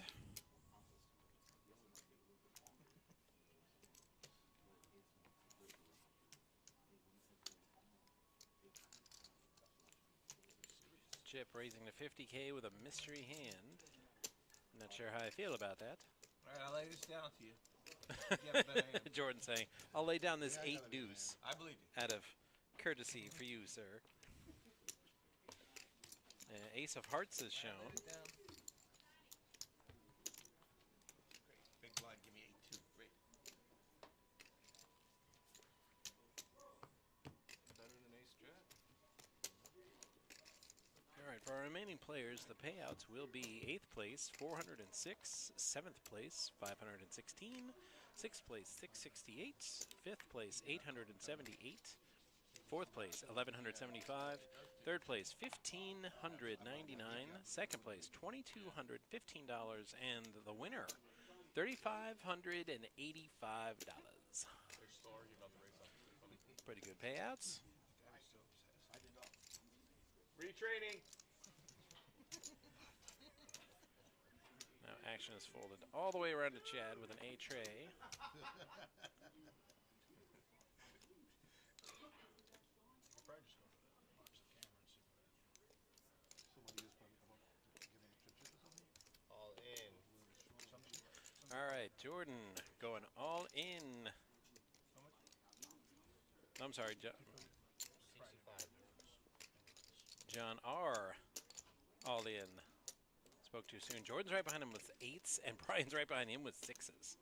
Chip raising to 50K with a mystery hand. Not sure how I feel about that. All right, I'll lay this down to you. You have a better hand. Jordan saying, I'll lay down this 8 deuce. I believe you. Out of courtesy for you, sir. Ace of hearts is shown. Big blind, give me 8-2. Great. Better than ace jack. All right, for our remaining players, the payouts will be 8th place, 406, 7th place, 516, 6th place, 668, 5th place, 878, 4th place, 1175, 3rd place, $1,599, 2nd place, $2,215, and the winner, $3,585. Pretty good payouts. Retraining. Now action is folded all the way around to Chad with an A tray. All in. All right, Jordan going all in. I'm sorry, John R. all in. Spoke too soon. Jordan's right behind him with 8s, and Brian's right behind him with 6s.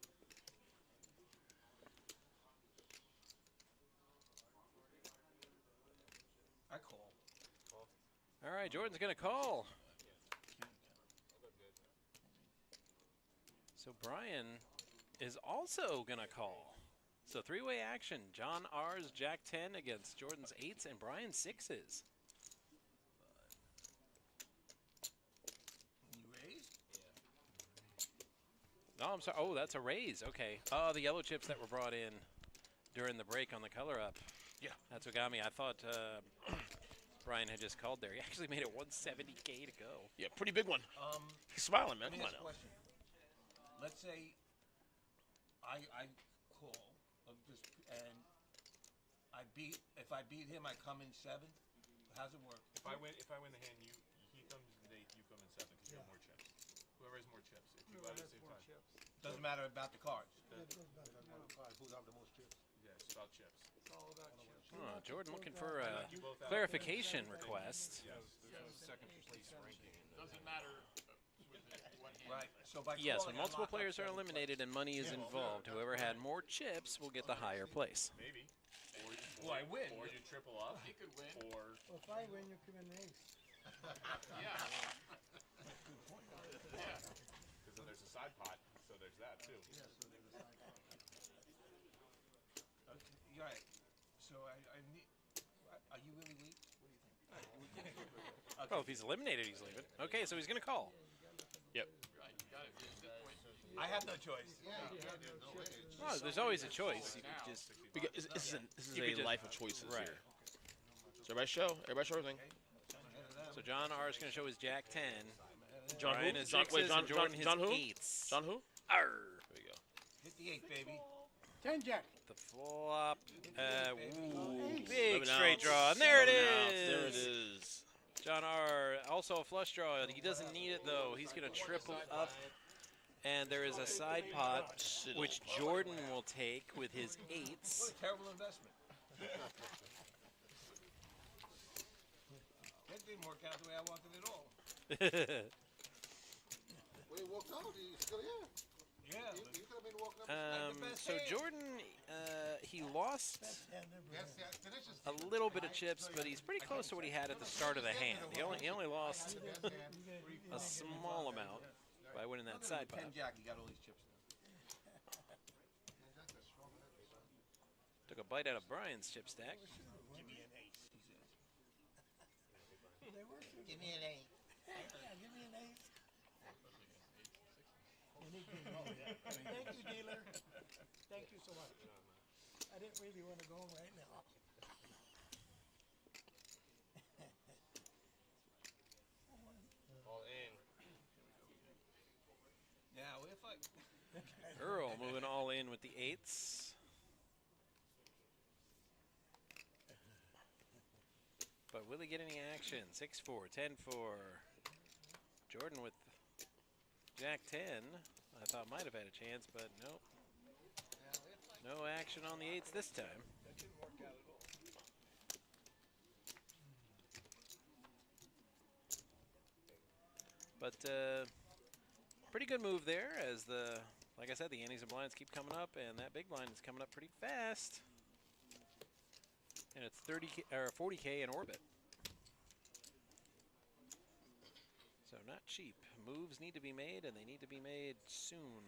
I call. All right, Jordan's going to call. So Brian is also going to call. So 3-way action. John R's Jack 10 against Jordan's 8s and Brian's 6s. You raised? Oh, I'm sorry. Oh, that's a raise. Okay. Oh, the yellow chips that were brought in during the break on the color up. Yeah. That's what got me. I thought Brian had just called there. He actually made it 170K to go. Yeah, pretty big one. He's smiling, man. Let me Come ask on a now. question. Let's say I call and if I beat him, I come in 7th. How's it work? If I win the hand, he comes in 8th, you come in 7th because you have more chips. Whoever has more chips. If you go at the same time. Doesn't matter about the cards. Who's have the most chips? Yeah, it's about chips. It's all about chips. Oh, Jordan looking for a clarification request. Yes, there's a second place ranking. Doesn't matter with what hand. Right. So by Yes, calling, when I multiple lock up players are 7 eliminated and money is involved, whoever had more chips will get the higher place. Maybe. Well, I win. Or you triple up. He could win. Or Well, if I win, you come in ace. Yeah. because then there's a side pot, so there's that too. Okay, you're right. So I need. Are you really weak? What do you think? Oh, if he's eliminated, he's leaving. Okay, so he's going to call. Yep. Right, you got it. Good point. I have no choice. Oh, there's always a choice. You could just This is You a could just- life of choices right. here. So everybody show everything. So John R is going to show his Jack 10. John Brian who? is John, wait, 6s John, and Jordan John who? his 8s. John who? Arr. There you go. Hit the 8, baby. 10 jack. The flop. Ooh, Ace. big 11 straight outs. draw. And there it 11 outs. is. There it is. John R. Also a flush draw. He doesn't need it, though. He's going to triple up. And there is a side pot, which Jordan will take with his 8s. What a terrible investment. That didn't work out the way I wanted it all. Well, he walked out. He's still here. Yeah. He could have been walking up. the best So hand. Jordan, he lost Yes, finishes. a little bit of chips, but he's pretty close to what he had at the start of the hand. He only lost a small amount by winning that side pot. 10 jack, you got all these chips Took a bite out of Brian's chip stack. Give me an ace, he says. Give me an 8. Yeah, give me an ace. Thank you, dealer. Thank you so much. I didn't really want to go home right now. All in. Now, if I... Earl moving all in with the 8s. But will he get any action? 6-4, 10-4. Jordan with Jack 10. I thought might have had a chance, but nope. No action on the 8s this time. That didn't work out at all. But pretty good move there as like I said, the antes and blinds keep coming up, and that big blind is coming up pretty fast. And it's 30K or 40K in orbit. So not cheap. Moves need to be made, and they need to be made soon. I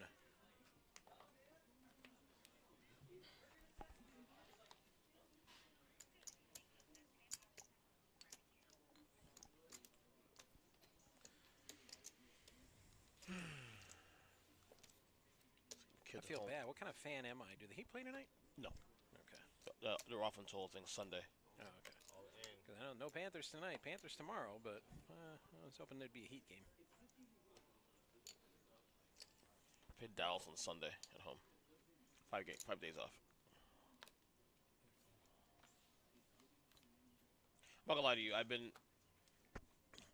Kids at feel home. bad. What kind of fan am I? Do the Heat play tonight? No. Okay. They're off until, I think, Sunday. Oh, okay. All in. Because I know no Panthers tonight. Panthers tomorrow, but I was hoping there'd be a Heat game. Played Dallas on Sunday at home. 5 days off. I'm not gonna lie to you. I've been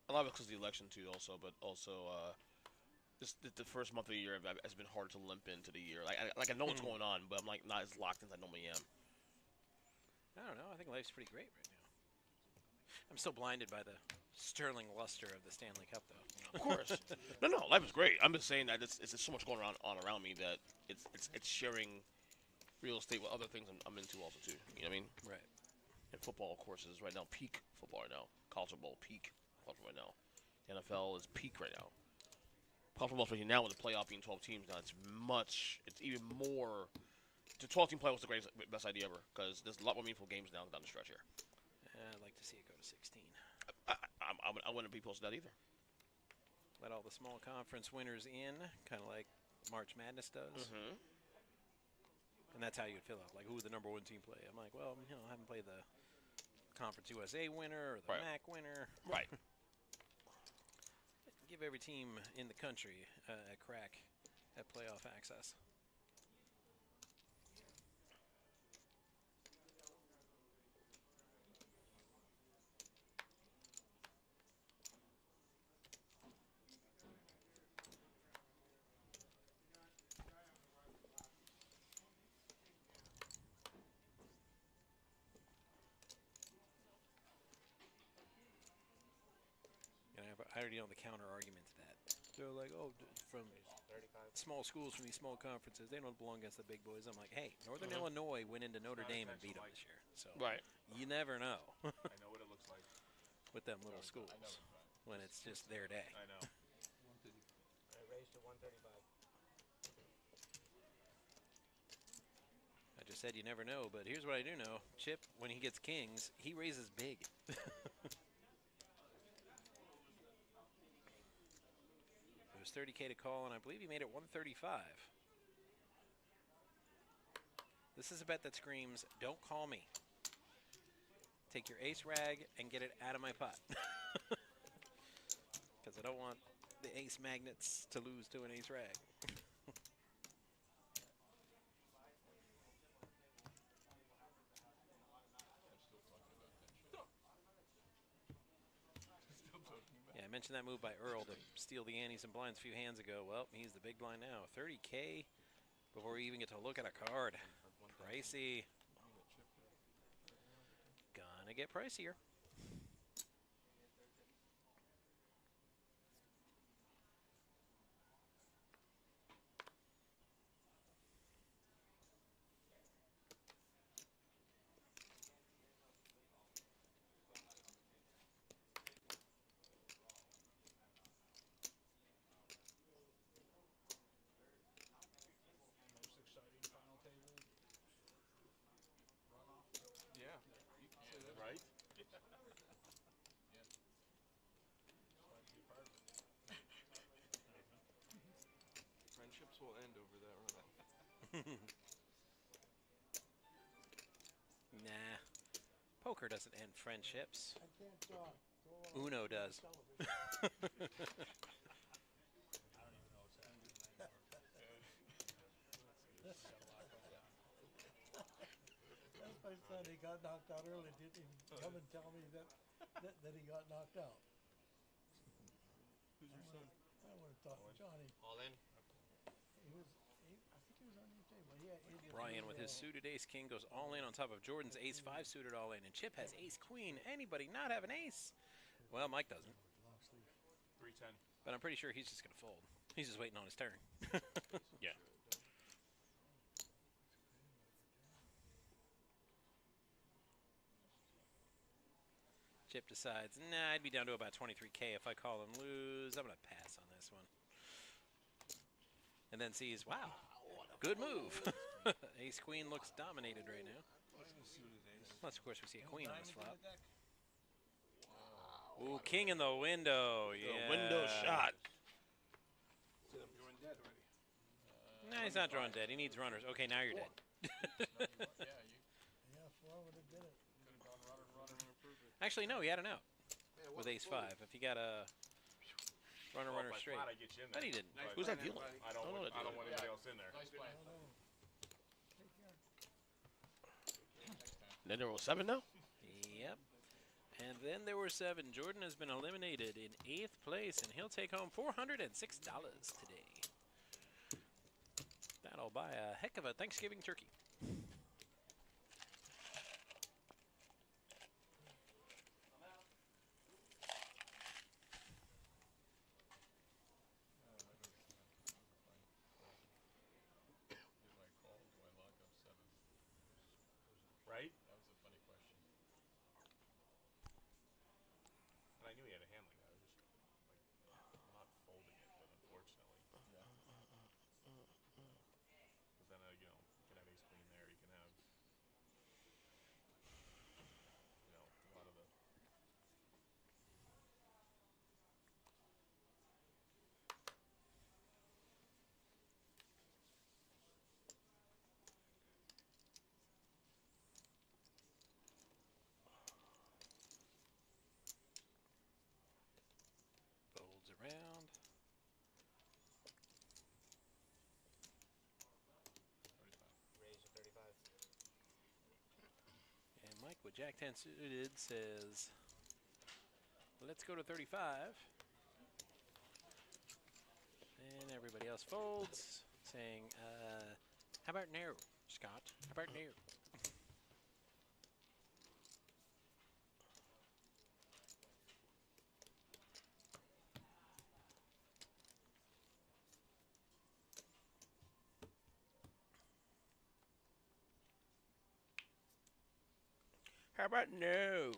a lot of it because of the election too, also, but also just the first month of the year has been hard to limp into the year. Like I know what's going on, but I'm like not as locked in as I normally am. I don't know. I think life's pretty great right now. I'm still blinded by the sterling luster of the Stanley Cup, though. Of course. No, life is great. I'm just saying that it's just so much going on around me that it's sharing real estate with other things I'm into also too. You know what I mean? Right. And football, of course, is right now peak football right now. College football peak college right now. The NFL is peak right now. College football, especially now with the playoff being 12 teams now, it's even more. The 12-team playoff was the best idea ever because there's a lot more meaningful games now down the stretch here. I'd like to see it go to 16. I wouldn't be opposed to that either. Let all the small conference winners in, kind of like March Madness does. Mm-hmm. And that's how you'd fill out. Like, who would the number 1 team play? I'm like, well, I haven't played the Conference USA winner or the MAC winner. Right. Give every team in the country a crack at playoff access. I already know the counter argument to that. They're like, oh, from small schools from these small conferences, they don't belong against the big boys. I'm like, hey, Northern Illinois went into Notre Dame and beat them this year. So you never know. I know what it looks like. With them little schools when it's just their day. I know. I raised to 135. I just said you never know, but here's what I do know. Chip, when he gets kings, he raises big. It was 30K to call, and I believe he made it 135. This is a bet that screams, don't call me. Take your ace rag and get it out of my pot. Because I don't want the ace magnets to lose to an ace rag. Yeah, I mentioned that move by Earl to steal the antes and blinds a few hands ago. Well, he's the big blind now. 30K before we even get to look at a card. Pricey. Gonna get pricier. Most exciting final table. will end over that run. Nah. Poker doesn't end friendships. I can't talk. Uno does. That's my son. He got knocked out early. Didn't even come and tell me that he got knocked out. Who's your son? I want to talk to Johnny. All in? I think he was on your table. Brian with his suited ace king goes all in on top of Jordan's ace 5 suited all in. And Chip has ace queen. Anybody not have an ace? Well, Mike doesn't. 310. But I'm pretty sure he's just going to fold. He's just waiting on his turn. Yeah. Chip decides, nah, I'd be down to about 23K if I call and lose. I'm going to pass on this one. And then sees, wow, good move. Ace-queen looks dominated right now. Unless, of course, we see a queen on this flop. Ooh, king in the window. Yeah. The window shot. Drawing dead already. Nah, he's not drawing dead. He needs runners. Okay, now you're dead. Yeah, 4 would have did it. Actually, no, he had an out with ace 5. If he got a runner straight. I get you in But there. he didn't. Nice Who's that plan, dealing? I don't want anybody else in there. Nice plan. Then there was 7 now? Yep. And then there were 7. Jordan has been eliminated in 8th place, and he'll take home $406 today. That'll buy a heck of a Thanksgiving turkey. Right? That was a funny question. And I knew he had a hand like that. I was just like not folding it, but unfortunately. Because then you know, you can have ace queen there. You can have a lot of the. Folds around. 35. Raise to 35. And Mike with Jack 10 suited says, let's go to 35. And everybody else folds, saying, how about no, Scott? How about no? How about no?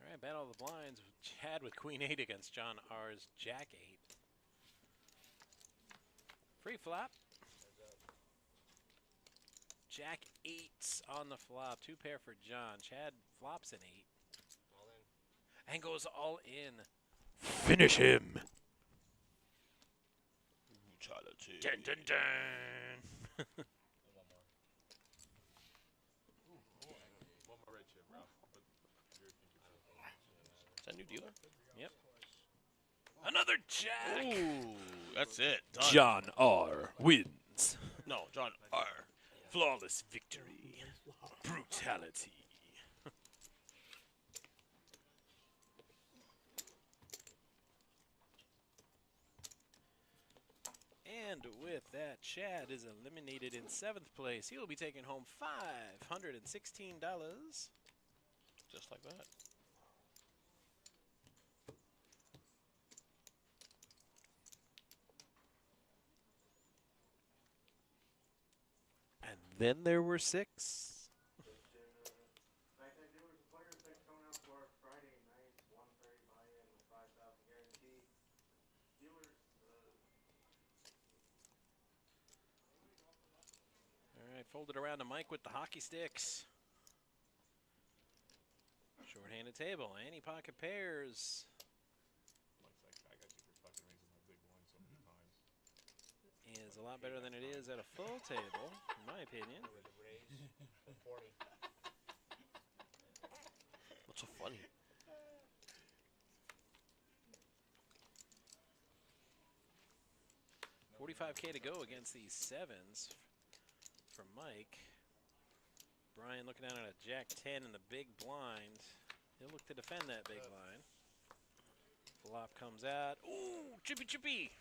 All right, bet all the blinds. Chad with Queen 8 against John R's Jack 8. Free flop. Jack 8's on the flop. 2 pair for John. Chad flops an 8. All in. And goes all in. Finish him. Brutality. Dun, dun, dun. One more red chip, Ralph. But you're thinking Is that a new dealer? Yep. Another Jack. Ooh, that's it. Done. John R. wins. No, John R. Flawless victory. Brutality. And with that, Chad is eliminated in 7th place. He will be taking home $516. Just like that. Then there were 6. Nighttime viewers, the players, thanks for coming out to our Friday night 1:30 buy-in with 5,000 guarantee. Dealers, All right, folded around to Mike with the hockey sticks. Short-handed table, any pocket pairs. Mike's like, I got you for fucking raising my big one so many times. Is a lot better than it is at a full table, in my opinion. What's so funny? $45K to go against these 7s from Mike. Brian looking down at a Jack 10 in the big blind. He'll look to defend that big line. Flop comes out. Ooh, chippy chippy.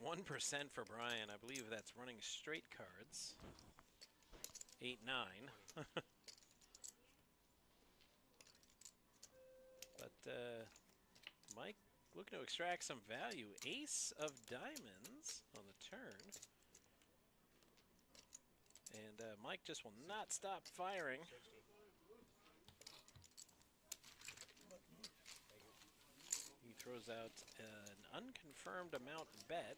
1% for Brian. I believe that's running straight cards. 8, 9. But Mike looking to extract some value. Ace of diamonds on the turn. And Mike just will not stop firing. He throws out an unconfirmed amount bet,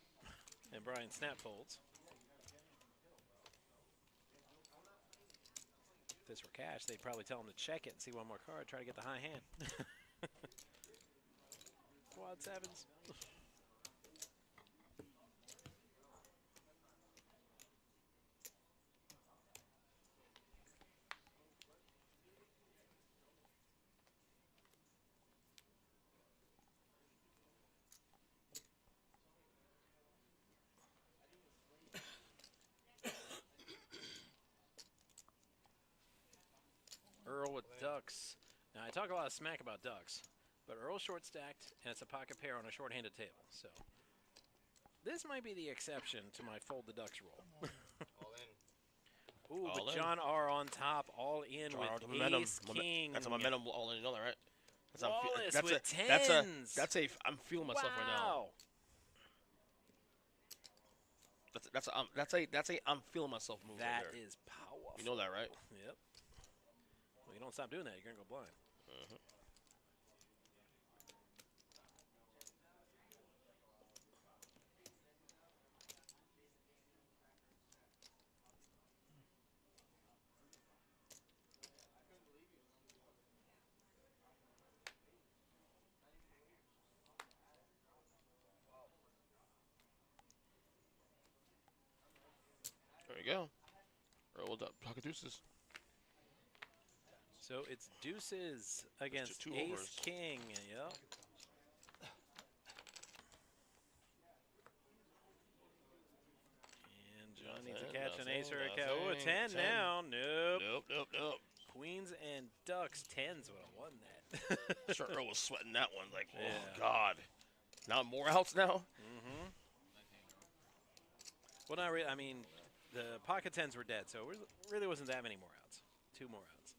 and Brian snap folds. If this were cash, they'd probably tell him to check it and see one more card, try to get the high hand. Quad 7s. Earl with ducks. Now, I talk a lot of smack about ducks, but Earl's short stacked, and it's a pocket pair on a short-handed table. So this might be the exception to my fold the ducks rule. All in. Ooh, All but in. John R on top, all in John R, the with momentum. ace, king. That's a momentum all in, you know that, right? Wallace that's with a, tens. I'm feeling myself right now. Wow. That's a I'm feeling myself move That right there. is powerful. You know that, right? Yep. Well, you don't stop doing that, you're going to go blind. There you go. Roll up pocket deuces. So it's deuces against two ace, overs. king. Yep. And John needs to catch an ace or a cat. Oh, a 10 now. Nope. Nope. Queens and ducks. 10s would have won that. Sure, Earl was sweating that one. Like, Yeah. oh, God. Now more outs now? Mm-hmm. Well, not really. I mean, the pocket 10s were dead, so it really wasn't that many more outs. 2 more outs.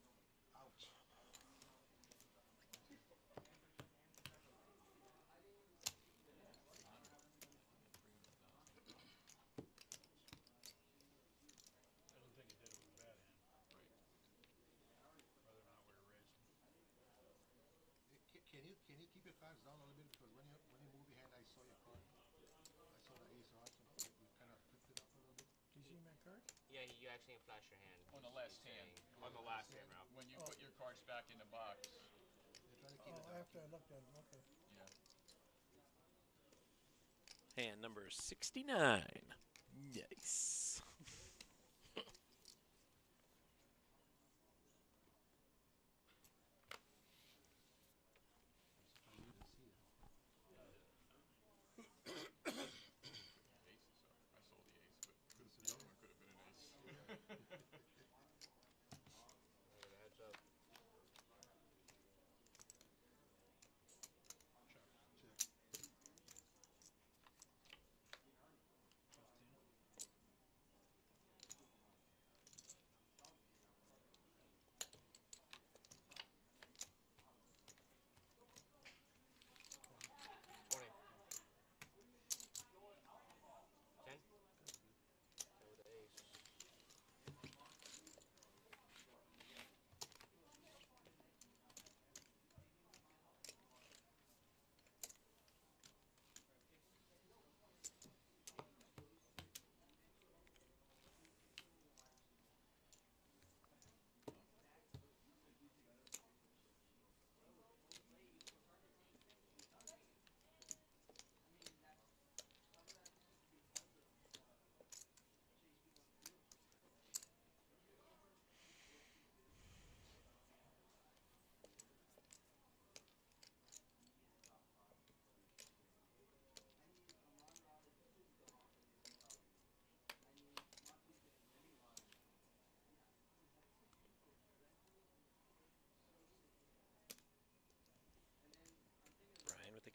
I don't think it did it with a bad hand. Whether or not we were raising. Can you keep your cards down a little bit, because when you move your hand, I saw your card. I saw the ace hearts, and you kind of flipped it up a little bit. Do you see my card? Yeah, you actually flash your hand. On the last hand. On the last hand, Ralph. When you put your cards back in the box. Oh, after I looked at it, okay. Yeah. Hand number 69. Nice. I saw the ace, but the other one could have been an ace. Heads up.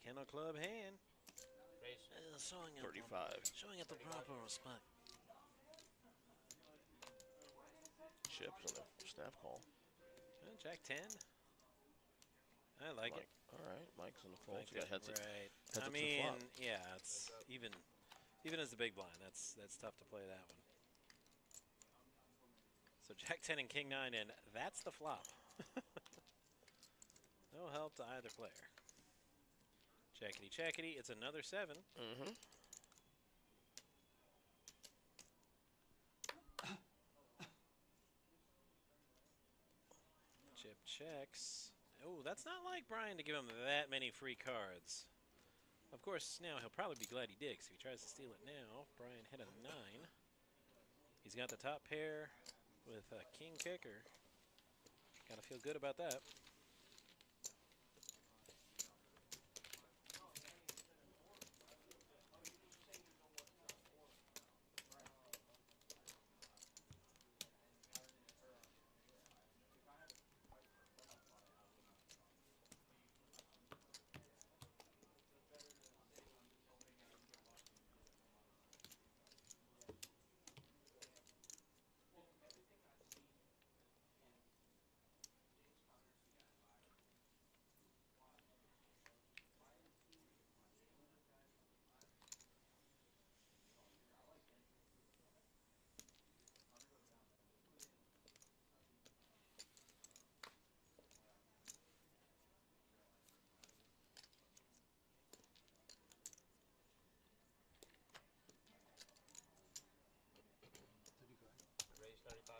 Kennel Club hand. Showing 35. Showing it the proper respect. Chips on the snap call. Jack 10. I like it. All right, Mike's on the fold. Like So got heads right. heads up I to the mean, flop. yeah, it's even as the big blind, that's tough to play that one. So Jack 10 and King 9, and that's the flop. No help to either player. Checkity, checkity. It's another 7. Mm-hmm. Chip checks. Oh, that's not like Brian to give him that many free cards. Of course, now he'll probably be glad he did, 'cause if he tries to steal it now, Brian hit a 9. He's got the top pair with a king kicker. Gotta feel good about that. Raise 35.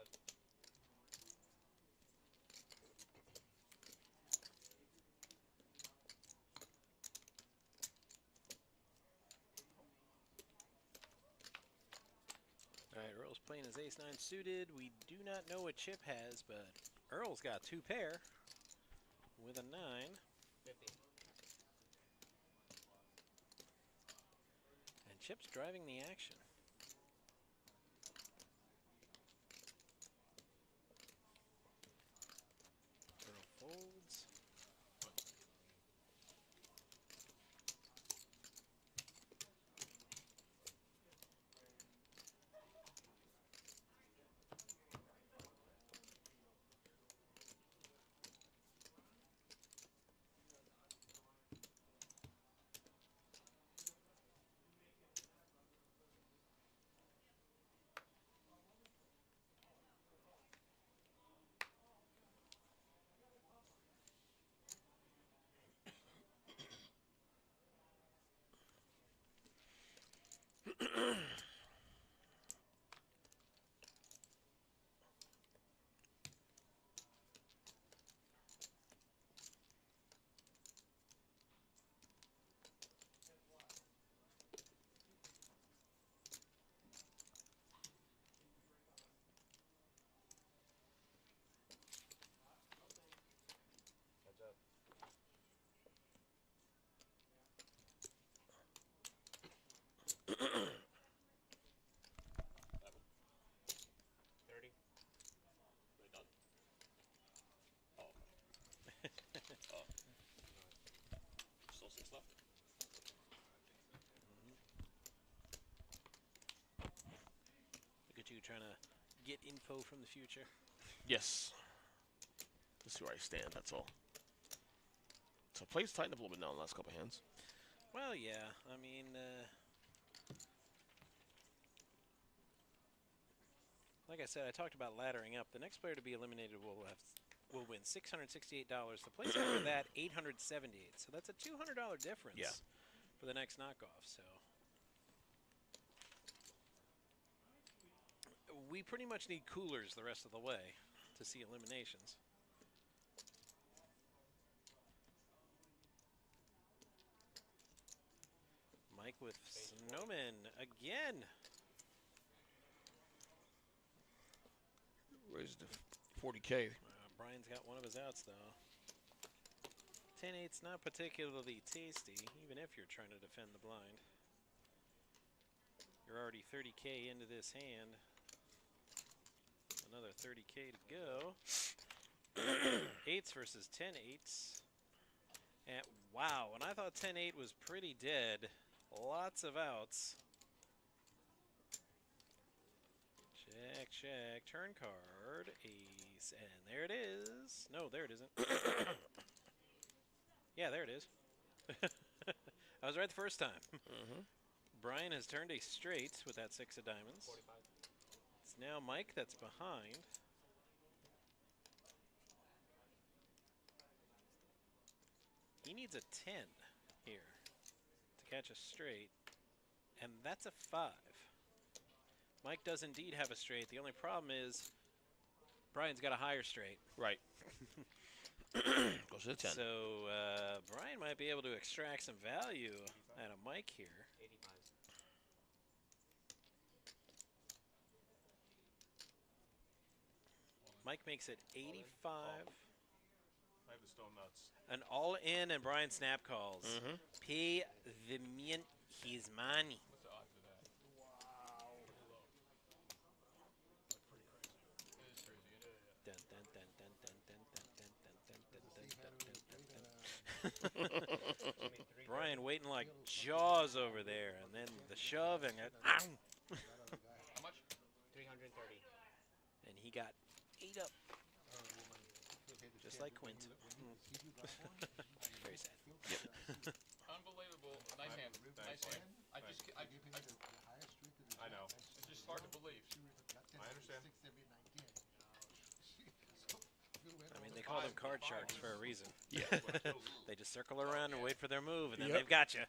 All right, Earl's playing his ace-9 suited. We do not know what Chip has, but Earl's got 2 pair with a 9. 50. And Chip's driving the action. Earl folds. Heads up. Level. 30. We're done. Oh, okay. Oh. Still 6 left. Look at you trying to get info from the future. Yes. Just see where I stand, that's all. So play's tightened up a little bit now in the last couple of hands. Well, yeah. I mean, like I said, I talked about laddering up. The next player to be eliminated will win $668. The place after that, $878. So that's a $200 difference for the next knockoff. So we pretty much need coolers the rest of the way to see eliminations. Mike with Snowman again. Raised to 40K. Brian's got one of his outs, though. 10-8's not particularly tasty, even if you're trying to defend the blind. You're already 30K into this hand. Another 30K to go. 8s versus 10-8s. And wow, and I thought 10-8 was pretty dead. Lots of outs. Check, check. Turn card. Ace. And there it is. No, there it isn't. Yeah, there it is. I was right the first time. Brian has turned a straight with that 6 of diamonds. 45. It's now Mike that's behind. He needs a 10 here to catch a straight, and that's a 5. Mike does indeed have a straight. The only problem is Brian's got a higher straight. Right. Goes to the 10. So Brian might be able to extract some value out of Mike here. 85. Mike makes it 85. I have the stone nuts. An all-in, and Brian snap calls. Pay the mint his money. What's the odds of that? Wow. That's pretty crazy. It is crazy. Dun, dun, dun, dun, dun, dun, dun, dun, dun, dun, dun, dun, dun, dun. Brian waiting like Jaws over there, and then the shove, and How much? 330. And he got 8 up. Just like Quint. Very sad. Yep. Unbelievable. Nice hand. Nice hand. I know. It's just hard to believe. I understand. I mean, they call them card sharks for a reason. Yeah. They just circle around and wait for their move, and then they've got you.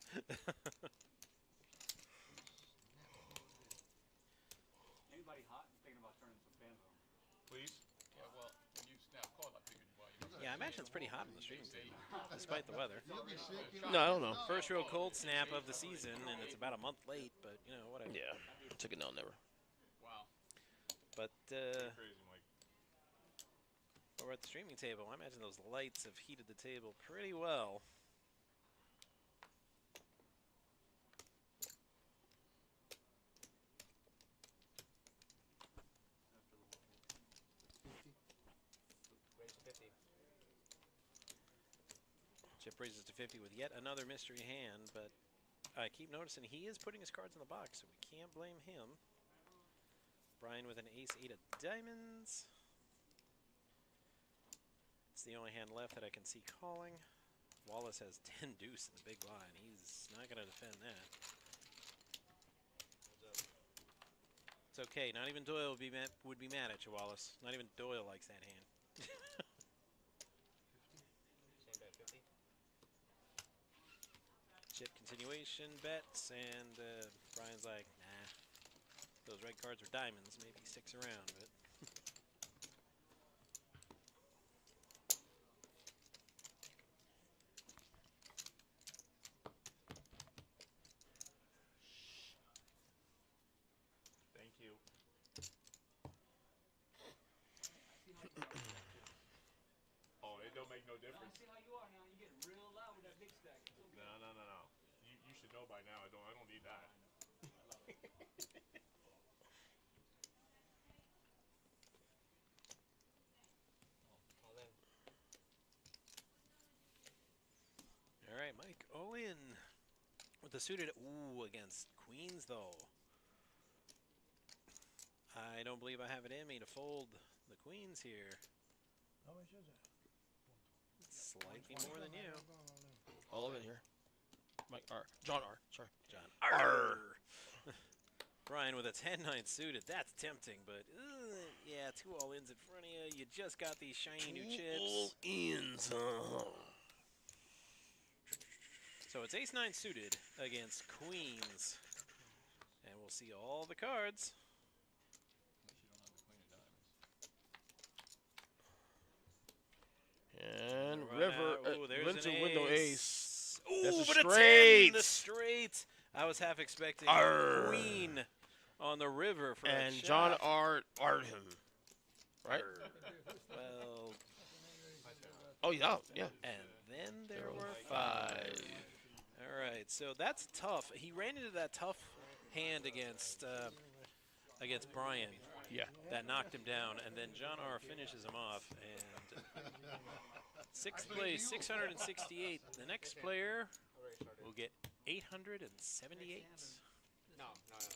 Anybody hot and thinking about turning some fans on? Please? Yeah, well, when you snap call, I figured, well, you Yeah, I imagine it's pretty hot on the streaming table, despite the weather. No, I don't know. First real cold snap of the season, and it's about a month late, but, you know, whatever. Yeah. Took it now, never. Wow. But, Crazy, Mike. over at the streaming table, I imagine those lights have heated the table pretty well. Raise to 50. Chip raises to 50 with yet another mystery hand, but I keep noticing he is putting his cards in the box, so we can't blame him. Brian with an ace, 8 of diamonds. It's the only hand left that I can see calling. Wallace has 10 deuce in the big blind. He's not going to defend that. It's okay. Not even Doyle would be mad at you, Wallace. Not even Doyle likes that hand. Same bet, 50. Chip continuation bets, and Brian's like, nah. Those red cards are diamonds. Maybe sticks around, but. Thank you. Oh, it don't make no difference. See how you are now. You get real loud with that big stack. No. You should know by now. I don't need that. All in. All right, Mike. All in with the suited. Ooh, against queens, though. I don't believe I have it in me to fold the queens here. How much is it? Slightly more than you. All of it here. Mike R. John R. Sorry. John R. Brian with a 10-9 suited. That's tempting, but yeah, 2 all-ins in front of you. You just got these shiny new chips. All-ins. So it's ace-9 suited against queens. And we'll see all the cards. And Run river. out. Ooh, there's Into an window ace. ace. Ooh, That's a but straight. a 10, the straight. I was half expecting Arr. queen on the river for And a John shot. R. Artem. Right? Well. Oh, yeah. Yeah. And then there were 5. All right, so that's tough. He ran into that tough hand against Brian. Yeah. That knocked him down, and then John R. finishes him off. And sixth place, 668. The next player will get 878. No.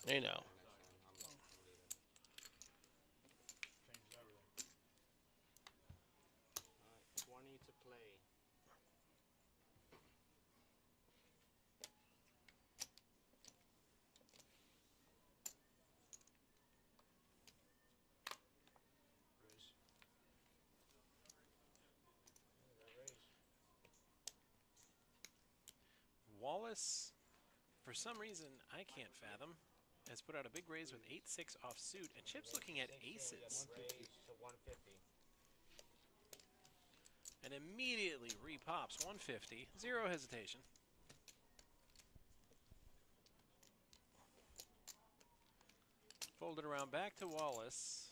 Hey now. Changes everything. All right, 20 to play. Raise. Wallace, for some reason I can't fathom, has put out a big raise with 8-6 off suit, and Chip's looking at aces. Raise to 150. And immediately repops 150, zero hesitation. Fold it around back to Wallace.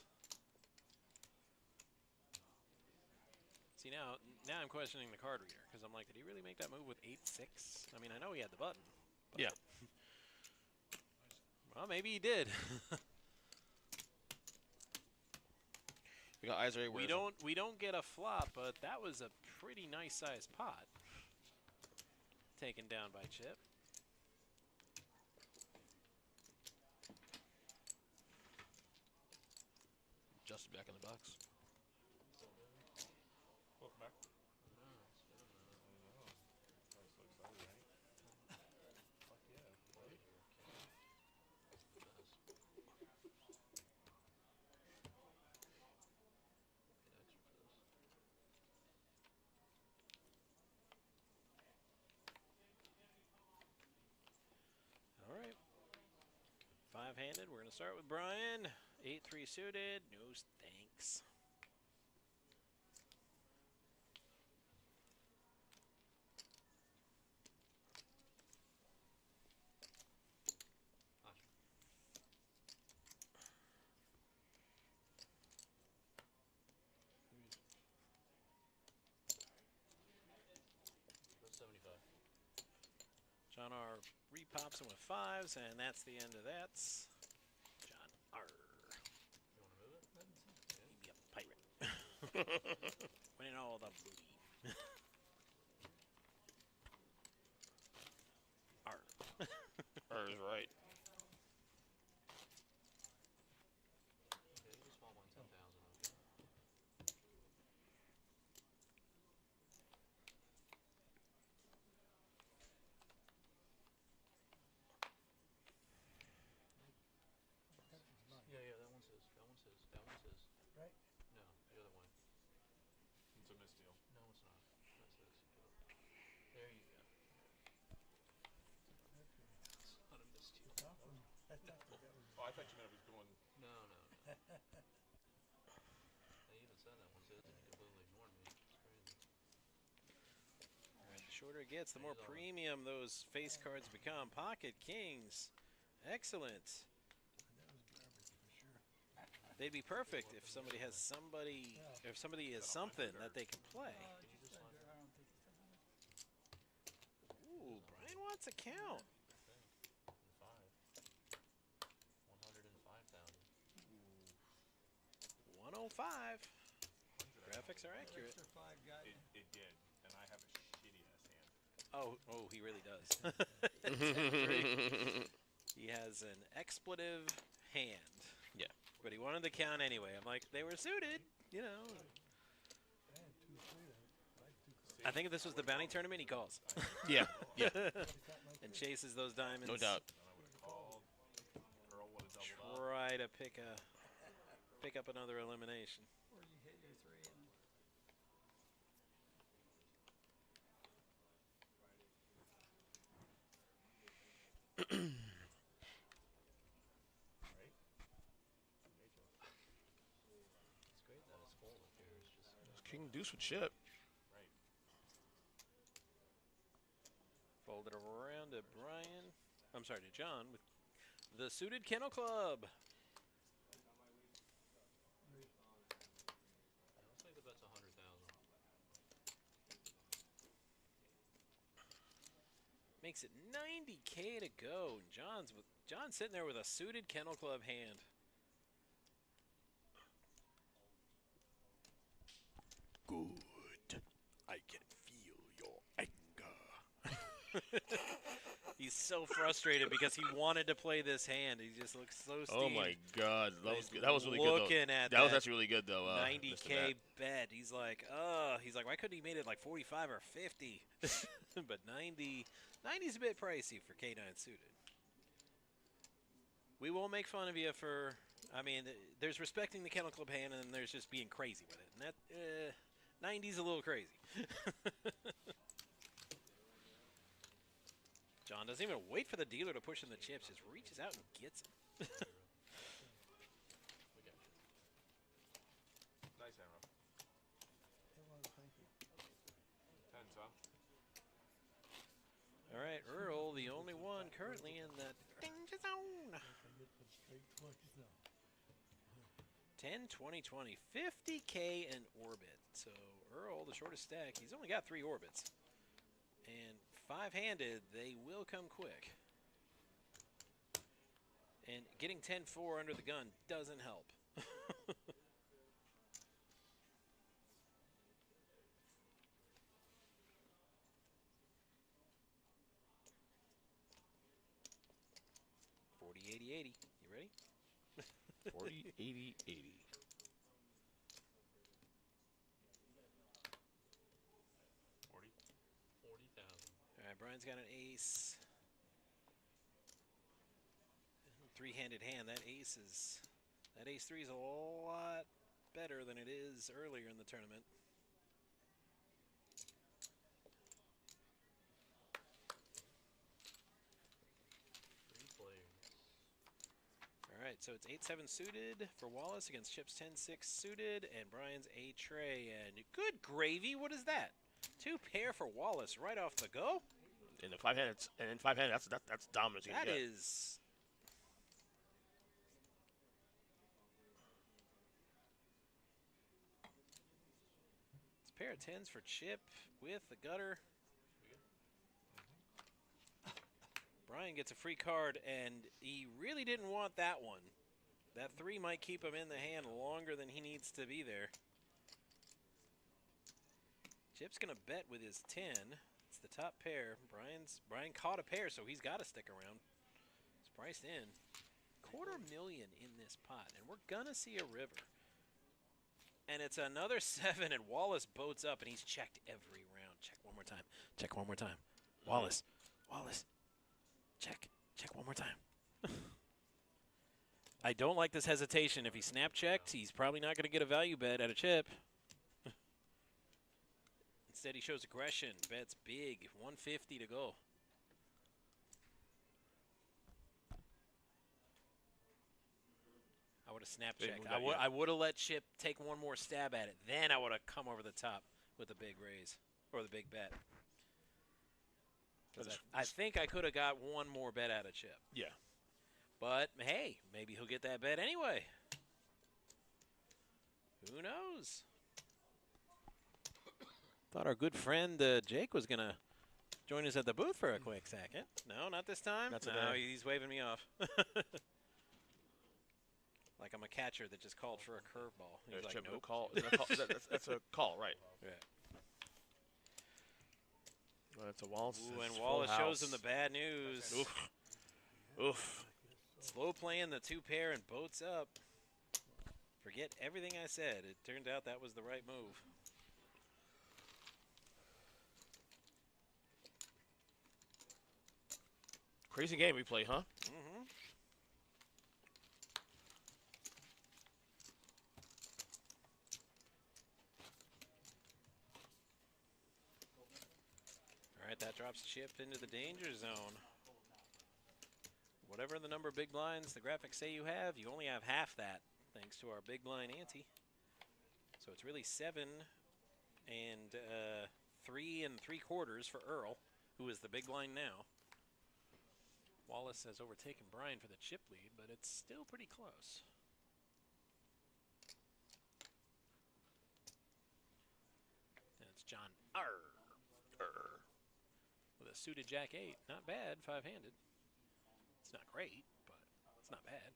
See, now I'm questioning the card reader, because I'm like, did he really make that move with 8-6? I mean, I know he had the button. But Yeah. Well, maybe he did. We got eyes right where we don't get a flop, but that was a pretty nice sized pot. Taken down by Chip. Just back in the box. Welcome back. I know. So excited, right? Fuck yeah, buddy. All right. Five-handed. We're going to start with Brian. 8-3 suited. No thanks. That's 75. John R. repops him with fives, and that's the end of that. John R. You want to move it? Yep, pirate. Winning all the booty. R. R is right. Okay, you do small one, 10,000. Okay. Yeah, that one's his. That one's his. That one's his. Right? No, the other one. It's a misdeal. No, it's not. That's his. There you go. It's not a misdeal. I thought that was Oh, I thought you meant it was going. No. I even said that one's his, and he completely ignored me. It's crazy. All right, the shorter it gets, the more premium those face cards become. Pocket kings. Excellent. They'd be perfect if somebody has something that they can play. Ooh, Brian wants a count. 105. Graphics are accurate. It did, and I have a shitty ass hand. Oh, he really does. That's he has an expletive hand. Yeah. But he wanted the count anyway. I'm like, they were suited, you know. I think if this was the bounty tournament, he calls. Yeah. And chases those diamonds. No doubt. Try to pick up another elimination. Or you hit your 3 and It's great that it's full up here. It's just King Deuce with Chip. Right. Fold it around to Brian. I'm sorry, to John with the Suited Kennel Club. Looks like the bet's 100,000. Makes it 90K to go. And John's sitting there with a Suited Kennel Club hand. He's so frustrated because he wanted to play this hand. He just looks so steamed. Oh my God, that was good. That was really good. Looking at that was actually really good though. 90K bet. He's like, why couldn't he made it like 45 or 50? But 90's a bit pricey for K9 suited. We won't make fun of you for. I mean, there's respecting the Kennel Club hand, and then there's just being crazy with it. And that 90's a little crazy. John doesn't even wait for the dealer to push in the chips; just reaches out and gets them. Nice arrow. Thank you. 10s, huh? All right, Earl, the only one currently in the danger zone. 10, 20, 20, 50K in orbit. So Earl, the shortest stack, he's only got 3 orbits. And 5-handed, they will come quick. And getting 10-4 under the gun doesn't help. $40-80-80. You ready? 40, 80, 80. All right, Brian's got an ace. 3-handed hand. That ace 3 is a lot better than it is earlier in the tournament. All right, so it's 8-7 suited for Wallace against Chip's 10-6 suited, and Brian's a tray. And good gravy, what is that? 2 pair for Wallace right off the go. In the 5-handed, and in 5-handed, that's dominance. That is. It's a pair of 10s for Chip with the gutter. Brian gets a free card, and he really didn't want that one. That 3 might keep him in the hand longer than he needs to be there. Chip's going to bet with his 10. It's the top pair. Brian caught a pair, so he's got to stick around. It's priced in. $250,000 in this pot, and we're going to see a river. And it's another 7, and Wallace boats up, and he's checked every round. Check one more time. Check one more time. Wallace. Check one more time. I don't like this hesitation. If he snap checked, he's probably not going to get a value bet at a chip. Instead, he shows aggression. Bets big. 150 to go. I would have snap checked. I would have let Chip take one more stab at it. Then I would have come over the top with a big raise or the big bet. I think I could have got one more bet out of Chip. Yeah. But, hey, maybe he'll get that bet anyway. Who knows? Thought our good friend Jake was going to join us at the booth for a quick second. No, not this time. No, he's waving me off. Like I'm a catcher that just called for a curveball. He's like, nope. That's a call, right. Yeah. That's a Wallace. Ooh, and Wallace shows him the bad news. Oof. Oof. Slow playing the 2 pair and boats up. Forget everything I said. It turned out that was the right move. Crazy game we play, huh? Mm-hmm. All right, that drops Chip into the danger zone. Whatever the number of big blinds the graphics say you have, you only have half that, thanks to our big blind ante. So it's really 7 and 3 3/4 for Earl, who is the big blind now. Wallace has overtaken Brian for the chip lead, but it's still pretty close. And it's John with a suited Jack 8. Not bad, 5-handed. It's not great, but it's not bad.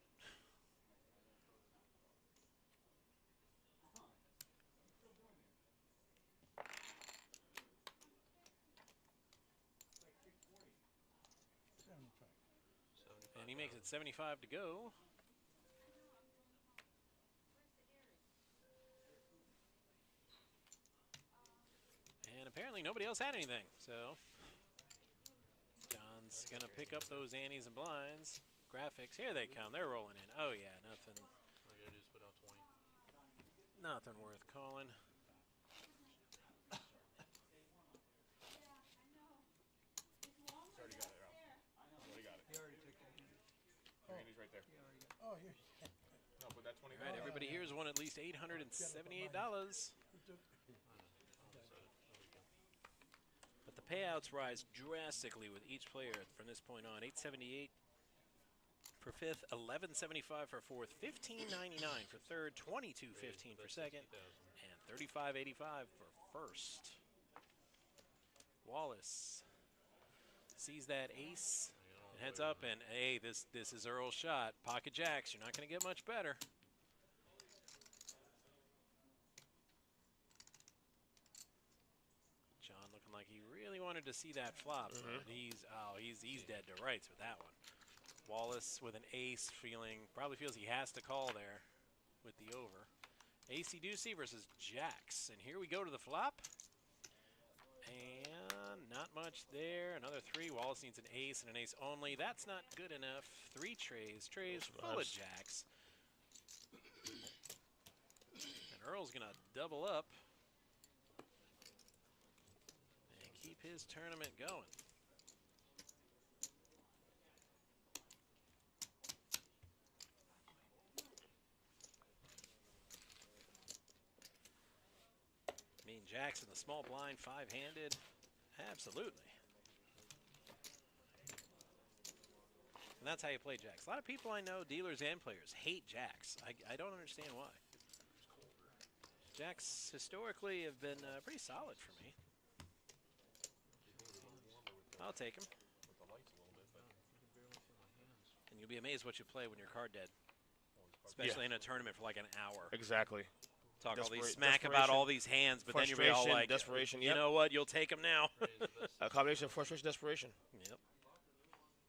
he makes it 75 to go. And apparently nobody else had anything, so John's going to pick up those antes and blinds. Graphics, here they come. They're rolling in. Oh, yeah, nothing. All I gotta do is put out 20. Nothing worth calling. He's already got it, Ralph. He's already got it. He already took that. Your handy's right there. Oh, here. No, put that 20 All right, down. everybody here has won at least $878. But the payouts rise drastically with each player from this point on. $878 for fifth, $1175 for fourth, $15.99 for third, $22.15 for second, and $35.85 for first. Wallace sees that ace and heads up, and hey, this is Earl's shot. Pocket jacks, you're not going to get much better. John looking like he really wanted to see that flop, but he's dead to rights with that one. Wallace with an ace, probably feels he has to call there with the over. Acey Deucey versus jacks, and here we go to the flop. And not much there. Another three. Wallace needs an ace and an ace only. That's not good enough. Three trays full of jacks. And Earl's gonna double up and keep his tournament going. Mean jacks in the small blind, five-handed. Absolutely. And that's how you play jacks. A lot of people I know, dealers and players, hate jacks. I don't understand why. Jacks historically have been pretty solid for me. I'll take them. And you'll be amazed what you play when you're card dead. Especially in a tournament for like an hour. Exactly. Talk all these smack about all these hands, but then you'll be all like, desperation, you know what, you'll take them now. A combination of frustration, desperation. Yep.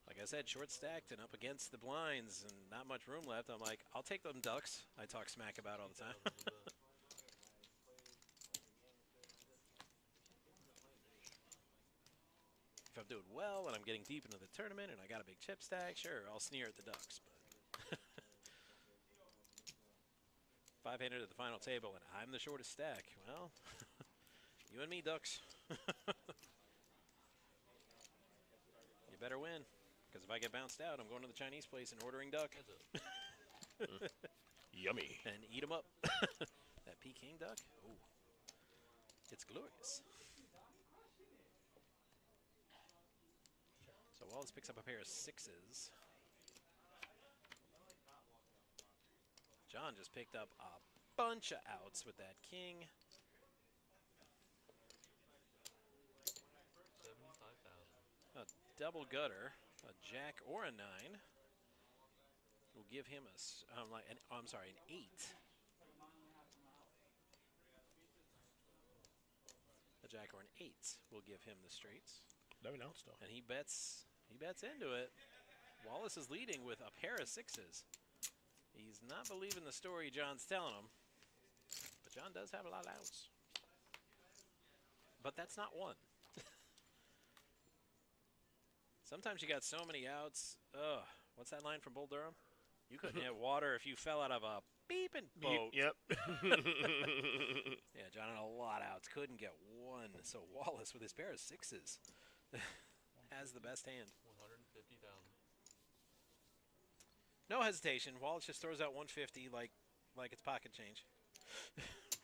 Like I said, short stacked and up against the blinds and not much room left. I'm like, I'll take them ducks. I talk smack about all the time. If I'm doing well and I'm getting deep into the tournament and I got a big chip stack, sure, I'll sneer at the ducks. But five-handed at the final table, and I'm the shortest stack. Well, you and me, ducks. You better win, because if I get bounced out, I'm going to the Chinese place and ordering duck. Yummy. And eat them up. That Peking duck, ooh, it's glorious. So Wallace picks up a pair of sixes. John just picked up a bunch of outs with that king. 75,000. A double gutter, a jack or a nine. Will give him a, an 8. A jack or an 8 will give him the straights. Never announced though. And he bets into it. Wallace is leading with a pair of sixes. He's not believing the story John's telling him, but John does have a lot of outs. But that's not one. Sometimes you got so many outs. Ugh, what's that line from Bull Durham? You couldn't hit water if you fell out of a beeping boat. Yep. Yeah, John had a lot of outs. Couldn't get one. So Wallace with his pair of sixes has the best hand. 150,000. No hesitation. Wallace just throws out 150 like it's pocket change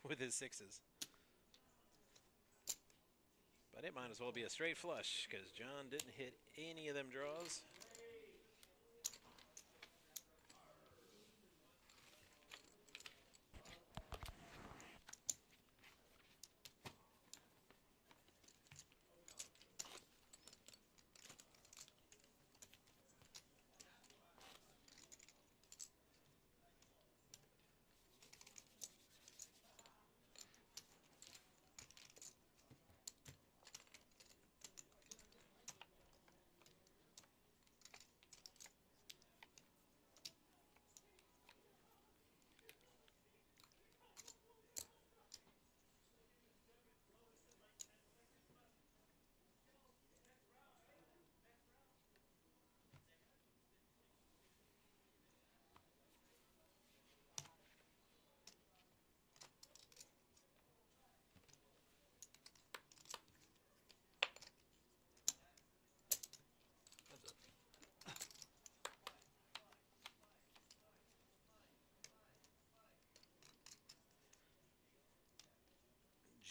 with his sixes. But it might as well be a straight flush because John didn't hit any of them draws.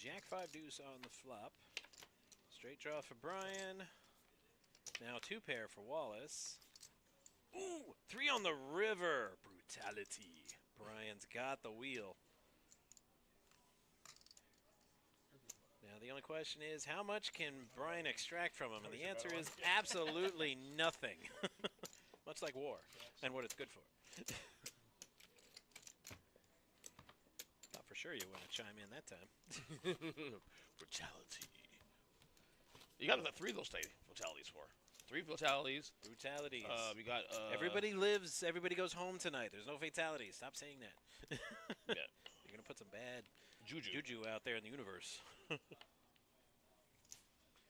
Jack 5 deuce on the flop. Straight draw for Brian. Now 2 pair for Wallace. Ooh, 3 on the river. Brutality. Brian's got the wheel. Now the only question is, how much can Brian extract from him? And the answer is absolutely nothing. Much like war and what it's good for. Thought for sure you wouldn't chime in that time. Brutality. You got 3 of those fatalities for. 3 fatalities. Brutalities. We got. Everybody lives. Everybody goes home tonight. There's no fatalities. Stop saying that. Yeah. You're gonna put some bad juju out there in the universe.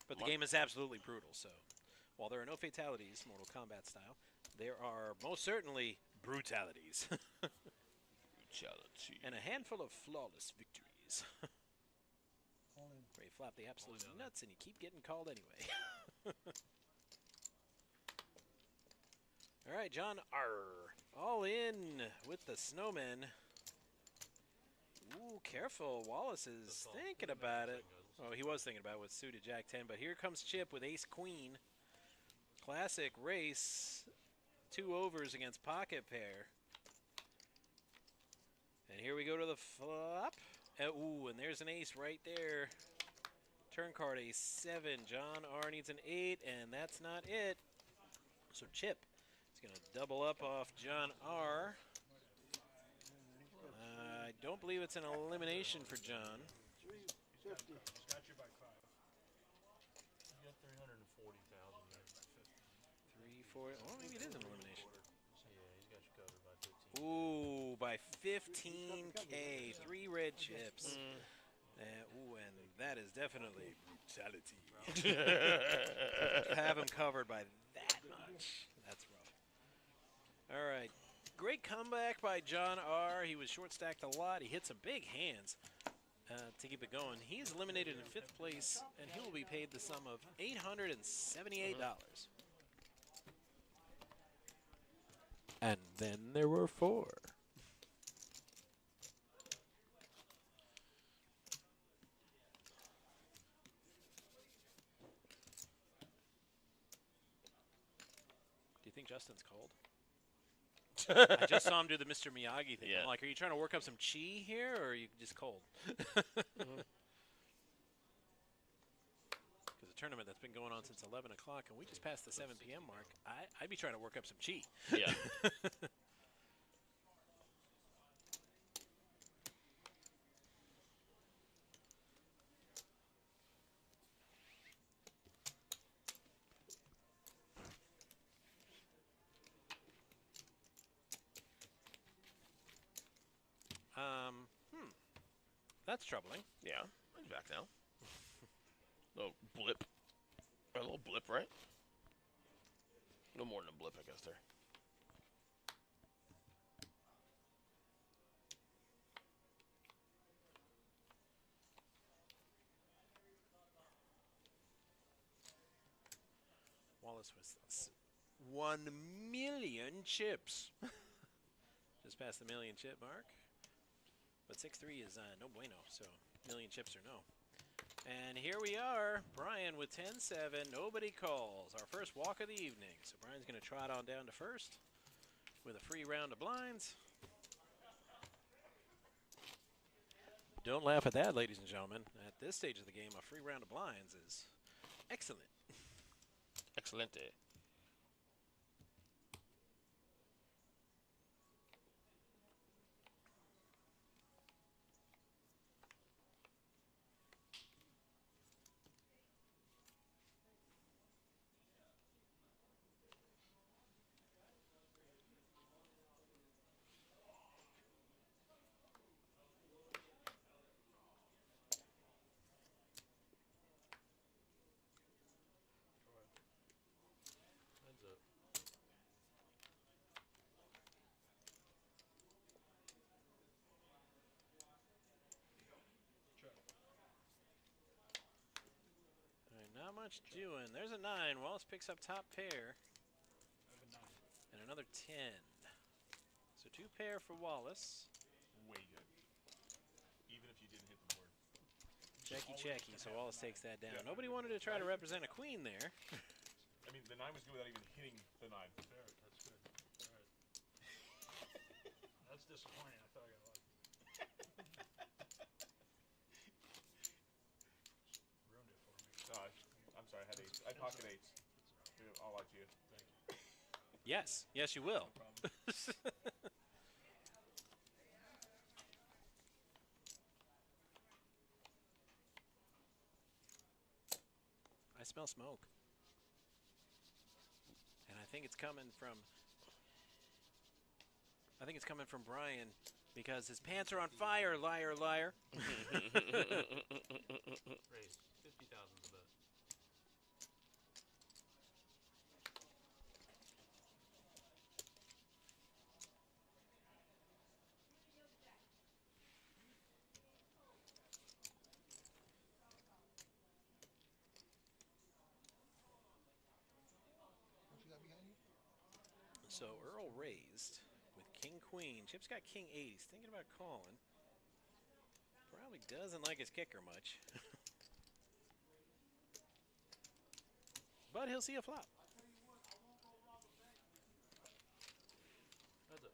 But the game is absolutely brutal. So, while there are no fatalities, Mortal Kombat style, there are most certainly brutalities. Brutality. And a handful of flawless victories. Where you flop the absolute nuts and you keep getting called anyway. All right, John R. All in with the snowman. Ooh, careful. Wallace is thinking about it. Oh, he was thinking about it with suited Jack 10, but here comes Chip with ace queen. Classic race. 2 overs against pocket pair. And here we go to the flop. Ooh, and there's an ace right there. Turn card ace 7. John R needs an 8, and that's not it. So Chip is going to double up off John R. I don't believe it's an elimination for John. 350. He's got you by 5. You got 340,000 there by 50. 3, 4. Oh, maybe it is an elimination. Yeah, he's got you covered by 15. Ooh, by 15K. 3 red chips. Ooh, and that is definitely brutality. Have him covered by that much. That's rough. All right. Great comeback by John R. He was short stacked a lot. He hit some big hands to keep it going. He's eliminated in 5th place, and he will be paid the sum of $878. And then there were 4. Do you think Justin's cold? I just saw him do the Mr. Miyagi thing. Yeah. I'm like, are you trying to work up some chi here, or are you just cold? Because a tournament that's been going on since 11 o'clock, and we just passed the 7 p.m. mark, I'd be trying to work up some chi. Yeah. That's troubling. Yeah. He's back now. Little blip. A little blip, right? No more than a blip, I guess, there. Wallace was 1 million chips. Just past the million chip mark. But 6-3 is no bueno, so million chips or no. And here we are, Brian with 10-7. Nobody calls. Our first walk of the evening. So Brian's going to trot on down to first with a free round of blinds. Don't laugh at that, ladies and gentlemen. At this stage of the game, a free round of blinds is excellent. Excelente. Heads up. All right, not much doing. There's a 9. Wallace picks up top pair. And another 10. So 2 pair for Wallace. Way good. Even if you didn't hit the board. Checky, so Wallace takes that down. Yeah. Nobody wanted to try to represent a queen there. I mean, the 9 was good without even hitting the 9. Fair, that's good. All right. That's disappointing. I thought I got lucky. Ruined it for me. No, I'm sorry, I had 8s. I pocket 8s. I'll lie to you. Thank you. Yes, yes, you will. No problem. I smell smoke. And I think it's coming from Brian because his pants are on fire, liar, liar. Raise 50,000 the best. What you got behind you? So Earl raised with King Queen. Chip's got King 8. He's thinking about calling. Probably doesn't like his kicker much. But he'll see a flop. That's it.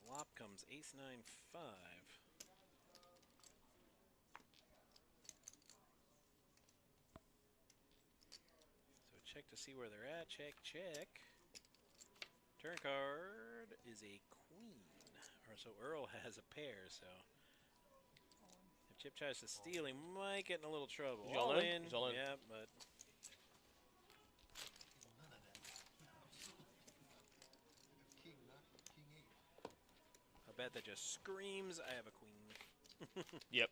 Flop comes ace 9 5. So check to see where they're at. Check, check. Turn card is a queen. Or so Earl has a pair, so if Chip tries to steal, he might get in a little trouble. He's all in? He's all in. Yeah, but None of that. King, not King 8. a bet that just screams, I have a queen. Yep.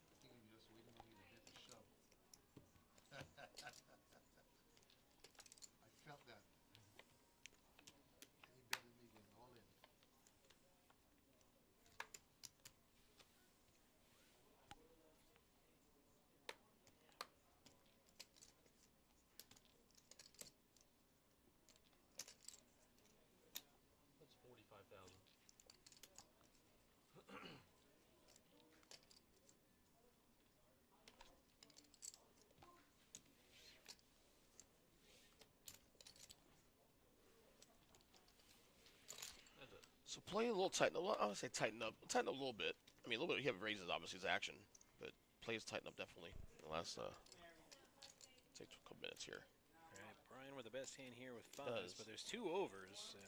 I think you're just waiting on me to hit the shove. I felt that. Any better than me getting all in. That's 45,000. That's it. So play a little tighten. I would say tighten up. Tighten up a little bit. I mean, a little bit. You have raises, obviously, his action, but plays tighten up definitely. The last take a couple minutes here. All right, Brian with the best hand here with 5s, Does. but there's 2 overs, so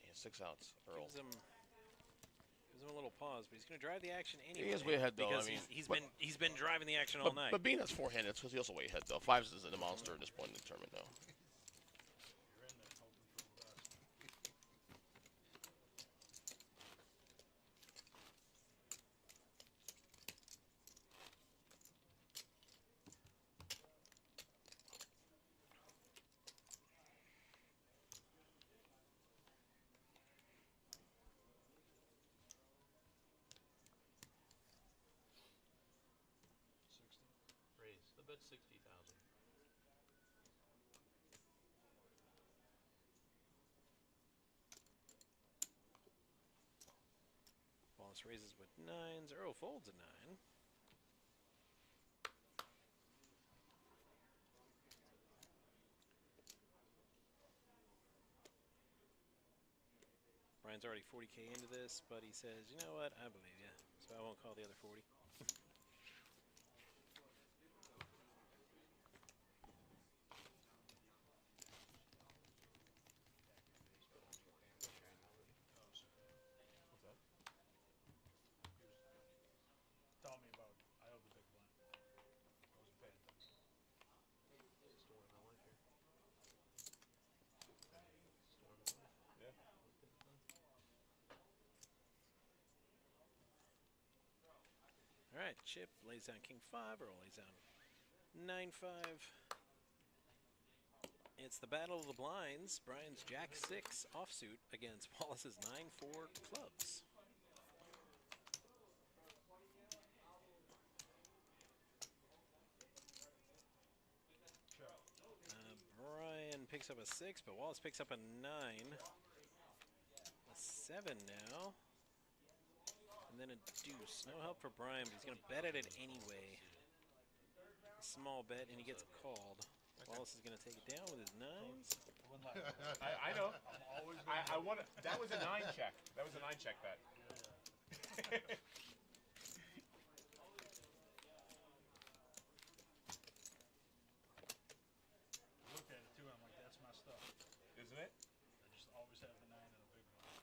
Yeah, 6 outs. Earl. gives him a little pause, but he's going to drive the action anyway. He is way ahead though. Because I mean, he's been driving the action all night. But being that's forehand, it's because he's also way ahead though. 5s isn't a monster at this point in the tournament now. You're in there hoping for the best. 60. Raise. The bet's 60,000. Wallace raises with 9s. Earl folds a 9. Brian's already 40K into this, but he says, you know what, I believe you, so I won't call the other 40. What's that? Tell me about I owe the big blind. I wasn't paying attention. Story of my life here. Story of my life. Yeah. All right, Chip lays down King 5, Earl lays down 9-5. It's the battle of the blinds. Brian's Jack 6 offsuit against Wallace's 9-4 clubs. picks up a 6, but Wallace picks up a 9. A 7 now. And then a deuce. No help for Brian, but he's going to bet at it anyway. A small bet, and he gets called. Wallace is going to take it down with his 9s. I know. I want. That was a 9 check. That was a 9 check bet. Look at it too, I'm like, that's my stuff. Isn't it? I just always have the 9 and a big one.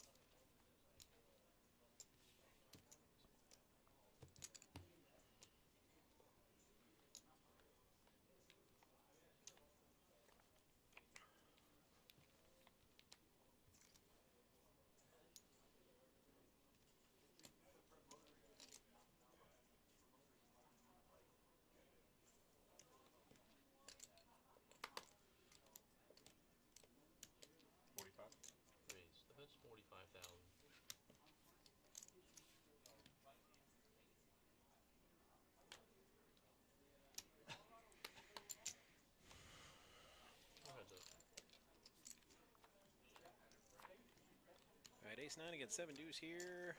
Raise. The bet's 45,000. All right, ace 9 against 7 deuce here.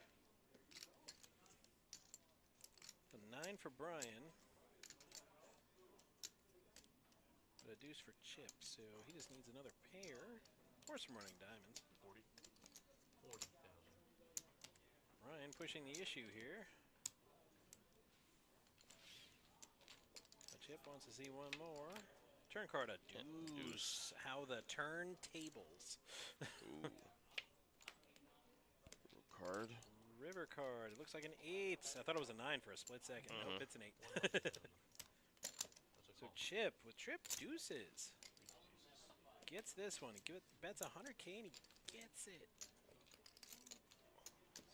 A 9 for Brian. But a deuce for Chip, so he just needs another pair. Or some running diamonds. 40,000. Brian pushing the issue here. Chip wants to see one more. Turn card a deuce. How the turntables. Ooh. Card. River card. It looks like an 8. I thought it was a 9 for a split second. Nope, it's an 8. So Chip with trip deuces. Gets this one. He bets 100K and he gets it.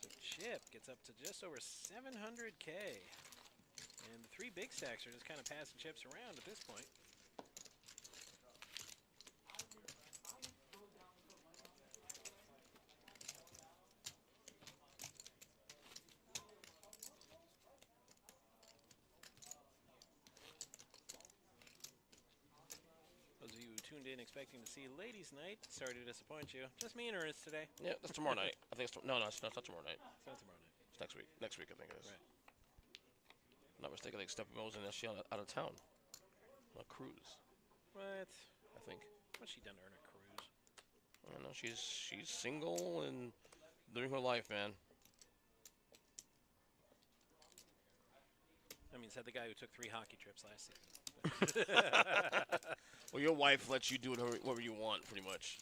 So Chip gets up to just over 700K. And the 3 big stacks are just kind of passing chips around at this point. Those of you who tuned in expecting to see Ladies' Night, sorry to disappoint you. Just me and Ernest today. Yeah, that's tomorrow night. I think it's no, it's not tomorrow night. It's not tomorrow night. It's next week. Next week, I think it is. Right. I'm not mistaken. I think Stephanie Mo's and she out of town on a cruise. What? I think. What's she done to earn a cruise? I don't know. She's single and living her life, man. I mean, said the guy who took 3 hockey trips last season. Well, your wife lets you do whatever you want, pretty much,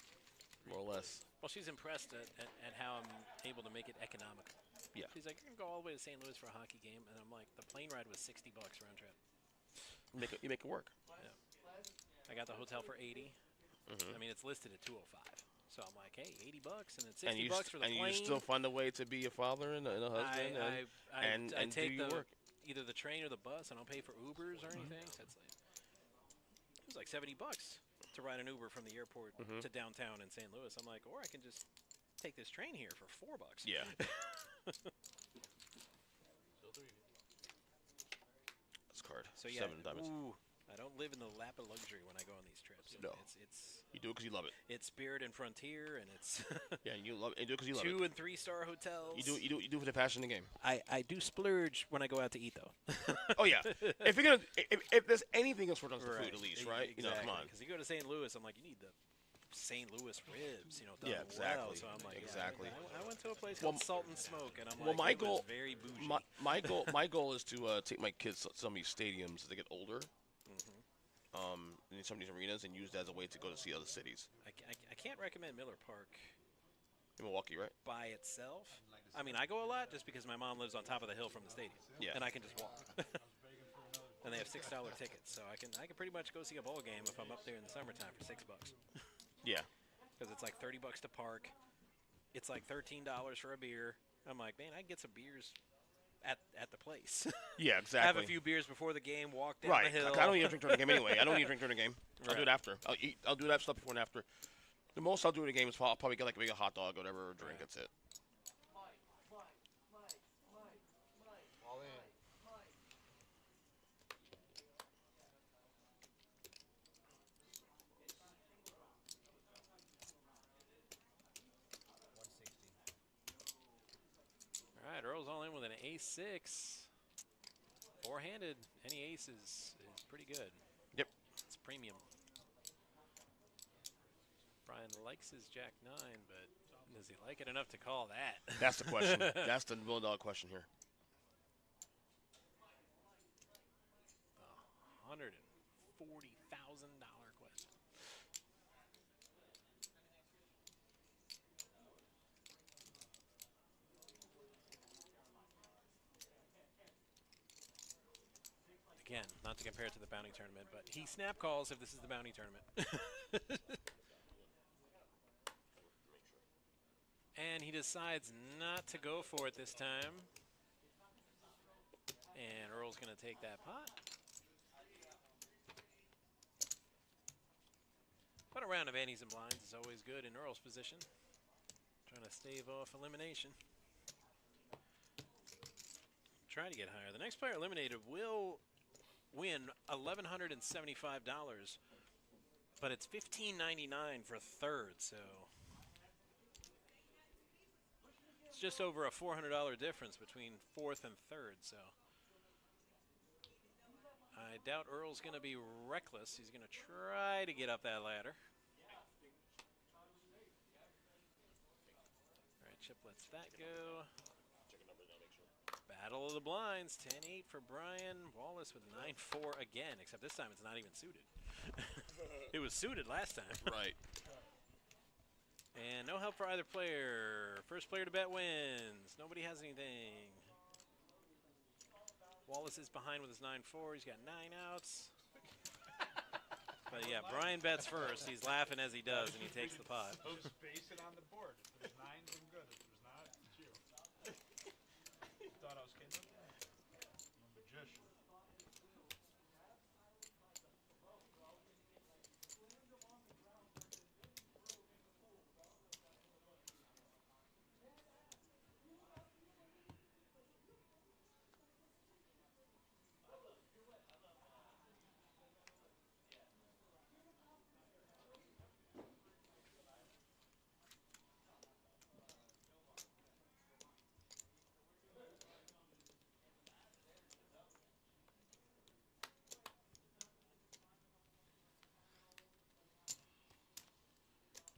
more or less. Well, she's impressed at how I'm able to make it economical. Yeah. She's like, you can go all the way to St. Louis for a hockey game, and I'm like, the plane ride was $60 round trip. You make it work. Yeah. I got the hotel for 80. Mm-hmm. I mean, it's listed at 205. So I'm like, hey, $80 and then $60 for the plane. And you still find a way to be a father and a husband and take do your work. Either the train or the bus, and I'll pay for Ubers or anything. So it's like, it was like $70 to ride an Uber from the airport to downtown in St. Louis. I'm like, or I can just take this train here for $4. Yeah. That's card. So yeah, 7 diamonds. ooh, I don't live in the lap of luxury when I go on these trips. No. It's You do it because you love it. It's Spirit and Frontier, and it's yeah, and you love it. And you do it because you love it. 2- and 3-star hotels. You do it for the passion of the game. I do splurge when I go out to eat, though. Oh yeah. If you're gonna, if there's anything else, we're talking about food at least, right? Exactly. You know, come on. Because you go to St. Louis, I'm like, you need the St. Louis ribs, you know. Done Yeah, exactly. Well. So I'm like, exactly. Yeah, I went to a place called Salt and Smoke, and I'm well, like, my it was goal, very bougie. my goal is to take my kids to some of these stadiums as they get older. In some of these arenas and use that as a way to go to see other cities. I can't recommend Miller Park. In Milwaukee, right? By itself. I mean, I go a lot just because my mom lives on top of the hill from the stadium. Yeah. And I can just walk. And they have $6 tickets, so I can pretty much go see a ball game if I'm up there in the summertime for $6. Yeah. Because it's like $30 to park. It's like $13 for a beer. I'm like, man, I can get some beers at the place. Yeah, exactly. Have a few beers before the game, walk down right. the hill. I don't need to drink during the game anyway. I don't need to drink during the game. I'll Right. do it after. I'll do that stuff before and after. The most I'll do in the game is I'll probably get like a hot dog or whatever, or drink. That's it. All in. with an ace-6. Four-handed, any aces is pretty good. Yep. It's premium. Brian likes his Jack-9, but does he like it enough to call that? That's the question. That's the $1 question here. $140,000 question. Again, not to compare it to the bounty tournament, but he snap calls if this is the bounty tournament. And he decides not to go for it this time. And Earl's going to take that pot. But a round of antes and blinds is always good in Earl's position. Trying to stave off elimination. Try to get higher. The next player eliminated will win $1,175, but it's $1,599 for third, so it's just over a $400 difference between fourth and third. So I doubt Earl's going to be reckless. He's going to try to get up that ladder. All right, Chip lets that go. Battle of the blinds, 10-8 for Brian. Wallace with 9-4 again, except this time it's not even suited. It was suited last time. Right. And no help for either player. First player to bet wins. Nobody has anything. Wallace is behind with his 9-4. He's got 9 outs. But yeah, Brian bets first. He's laughing as he does, and he takes the pot. Just base it on the board. If there's 9s, I'm good. If there's not, it's you. Thought I was kidding. I'm a magician.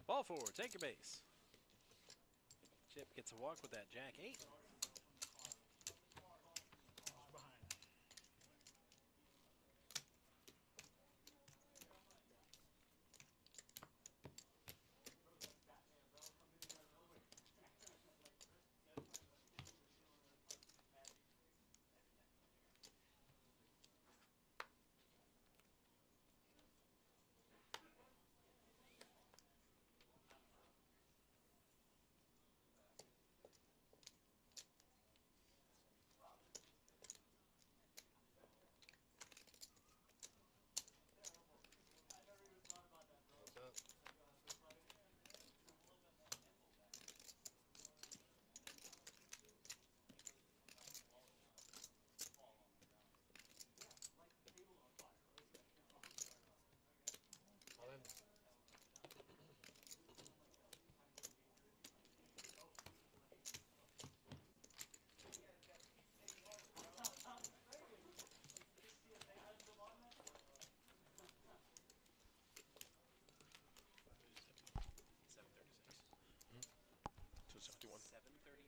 Ball 4, take your base. Chip gets a walk with that Jack-8.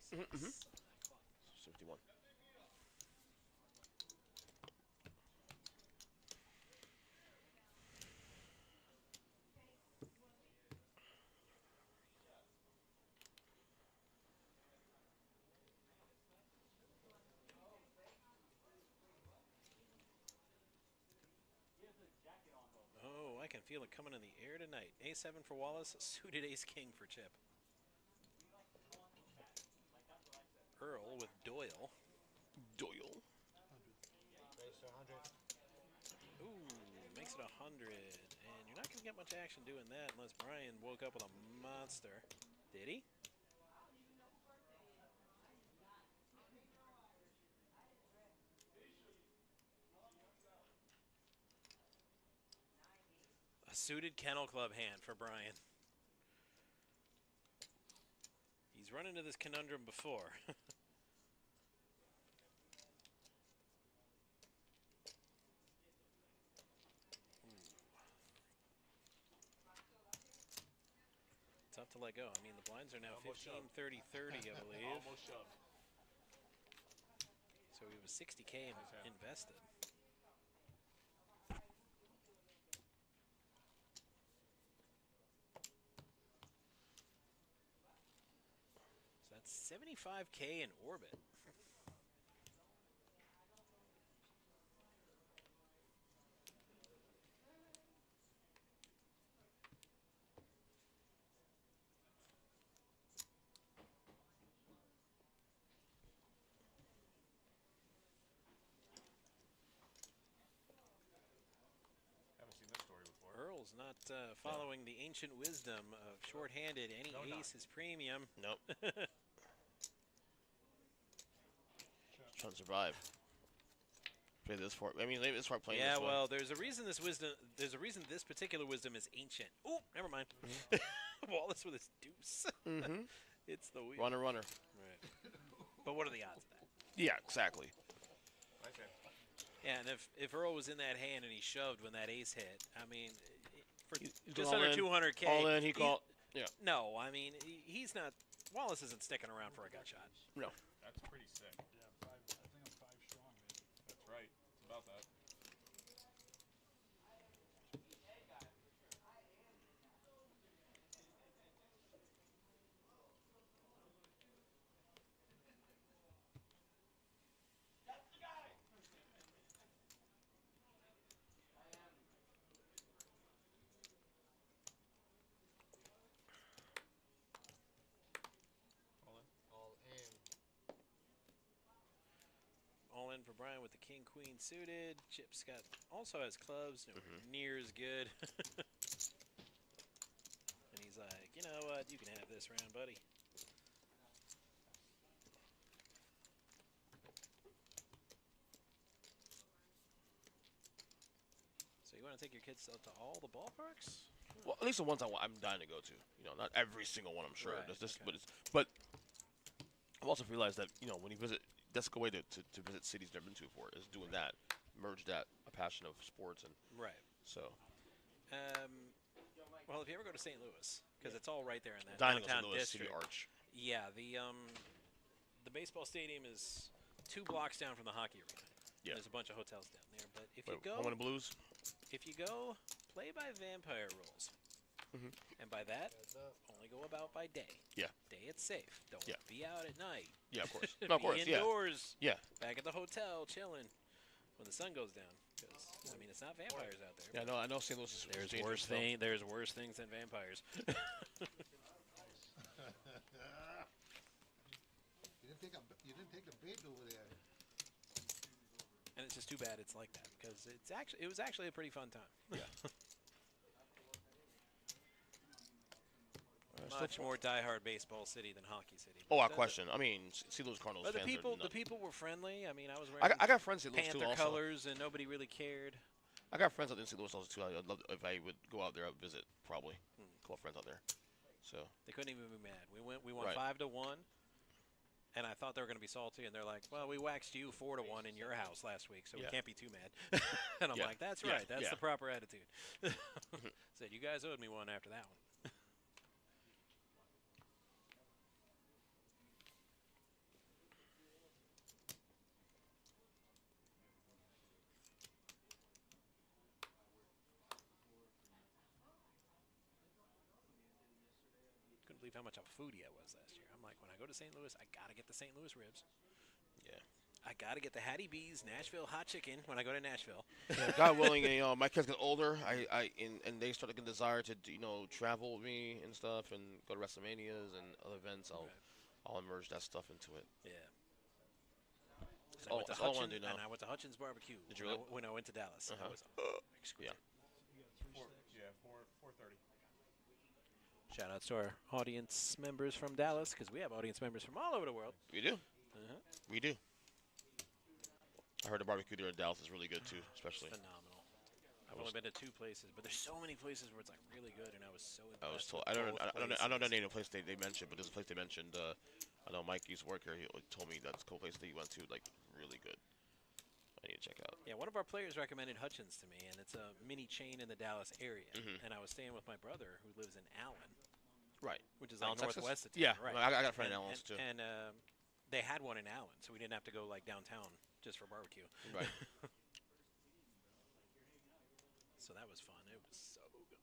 Mm-hmm. 51. Oh, I can feel it coming in the air tonight. A7 for Wallace, suited ace-king for Chip. Earl with Doyle. Doyle. Ooh, makes it 100. And you're not going to get much action doing that unless Brian woke up with a monster. Did he? A suited Kennel Club hand for Brian. He's run into this conundrum before. tough to let go. I mean, the blinds are now Almost 15, shoved. 30, 30, I believe. Almost shoved. So we have a 60K invested. So that's 75K in orbit. Haven't seen this story before. Earl's not following the ancient wisdom of shorthanded. Any ace is premium. Nope. Trying to survive. Play this far. I mean, this far playing. Yeah, this way. well, there's a reason this wisdom. There's a reason this particular wisdom is ancient. Oh, never mind. Wallace with his deuce. It's the wheel. Runner. Right. But what are the odds of that? Yeah, exactly. Nice hand. Yeah, and if Earl was in that hand and he shoved when that ace hit, I mean, for He's just going under all in. 200K. All in. He called. Yeah. No, I mean, he's not. Wallace isn't sticking around for a gut shot. No. That's pretty sick. Yeah, I think I'm 5 strong, maybe. That's right. It's about that. All in. All in for Brian with the king queen suited. Chip Scott also has clubs, nowhere near as good. And he's like, you know what? You can have this round, buddy. So you want to take your kids out to all the ballparks? Well, at least the ones I'm dying to go to. You know, not every single one, I'm sure. Right, There's this, okay. but I've also realized that, you know, when you visit, that's a good way to visit cities you've never been to before, is doing that, merge that, a passion of sports, and Right. so. Well, if you ever go to St. Louis, because it's all right there in that Dying to go to downtown St. Louis district. City Arch. Yeah, the baseball stadium is 2 blocks down from the hockey arena. Yeah. There's a bunch of hotels down there, but if Wait, you go, Home and Blues? if you go, play by vampire rules, and by that, only go about by day. Yeah. Day it's safe. Don't Yeah. be out at night. Yeah, of course. No, of Be course, yeah. indoors. Yeah. Back at the hotel, chilling when the sun goes down. Because I mean, it's not vampires out there. Yeah, I know St. Louis is There's dangerous, worse so. There's worse things than vampires. You didn't take the bait over there. And it's just too bad it's like that because it was actually a pretty fun time. Yeah. Much more diehard baseball city than hockey city. Oh, But, a question. I mean, St. Louis Cardinals But the fans people, are the people were friendly. I mean, I was wearing I got friends in St. Louis too Panther also. colors, and nobody really cared. I got friends out in St. Louis also too. I'd love if I would go out there. I'd visit probably. A couple of friends out there. So They couldn't even be mad. We won Right. 5-1, and I thought they were going to be salty, and they're like, "Well, we waxed you 4-1 in your house last week, so we Yeah. can't be too mad." And I'm Yeah. like, "That's Yeah. right. That's Yeah. the proper attitude." Said you guys owed me one after that one. Couldn't believe how much of a foodie I was last year. I'm like, when I go to St. Louis, I gotta get the St. Louis ribs. Yeah. I gotta get the Hattie B's Nashville hot chicken when I go to Nashville. Yeah, God willing, you know, my kids get older. And they start to get a desire to travel with me and stuff, and go to WrestleManias and other events. I'll immerse that stuff into it. Yeah. That's all I want to do now. And I went to Hutchins Barbecue Did you when, really? when I went to Dallas. Uh-huh. That was exquisite. Yeah, 4:30. Shout outs to our audience members from Dallas, because we have audience members from all over the world. We do. Uh-huh. We do. I heard the barbecue there in Dallas is really good too, especially. Phenomenal. I've only been to 2 places, but there's so many places where it's like really good, and I was so impressed. I was told. with I don't both know the places. name of the place they mentioned, but there's a place they mentioned. I know Mike used to work here. He told me that's a cool place that he went to, like really good. I need to check out. Yeah, one of our players recommended Hutchins to me, and it's a mini chain in the Dallas area. Mhm. And I was staying with my brother who lives in Allen. Right. Which is Allen, like Texas? northwest of town. Yeah, right. I got a friend in Allen too. And they had one in Allen, so we didn't have to go like downtown just for barbecue. Right. So that was fun. It was so good.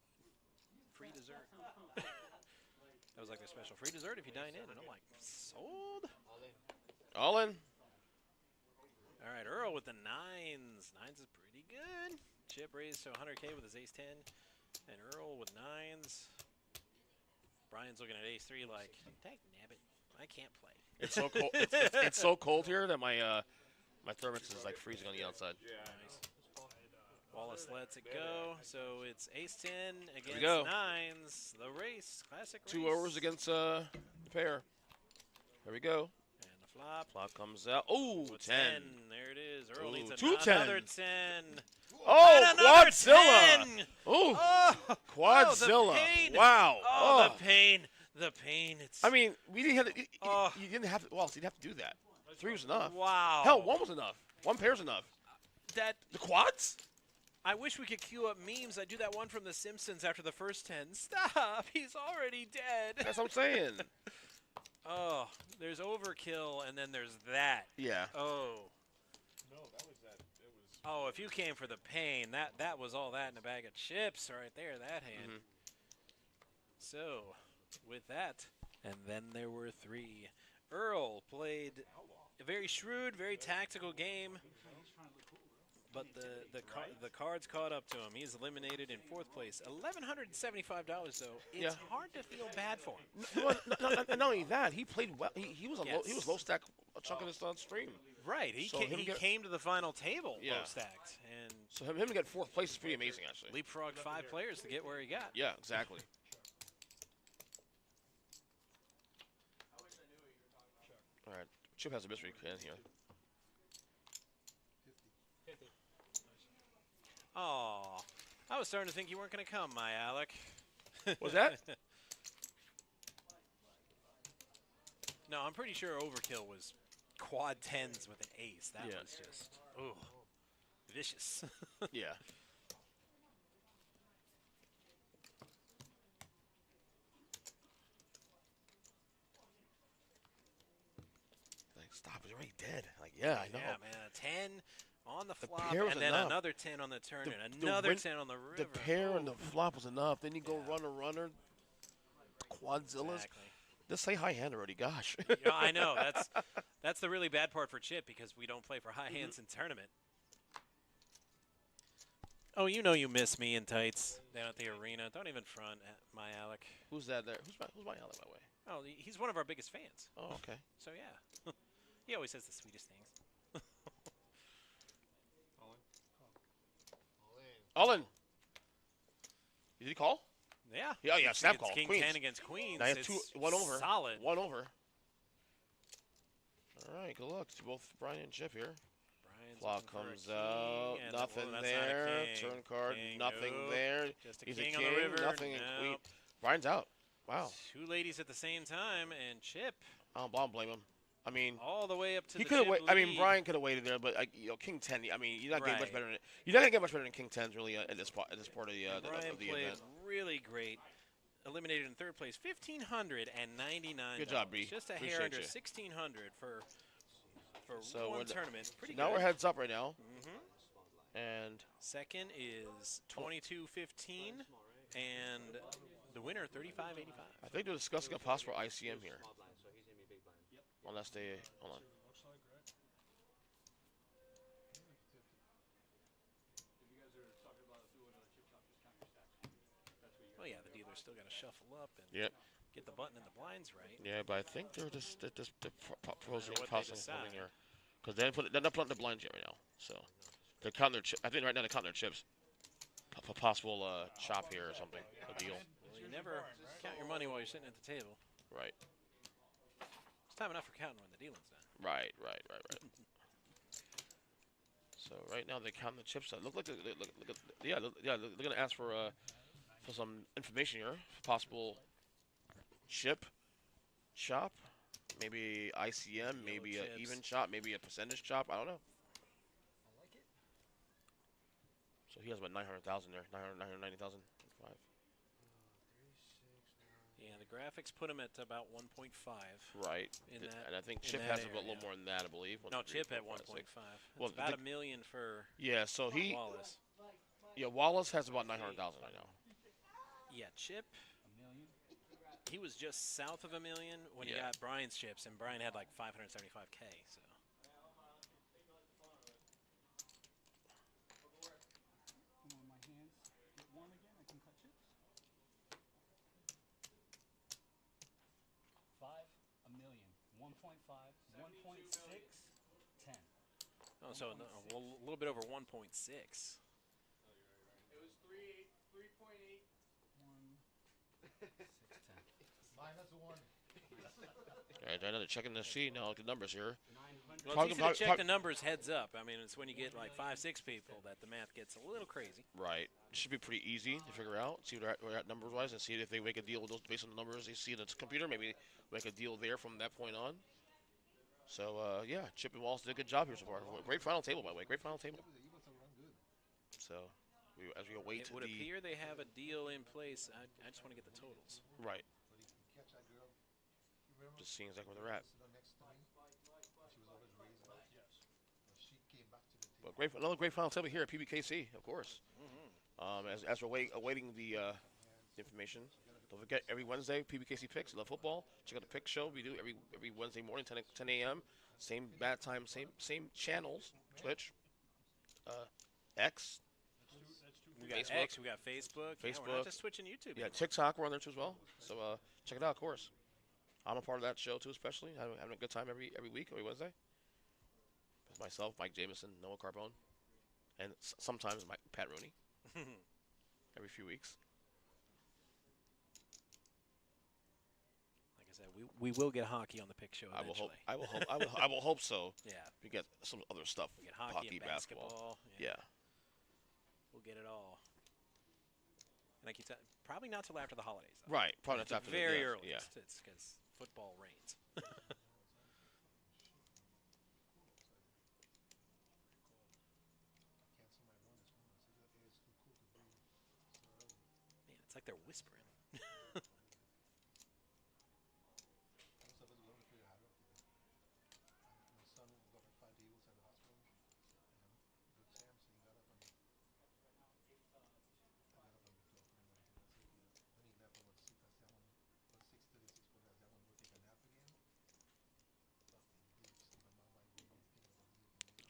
Free dessert. That was like their special free dessert if you dine in, and I'm like, sold. All in. All right, Earl with the nines. Nines is pretty good. Chip raised to 100K with his ace 10, and Earl with nines. Brian's looking at ace 3 like, dang nabbit, I can't play. It's so cold. It's so cold here that my my thermos is like freezing on the outside. Nice. Wallace lets it go. So it's ace 10 against go. nines. The race, classic race. 2 overs against the pair. Here we go. And the flop. Flop comes out. Oh, 10. There it is. Earl needs Two another 10s. 10. Oh, And another Quadzilla. 10. Oh, Quadzilla. the pain. Wow. Oh, the pain. The pain. It's. I mean, we didn't have to. You didn't have to. Well, you didn't have to do that. 3 was enough. Wow. Hell, 1 was enough. 1 pair's enough. That. The quads? I wish we could queue up memes. I do that one from The Simpsons after the first 10. Stop. He's already dead. That's what I'm saying. Oh, there's overkill, and then there's that. Yeah. Oh. No, that was that. It was. Oh, if you came for the pain, that was all that in a bag of chips right there, that hand. So, with that, and then there were 3. Earl played a very shrewd, very tactical game, but the cards caught up to him. He's eliminated in 4th place. $1,175 though. It's hard to feel bad for him. Not only that, he played well. He was low stack a chunk of this stream. Right. He came to the final table low stacked, and so him to get 4th place is pretty amazing actually. Leapfrogged 5 players to get where he got. Yeah, exactly. All right, Chip has a mystery can here. Oh, I was starting to think you weren't going to come, my Alec. Was that? No, I'm pretty sure Overkill was quad 10s with an ace. That was just, ooh, vicious. Yeah. Like, stop, he's already dead. Like, yeah, I know. Yeah, man, a 10 on the flop, pair was and then enough. another 10 on the turn, and another 10 on the river. The pair and the flop was enough. Then you go runner, Quadzillas. Exactly. Just say high hand already, gosh. Yeah, I know. That's the really bad part for Chip because we don't play for high hands in tournament. Oh, you know you miss me in tights down at the arena. Don't even front at my Alec. Who's that there? Who's my Alec, by the way? Oh, he's one of our biggest fans. Oh, okay. So, yeah. He always says the sweetest things. All in. Did he call? Yeah. Yeah, snap call. King Queens. 10 against Queens. Now you have It's 1 over. Solid. 1 over. All right, good luck to both Brian and Chip here. Brian's Flop looking for a comes king, out. and Nothing that's not a there. king. Turn card. King, Nothing nope. there. Just a He's king a on king. the river. Nothing in Queen. Nope. Brian's out. Wow. 2 ladies at the same time, and Chip I don't blame him. I mean, all the way up to he the could have. chip I mean, lead. Brian could have waited there, but King 10. I mean, you're not getting much Right. better than you're not gonna get much better than King 10s really at this part of the Brian of the played event. really great. Eliminated in 3rd place, $1,599. Good job, B. Just a Appreciate hair under you. $1,600 for So one tournament. Pretty now good. we're heads up right now. Mm-hmm. And second is 22-15, and the winner 35-85. I think they're discussing a possible ICM here. Unless they hold on. Oh yeah, the dealer's still got to shuffle up and get the button and the blinds right. Yeah, but I think they're just proposing what they possible decide. something here, because they're not putting the blinds yet right now. So they're counting their chips. I think right now they're counting their chips. Possible chop here or something. A deal. Well, you never count your money while you're sitting at the table. Right. It's time enough for counting when the dealing's done. Right. So right now they count the chips. Look like they're gonna ask for some information here. Possible chip, chop, maybe ICM, maybe an even chop, maybe a percentage chop. I don't know. So he has about 900,000 there, 990,000. Yeah, the graphics put him at about 1.5. Right. In that, and I think in Chip that has a little area. more than that, I believe. No, 1.3, Chip at 1.56. 1.5. Well, It's about $1 million for so Wallace. Yeah, Wallace has about 900,000 right now. Yeah, Chip. $1 million. He was just south of $1 million when he Yeah. got Brian's chips, and Brian had like 575K. So. Come on, my hands get warm again. I can cut chips. 5, $1 million. 1.5, 1.6, 10. Oh, so a little bit over 1.6. It was 3.8. 610. Minus 1. All right, another checking the sheet now. Look at the numbers here. Well, it's easy to check the numbers heads up. I mean, it's when you get like 5, 6 people that the math gets a little crazy. Right. It should be pretty easy to figure out. See what they're at numbers-wise, and see if they make a deal with those based on the numbers they see in the computer. Maybe make a deal there from that point on. So, yeah, Chip and Wallace did a good job here so far. Great final table, by the way. Great final table. So, as we await It would appear they have a deal in place. I just want to get the totals. Right. Just seeing exactly where they're at. But another great final table here at PBKC, of course. As we're awaiting the information, don't forget every Wednesday PBKC picks. Love football. Check out the pick show we do every Wednesday morning, 10 a.m. Same bad time, same channels. Twitch, X. We got Facebook. X, we got Facebook. Yeah, we're not just Twitch and YouTube. Yeah, TikTok, we're on there too as well. So check it out, of course. I'm a part of that show too, especially having a good time every week, every Wednesday. With myself, Mike Jameson, Noah Carbone, and sometimes Pat Rooney. Every few weeks. Like I said, we will get hockey on the pick show eventually. I will hope so. Yeah. We get some other stuff. We get hockey and basketball. Yeah. We'll get it all. And I keep telling, probably not till after the holidays. Though. Right. Probably not after very the early. Yeah. It's because football reigns. Man, it's like they're whispering.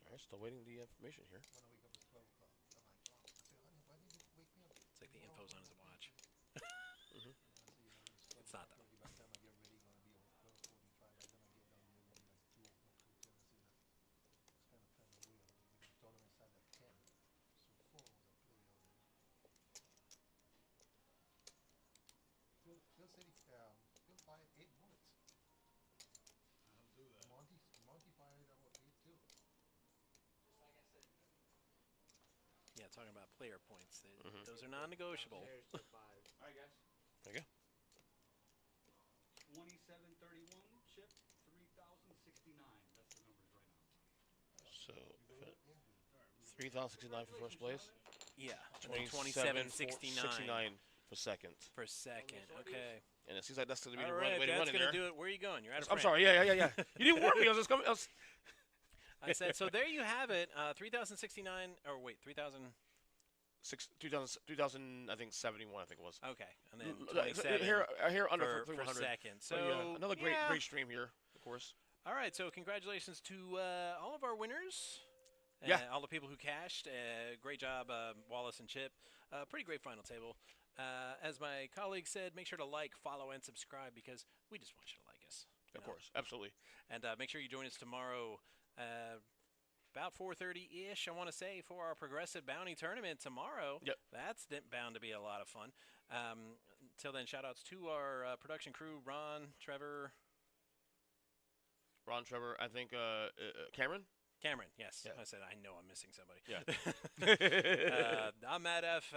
All right, still waiting the information here. It's like the info's on his watch. It's not though. Phil said Phil fired 8 bullets. I don't do that. Monty fired about 8 too. Yeah, talking about player points. Those are non-negotiable. All right, guys. There you go. 2731, Chip, 3069. That's the numbers right now. So 3,069 for first place. Yeah. 2769 for second. For second, okay. And it seems like that's going to be All the right, way to that's run in going to there. do it. Where are you going? You're out of I'm frame. sorry. Yeah. You didn't warn me. I was just coming. I said, so there you have it. 3,069, or wait, 3,000. 2000, I think 71. I think it was. Okay, and then 27 here under for 300. second. So yeah, another great stream here, of course. All right, so congratulations to all of our winners. All the people who cashed. Great job, Wallace and Chip. Pretty great final table. As my colleague said, make sure to like, follow, and subscribe because we just want you to like us. Of course, absolutely. And make sure you join us tomorrow about 4:30-ish, I want to say, for our Progressive Bounty Tournament tomorrow. Yep. That's bound to be a lot of fun. Until then, shout-outs to our production crew, Ron, Trevor, I think Cameron? Cameron, yes. Yeah. I said, I know I'm missing somebody. Yeah. I'm Matt F.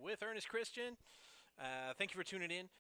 With Ernest Christian. Thank you for tuning in.